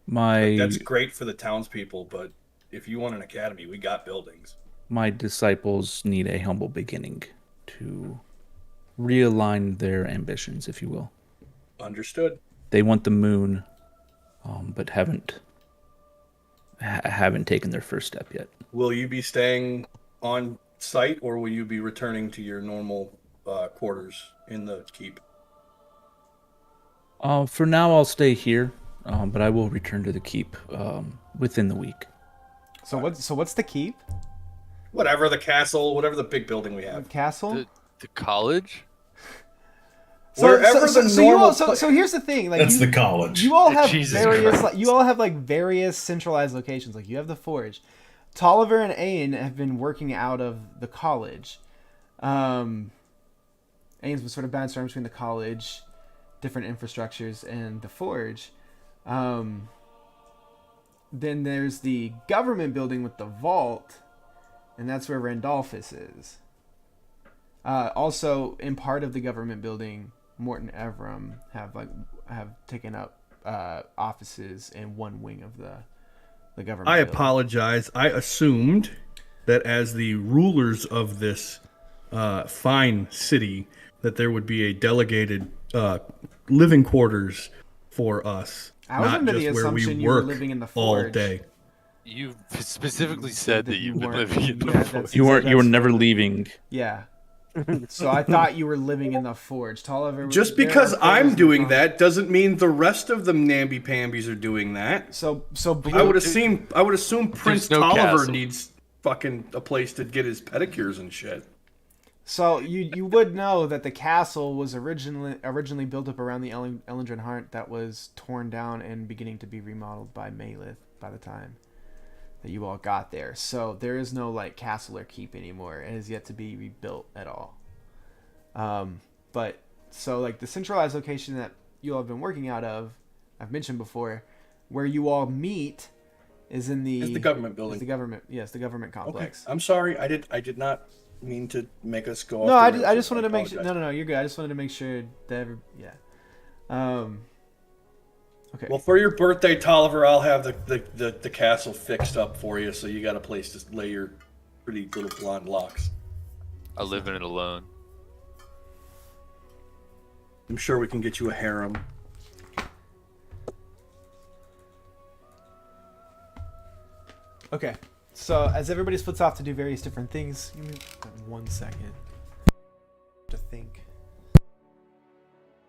That's great for the townspeople, but if you want an academy, we got buildings. My disciples need a humble beginning to realign their ambitions, if you will. Understood. They want the moon, but haven't taken their first step yet. Will you be staying on site, or will you be returning to your normal quarters in the keep? For now, I'll stay here, but I will return to the keep within the week. So what's the keep? Whatever, the castle, whatever the big building we have. Castle. The college? Wherever the normal so here's the thing, like That's the college. you all have Jesus various Christ. like, you all have like various centralized locations. Like you have the forge. Tolliver and Ain have been working out of the college. Ain's been sort of bouncing around between the college, different infrastructures, and the forge. Then there's the government building with the vault, and that's where Randolphus is. Also, in part of the government building, Morton Evram have taken up offices in one wing of the government. I building. apologize. I assumed that as the rulers of this fine city, that there would be a delegated living quarters for us, I was not under the just where we assumption you were work living in the all forge. day. You specifically said that you've been weren't- living in the yeah, forest. that's- You were that's never what- leaving. Yeah. So I thought you were living in the forge. Tolliver. Just there because are I'm quarters in doing the- that doesn't mean the rest of the namby-pambies are doing that. So I would assume Prince no Tolliver castle. needs fucking a place to get his pedicures and shit. So you would know that the castle was originally built up around the Elendrin Heart that was torn down and beginning to be remodeled by Malith by the time that you all got there. So there is no like castle or keep anymore. It has yet to be rebuilt at all. But so like the centralized location that you all have been working out of, I've mentioned before, where you all meet is in the It's the government building. is the government the government Okay. complex. I'm sorry. I did not mean to make us go off. No, the I rails. just wanted to make sure. apologize. No, you're good. I just wanted to make sure that okay. Well, for your birthday, Tolliver, I'll have the castle fixed up for you, so you got a place to lay your pretty little blonde locks. I live in it alone. I'm sure we can get you a harem. Okay. So as everybody splits off to do various different things, give me 1 second to think.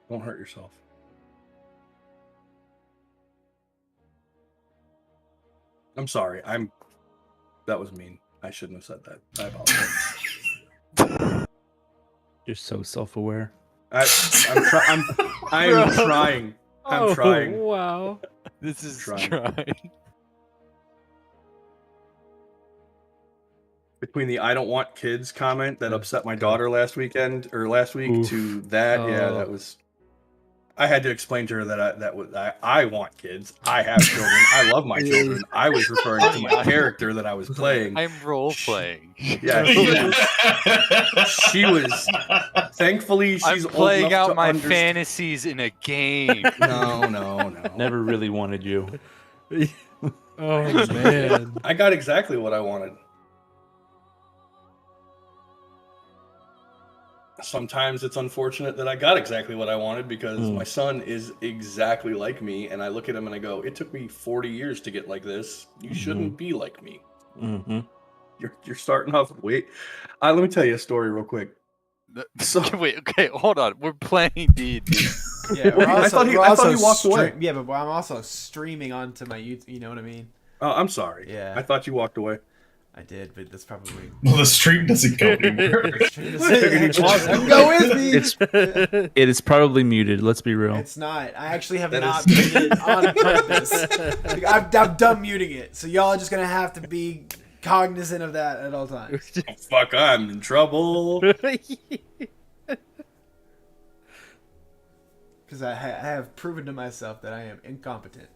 Don't hurt yourself. I'm sorry. That was mean. I shouldn't have said that. I apologize. You're so self-aware. I'm trying. I'm trying. Wow. This is Trying. trying. Between the "I don't want kids" comment that upset my daughter last week Oof. to that, yeah, Oh. that was. I had to explain to her that I want kids. I have children. I love my children. I was referring to my character that I was playing. I'm role playing. Yeah, she was. Thankfully, she's I'm playing old enough out to my understand. fantasies in a game. No. Never really wanted you. Oh man. I got exactly what I wanted. Sometimes it's unfortunate that I got exactly what I wanted because my son is exactly like me, and I look at him and I go, "It took me 40 years to get like this. You shouldn't be like me. Mm-hmm. You're starting off. Wait, let me tell you a story real quick. So Wait, okay, hold on. We're playing D&D. Yeah, I thought he walked away. Yeah, but I'm also streaming onto my YouTube. You know what I mean? Oh, I'm sorry. Yeah. I thought you walked away. I did, but that's probably. Well, the stream doesn't go anywhere. Go with me. It is probably muted. Let's be real. It's not. I actually have That not is- muted it on purpose. Like, I'm done muting it, so y'all are just gonna have to be cognizant of that at all times. Oh, fuck, I'm in trouble. Because I have proven to myself that I am incompetent.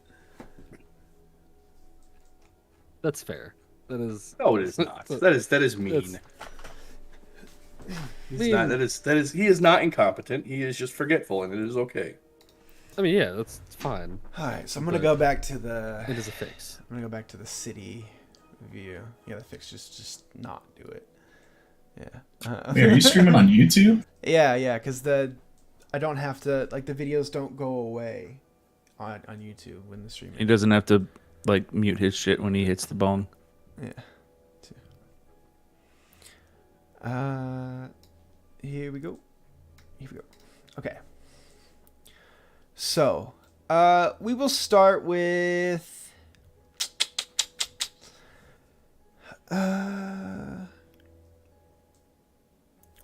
That's fair. That is. No, it is not. That is mean. That's- He's mean- not. That is. He is not incompetent. He is just forgetful, and it is okay. I mean, yeah, that's fine. All right, so I'm gonna But go back to the. It is a fix. I'm gonna go back to the city view. Yeah, the fix just not do it. Yeah. Wait, are you streaming on YouTube? Yeah, because I don't have to like the videos don't go away on YouTube when the stream. He doesn't have to like mute his shit when he hits the bong. Yeah. Here we go. Okay. So, we will start with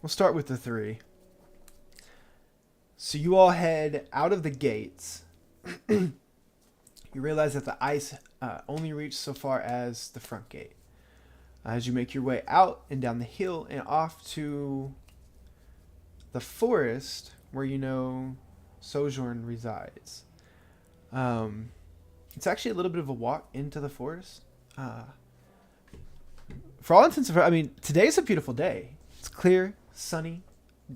we'll start with the 3. So you all head out of the gates. You realize that the ice only reached so far as the front gate. As you make your way out and down the hill and off to the forest where you know Sojourn resides. It's actually a little bit of a walk into the forest. For all intents and purposes, I mean, today's a beautiful day. It's clear, sunny,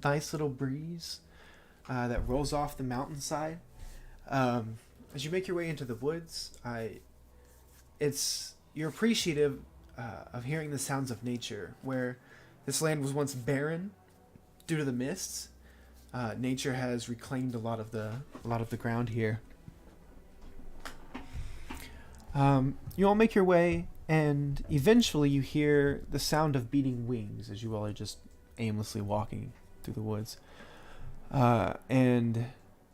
nice little breeze that rolls off the mountainside. As you make your way into the woods, you're appreciative of hearing the sounds of nature. Where this land was once barren due to the mists, nature has reclaimed a lot of the ground here. You all make your way, and eventually you hear the sound of beating wings as you all are just aimlessly walking through the woods. And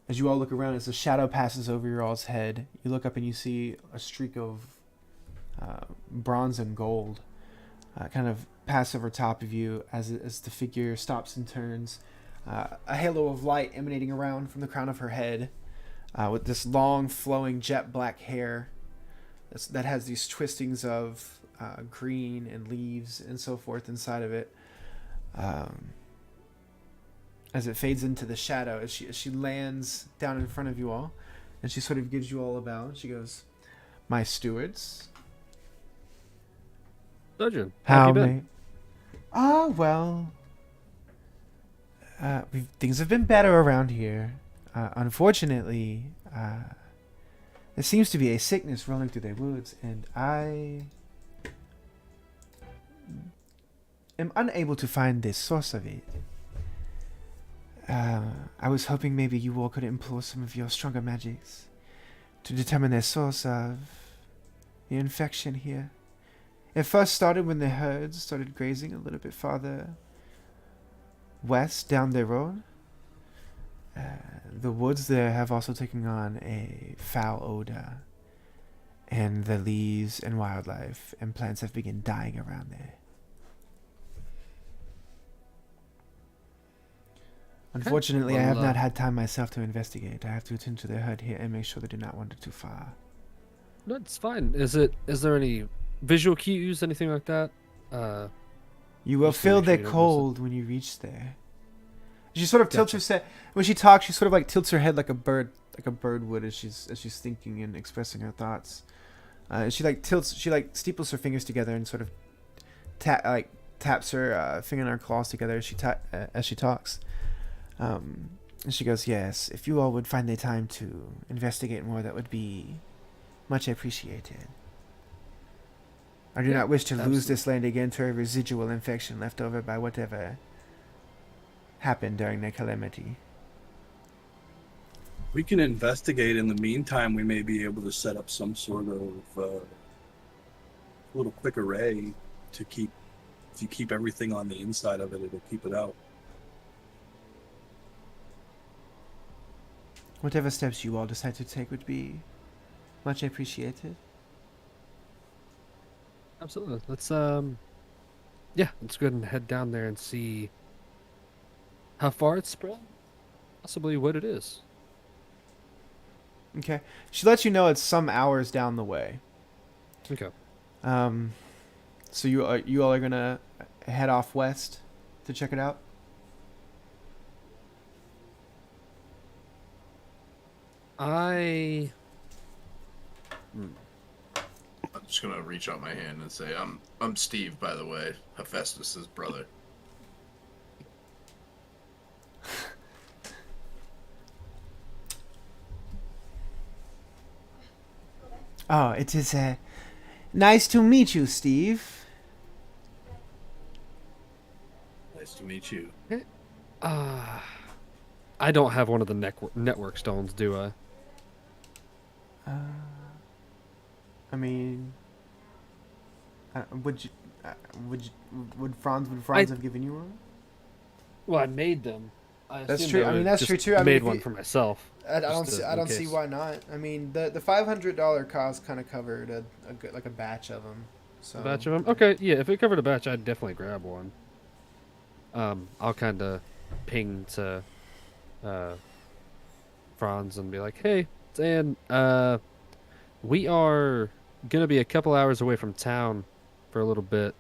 as you all look around, as a shadow passes over your all's head, you look up and you see a streak of bronze and gold kind of pass over top of you as the figure stops and turns. A halo of light emanating around from the crown of her head, with this long, flowing, jet black hair that has these twistings of green and leaves and so forth inside of it. As it fades into the shadow, as she lands down in front of you all, and she sort of gives you all a bow. She goes, "My stewards, Sojourn, how have you may?" been? Well, things have been better around here. Unfortunately, there seems to be a sickness rolling through the woods, and I am unable to find the source of it. I was hoping maybe you all could employ some of your stronger magics to determine the source of the infection here. It first started when the herds started grazing a little bit farther west down the road. The woods there have also taken on a foul odor, and the leaves and wildlife and plants have begun dying around there. Unfortunately, I have not had time myself to investigate. I have to attend to the herd here and make sure they do not wander too far. No, it's fine. Is there any visual cues, anything like that? You will Just to feel make sure the you don't miss it. cold when you reach there. She sort of tilts Gotcha. her head when she talks. She sort of like tilts her head like a bird would as she's thinking and expressing her thoughts. She steeples her fingers together and sort of taps her finger and her claws together as she talks. And she goes, "Yes, if you all would find the time to investigate more, that would be much appreciated. I do not wish to lose this land again to a residual infection left over by whatever happened during the calamity." We can investigate. In the meantime, we may be able to set up some sort of little quick array to keep. If you keep everything on the inside of it, it'll keep it out. Whatever steps you all decide to take would be much appreciated. Absolutely. Let's go ahead and head down there and see how far it's spread, possibly what it is. Okay. She lets you know it's some hours down the way. Okay. So you all are gonna head off west to check it out. I'm just gonna reach out my hand and say, I'm Steve, by the way, Hephaestus's brother. Oh, it is nice to meet you, Steve. Nice to meet you. I don't have one of the network stones, do I? I mean, would Franz have given you one? Well, I made them. That's assumed true. I I mean, would that's just true too. I mean, made if one you- for myself. I don't just see. in I don't see case. why not. I mean, the $500 cost kind of covered like a batch of them. So A batch of them. Okay, yeah. If it covered a batch, I'd definitely grab one. I'll kind of ping to Franz and be like, "Hey, Dan, we are gonna be a couple hours away from town for a little bit.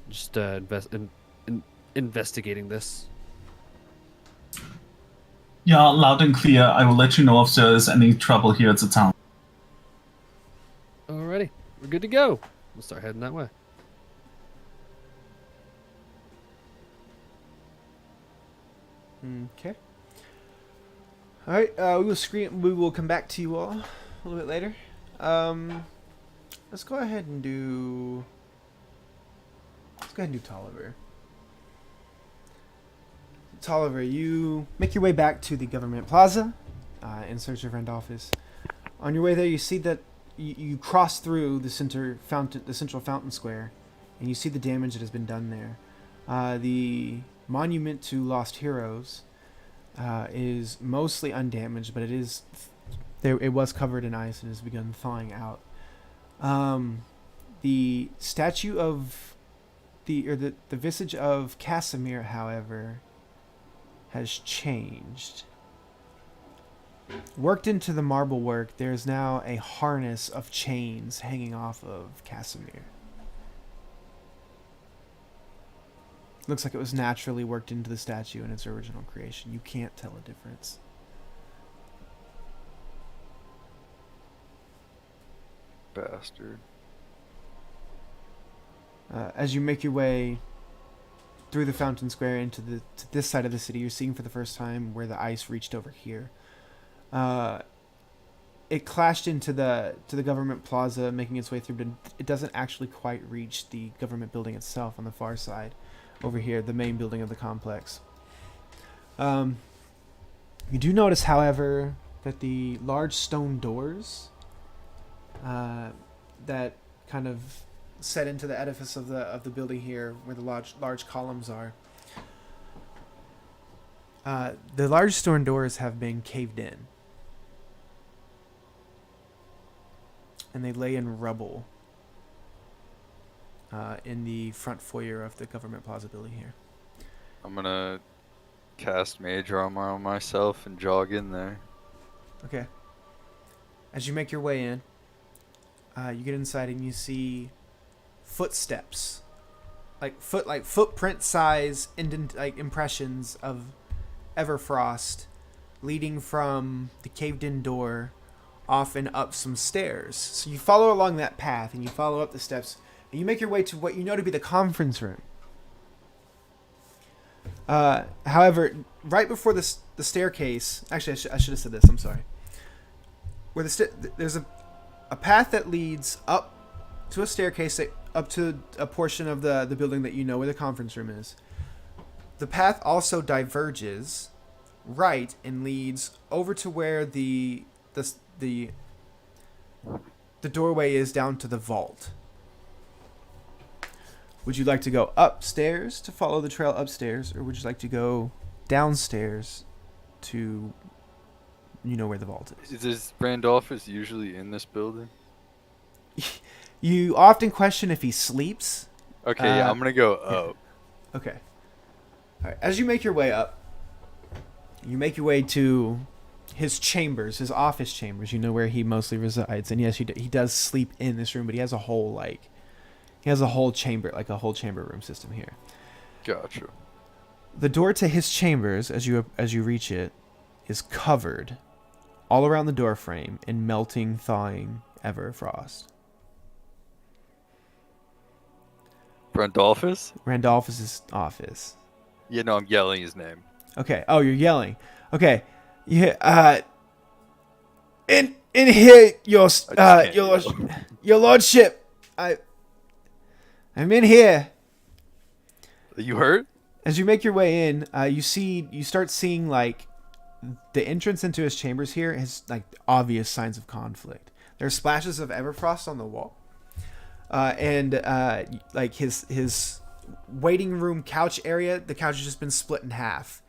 Just investigating this." Yeah, loud and clear. I will let you know if there is any trouble here at the town. Alrighty, we're good to go. We'll start heading that way. Okay. All right. We will come back to you all a little bit later. Let's go ahead and do. Let's go ahead and do Tolliver. Tolliver, you make your way back to the government plaza in search of Randolphus. On your way there, you see that you cross through the central fountain square, and you see the damage that has been done there. The monument to lost heroes is mostly undamaged, but it was covered in ice and has begun thawing out. The statue of the visage of Casimir, however, has changed. Worked into the marble work, there is now a harness of chains hanging off of Casimir. Looks like it was naturally worked into the statue in its original creation. You can't tell a difference. Bastard. As you make your way through the fountain square to this side of the city, you're seeing for the first time where the ice reached over here. It clashed into the government plaza, making its way through, but it doesn't actually quite reach the government building itself on the far side. Over here, the main building of the complex. You do notice, however, that the large stone doors that kind of set into the edifice of the building here, where the large columns are, the large stone doors have been caved in, and they lay in rubble in the front foyer of the government plaza building here. I'm gonna cast Mage Armor on myself and jog in there. Okay. As you make your way in, you get inside and you see footsteps, like footprint size impressions of Everfrost, leading from the caved-in door off and up some stairs. So you follow along that path and you follow up the steps. And you make your way to what you know to be the conference room. However, right before the staircase... Actually, I should have said this. I'm sorry. Where there's a path that leads up to a staircase, up to a portion of the building that you know where the conference room is. The path also diverges right and leads over to where the doorway is down to the vault. Would you like to go upstairs to follow the trail upstairs, or would you like to go downstairs to, where the vault is? Is Randolphus usually in this building? You often question if he sleeps. Okay, yeah, I'm gonna go up. Okay. All right. As you make your way up, you make your way to his chambers, his office chambers. You know where he mostly resides, and yes, he does sleep in this room, but he has a whole chamber, like a whole chamber room system here. Gotcha. The door to his chambers, as you reach it, is covered all around the door frame in melting, thawing Everfrost. Randolphus? Randolphus' office. Yeah, no, I'm yelling his name. Okay. Oh, you're yelling. Okay. Yeah. In here, your lordship. I'm in here. You hurt? As you make your way in, you start seeing like the entrance into his chambers here has like obvious signs of conflict. There are splashes of Everfrost on the wall, and like his waiting room couch area. The couch has just been split in half,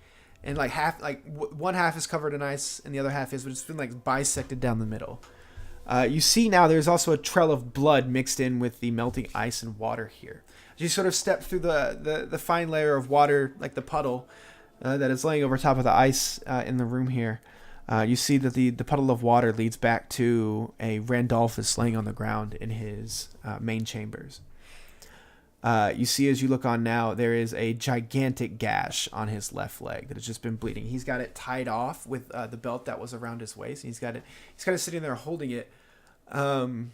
and like one half is covered in ice, and the other half is, but it's been like bisected down the middle. You see now there's also a trail of blood mixed in with the melting ice and water here. As you sort of step through the fine layer of water, like the puddle that is laying over top of the ice in the room here, you see that the puddle of water leads back to a Randolphus laying on the ground in his main chambers. You see as you look on now, there is a gigantic gash on his left leg that has just been bleeding. He's got it tied off with the belt that was around his waist. He's got it sitting there holding it. And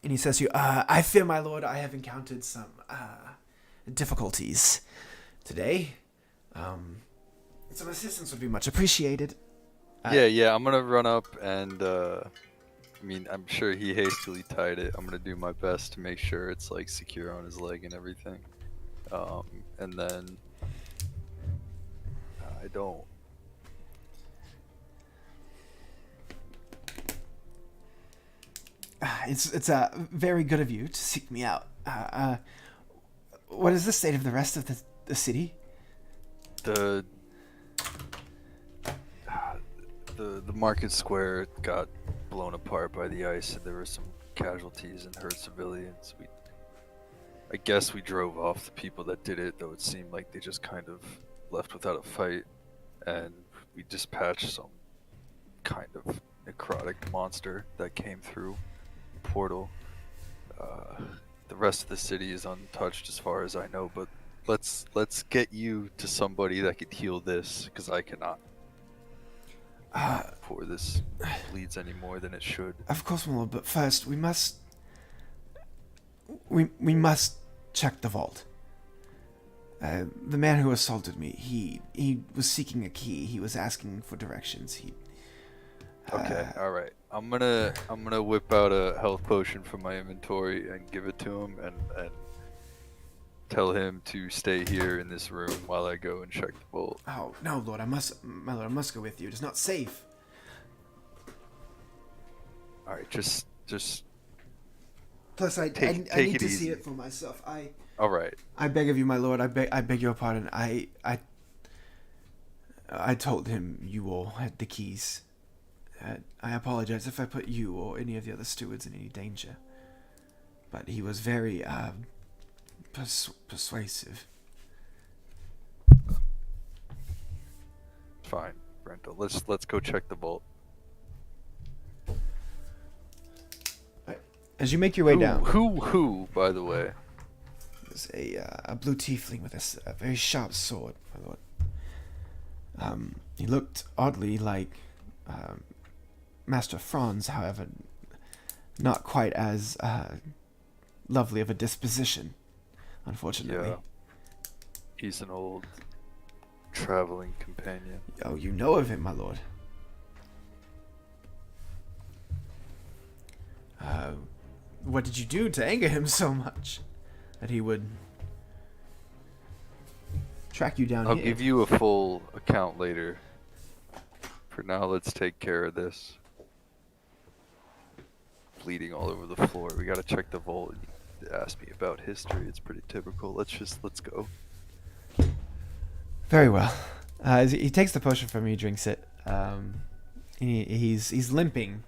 he says to you, I fear, my lord, I have encountered some difficulties today. Some assistance would be much appreciated. Yeah, I'm gonna run up and I mean, I'm sure he hastily tied it. I'm gonna do my best to make sure it's like secure on his leg and everything. And then I don't. It's very good of you to seek me out. What is the state of the rest of the city? The market square got blown apart by the ice, and there were some casualties and hurt civilians. I guess we drove off the people that did it, though it seemed like they just kind of left without a fight, and we dispatched some kind of necrotic monster that came through the portal. The rest of the city is untouched as far as I know, but let's get you to somebody that could heal this, because I cannot. Before this bleeds any more than it should. Of course, my lord, but first we must check the vault. The man who assaulted me, he was seeking a key. He was asking for directions. Okay, all right. I'm gonna whip out a health potion from my inventory and give it to him, and tell him to stay here in this room while I go and check the vault. Oh no, lord! My lord, I must go with you. It is not safe. All right, just. Plus, I need to see it for myself. All right. I beg of you, my lord. I beg your pardon. I told him you all had the keys. I apologize if I put you or any of the other stewards in any danger. But he was very persuasive. Fine, Brento. Let's go check the vault. As you make your way down, Who, by the way? there's a blue tiefling with a very sharp sword, my lord. He looked oddly like Master Franz, however, not quite as lovely of a disposition, unfortunately. Yeah. He's an old traveling companion. Oh, you know of him, my lord. What did you do to anger him so much that he would track you down I'll here? give you a full account later. For now, let's take care of this. Bleeding all over the floor. We gotta check the vault. You asked me about history. It's pretty typical. Let's go. Very well. As he takes the potion from you, he drinks it. He's limping,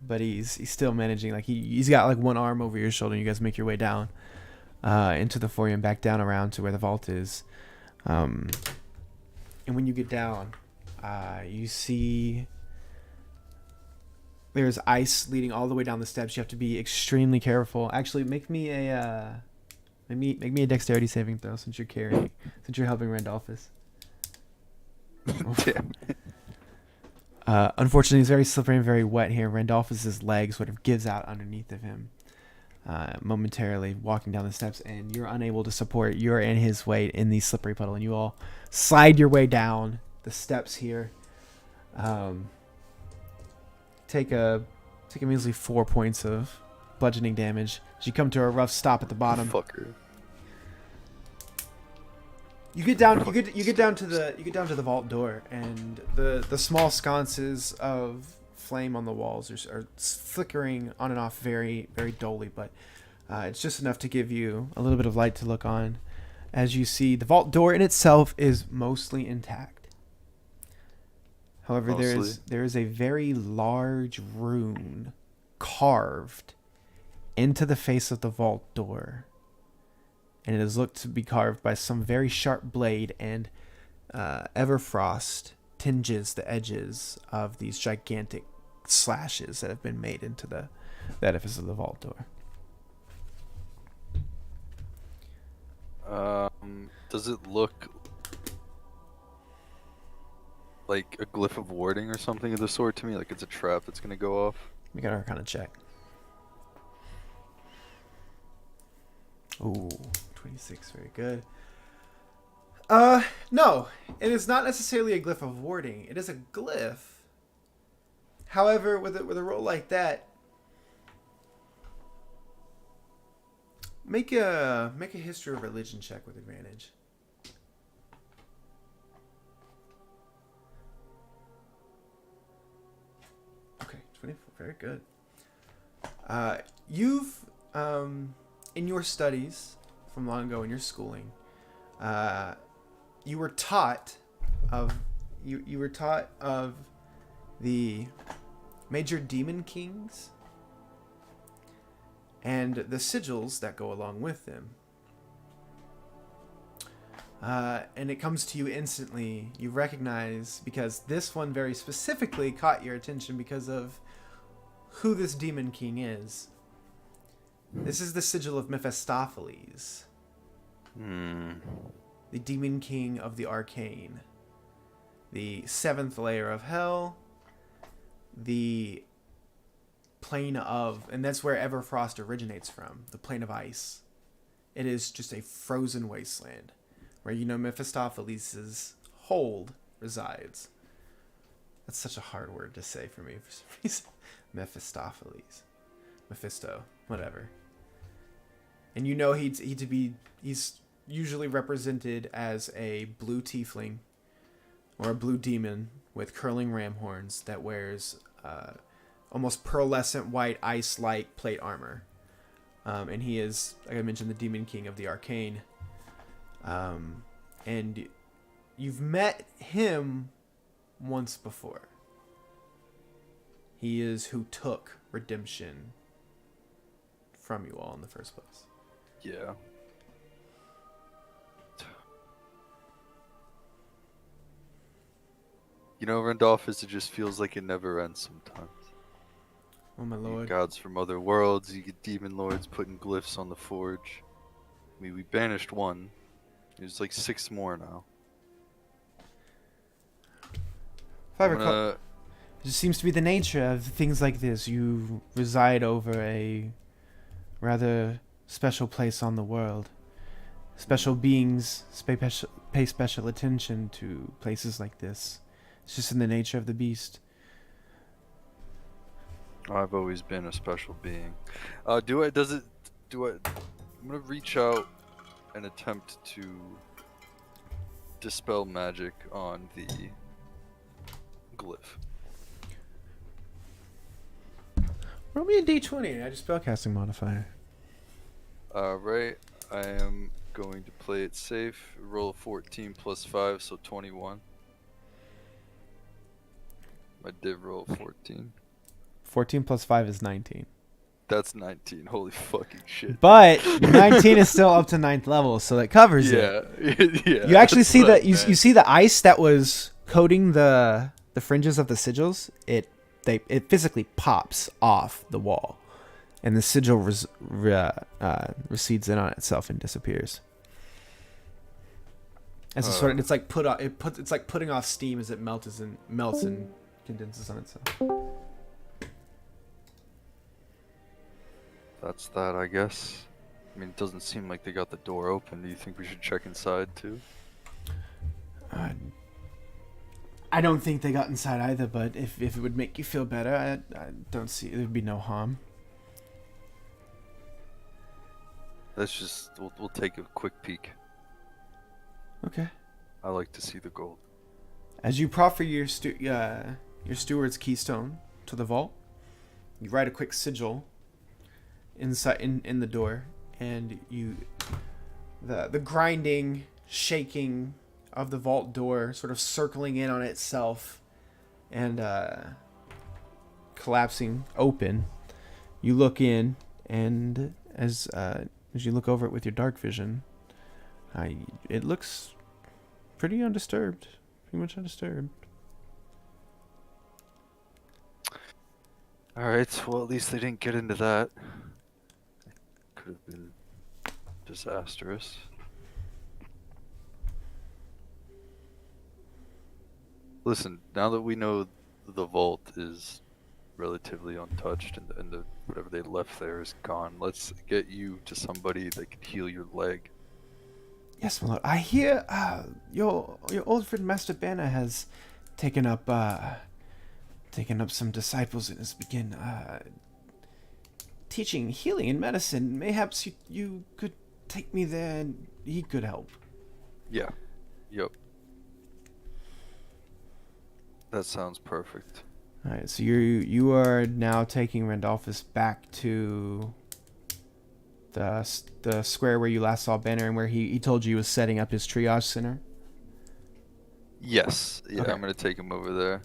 but he's still managing. Like he's got like one arm over your shoulder. And you guys make your way down into the foyer and back down around to where the vault is. And when you get down, you see there's ice leading all the way down the steps. You have to be extremely careful. Actually, make me a dexterity saving throw since you're helping Randolphus. Damn. Unfortunately, it's very slippery and very wet here. Randolphus's leg sort of gives out underneath of him momentarily, walking down the steps, and you're unable to support your and his weight in the slippery puddle, and you all slide your way down the steps here. Take a measly 4 points of bludgeoning damage as you come to a rough stop at the bottom. Fucker. You get down to the vault door, and the small sconces of flame on the walls are flickering on and off very, very dully, but it's just enough to give you a little bit of light to look on. As you see, the vault door in itself is mostly intact. However, Mostly. there is a very large rune carved into the face of the vault door, and it is looked to be carved by some very sharp blade, and Everfrost tinges the edges of these gigantic slashes that have been made into the edifice of the vault door. Does it look like a glyph of warding or something of the sort to me? Like it's a trap that's gonna go off? We got our kind of check. Ooh, 26, very good. No, it is not necessarily a glyph of warding. It is a glyph. However, with a roll like that, make a history or religion check with advantage. Okay, 24, very good. You've in your studies from long ago in your schooling, you were taught of the major demon kings and the sigils that go along with them. And it comes to you instantly. You recognize, because this one very specifically caught your attention because of who this demon king is. This is the sigil of Mephistopheles, the demon king of the arcane, the seventh layer of hell, the plane of, and that's where Everfrost originates from, the plane of ice. It is just a frozen wasteland where Mephistopheles' hold resides. That's such a hard word to say for me for some reason. Mephistopheles. Mephisto. Whatever. And he's usually represented as a blue tiefling or a blue demon with curling ram horns that wears almost pearlescent white ice-like plate armor. And he is, like I mentioned, the demon king of the arcane. And you've met him once before. He is who took redemption from you all in the first place. Yeah. Randolphus, it just feels like it never ends sometimes. Oh my You lord. get gods from other worlds, you get demon lords putting glyphs on the forge. We banished one. There's like 6 more now. If I I'm recall, gonna- it just seems to be the nature of things like this. You reside over a rather special place on the world. Special beings pay special attention to places like this. It's just in the nature of the beast. I've always been a special being. I'm gonna reach out and attempt to dispel magic on the glyph. Roll me a d20 and add your spellcasting modifier. Right, I am going to play it safe. Roll a 14 plus 5, so 21. I did roll 14. 14 plus 5 is 19. That's 19. Holy fucking shit. But 19 is still up to 9th level, so that covers it. Yeah. You actually that's see what I you meant. see the ice that was coating the fringes of the sigils. It physically pops off the wall, and the sigil recedes in on itself and disappears. As a sort of, it's like it's like putting off steam as it melts and condenses on itself. That's that, I guess. I mean, it doesn't seem like they got the door open. Do you think we should check inside too? I don't think they got inside either, but if it would make you feel better, I don't see there'd be no harm. Let's just we'll take a quick peek. Okay. I like to see the gold. As you proffer your steward's keystone to the vault, you write a quick sigil inside in the door, and the grinding, shaking of the vault door sort of circling in on itself and collapsing open. You look in, and as you look over it with your dark vision, it looks pretty undisturbed, pretty much undisturbed. All right. Well, at least they didn't get into that. Could have been disastrous. Listen, now that we know the vault is relatively untouched and the whatever they left there is gone, let's get you to somebody that can heal your leg. Yes, my lord. I hear your old friend Master Banner has taken up some disciples and has begun teaching healing and medicine. Mayhaps you could take me there and he could help. Yeah. Yep. That sounds perfect. All right, so you are now taking Randolphus back to the square where you last saw Banner and where he told you he was setting up his triage center. Yes. Yeah, Okay. I'm gonna take him over there.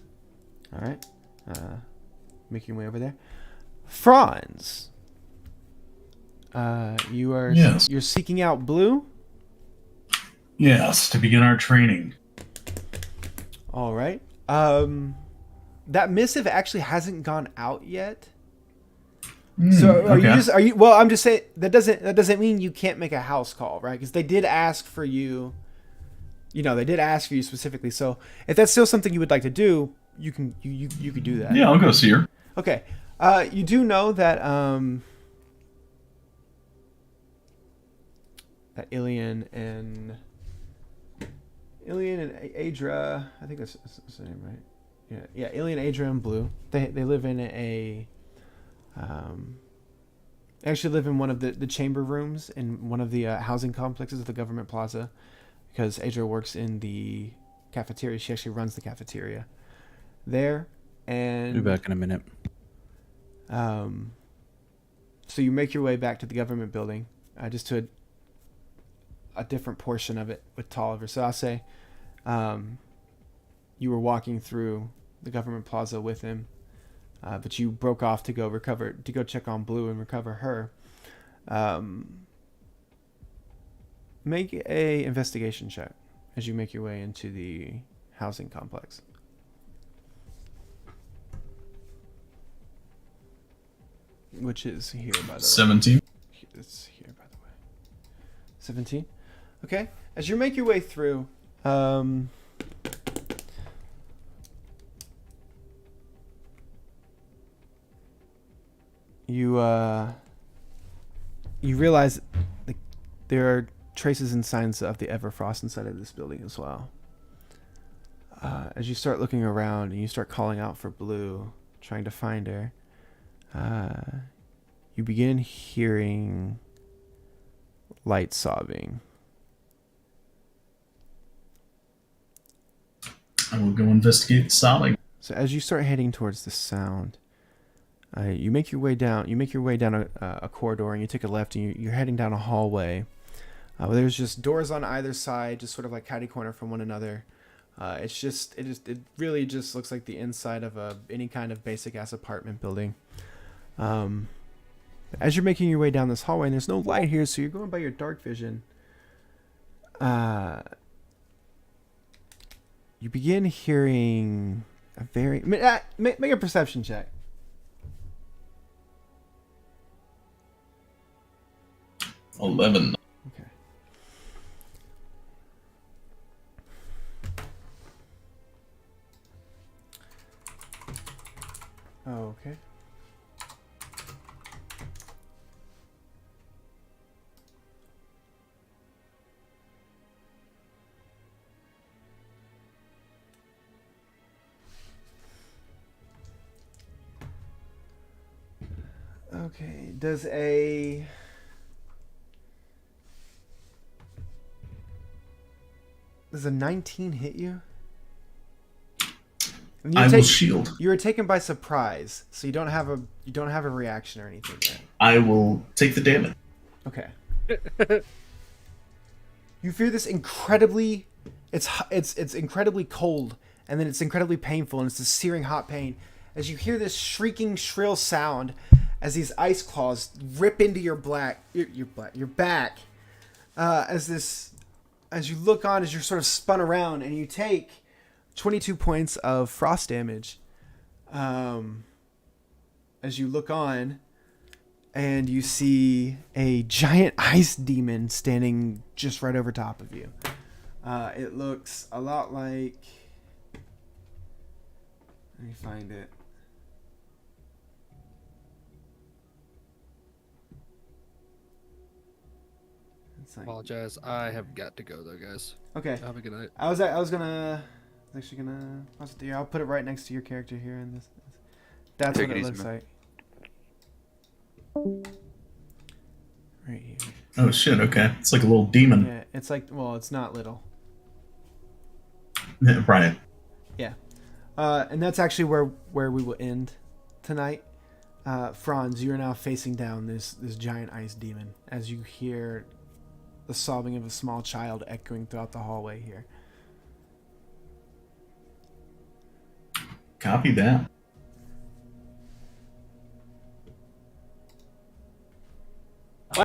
All right, make your way over there. Franz, Yes. you're seeking out Blue. Yes, to begin our training. All right. That missive actually hasn't gone out yet. So are you? Well, I'm just saying that doesn't mean you can't make a house call, right? Because they did ask for you. You know, they did ask for you specifically. So if that's still something you would like to do, you can you could do that. Yeah, I'll go see her. Okay. You do know that that Ilian and Adra, I think that's the name, right? Yeah, Ilian, Adra, and Blue. They live in actually live in one of the chamber rooms in one of the housing complexes of the government plaza, because Adra works in the cafeteria. She actually runs the cafeteria there. And Be back in a minute. so you make your way back to the government building, just to a different portion of it with Tolliver. So I'll say you were walking through the government plaza with him, but you broke off to go check on Blue and recover her. Make a investigation check as you make your way into the housing complex. Which is here, by the way. 17. It's here, by the way. 17? Okay. As you make your way through, you realize there are traces and signs of the Everfrost inside of this building as well. As you start looking around and you start calling out for Blue, trying to find her, you begin hearing light sobbing. I will go investigate the sobbing. So as you start heading towards the sound, you make your way down. You make your way down a corridor, and you take a left, and you're heading down a hallway. Where there's just doors on either side, just sort of like catty corner from one another. It really just looks like the inside of any kind of basic ass apartment building. As you're making your way down this hallway, and there's no light here, so you're going by your dark vision. You begin hearing a very make a perception check. 11. Okay. Oh, okay. Okay, does a Does a 19 hit you? I will shield. You were taken by surprise, so you don't have a reaction or anything yet. I will take the damage. Okay. You feel this incredibly, it's incredibly cold and then it's incredibly painful, and it's a searing hot pain as you hear this shrieking, shrill sound as these ice claws rip into your back. As you look on, as you're sort of spun around, and you take 22 points of frost damage. As you look on, and you see a giant ice demon standing just right over top of you. It looks a lot like... Let me find it. It's like... Apologize. I have got to go though, guys. Okay. Have a good night. I was actually gonna pause it there. I'll put it right next to your character here in this. That's Take what it it easy, looks man. like. Right here. Oh shit! Okay, it's like a little demon. Yeah, it's like, well, it's not little. Right. Yeah. And that's actually where we will end tonight. Franz, you are now facing down this giant ice demon as you hear the sobbing of a small child echoing throughout the hallway here. Copy that.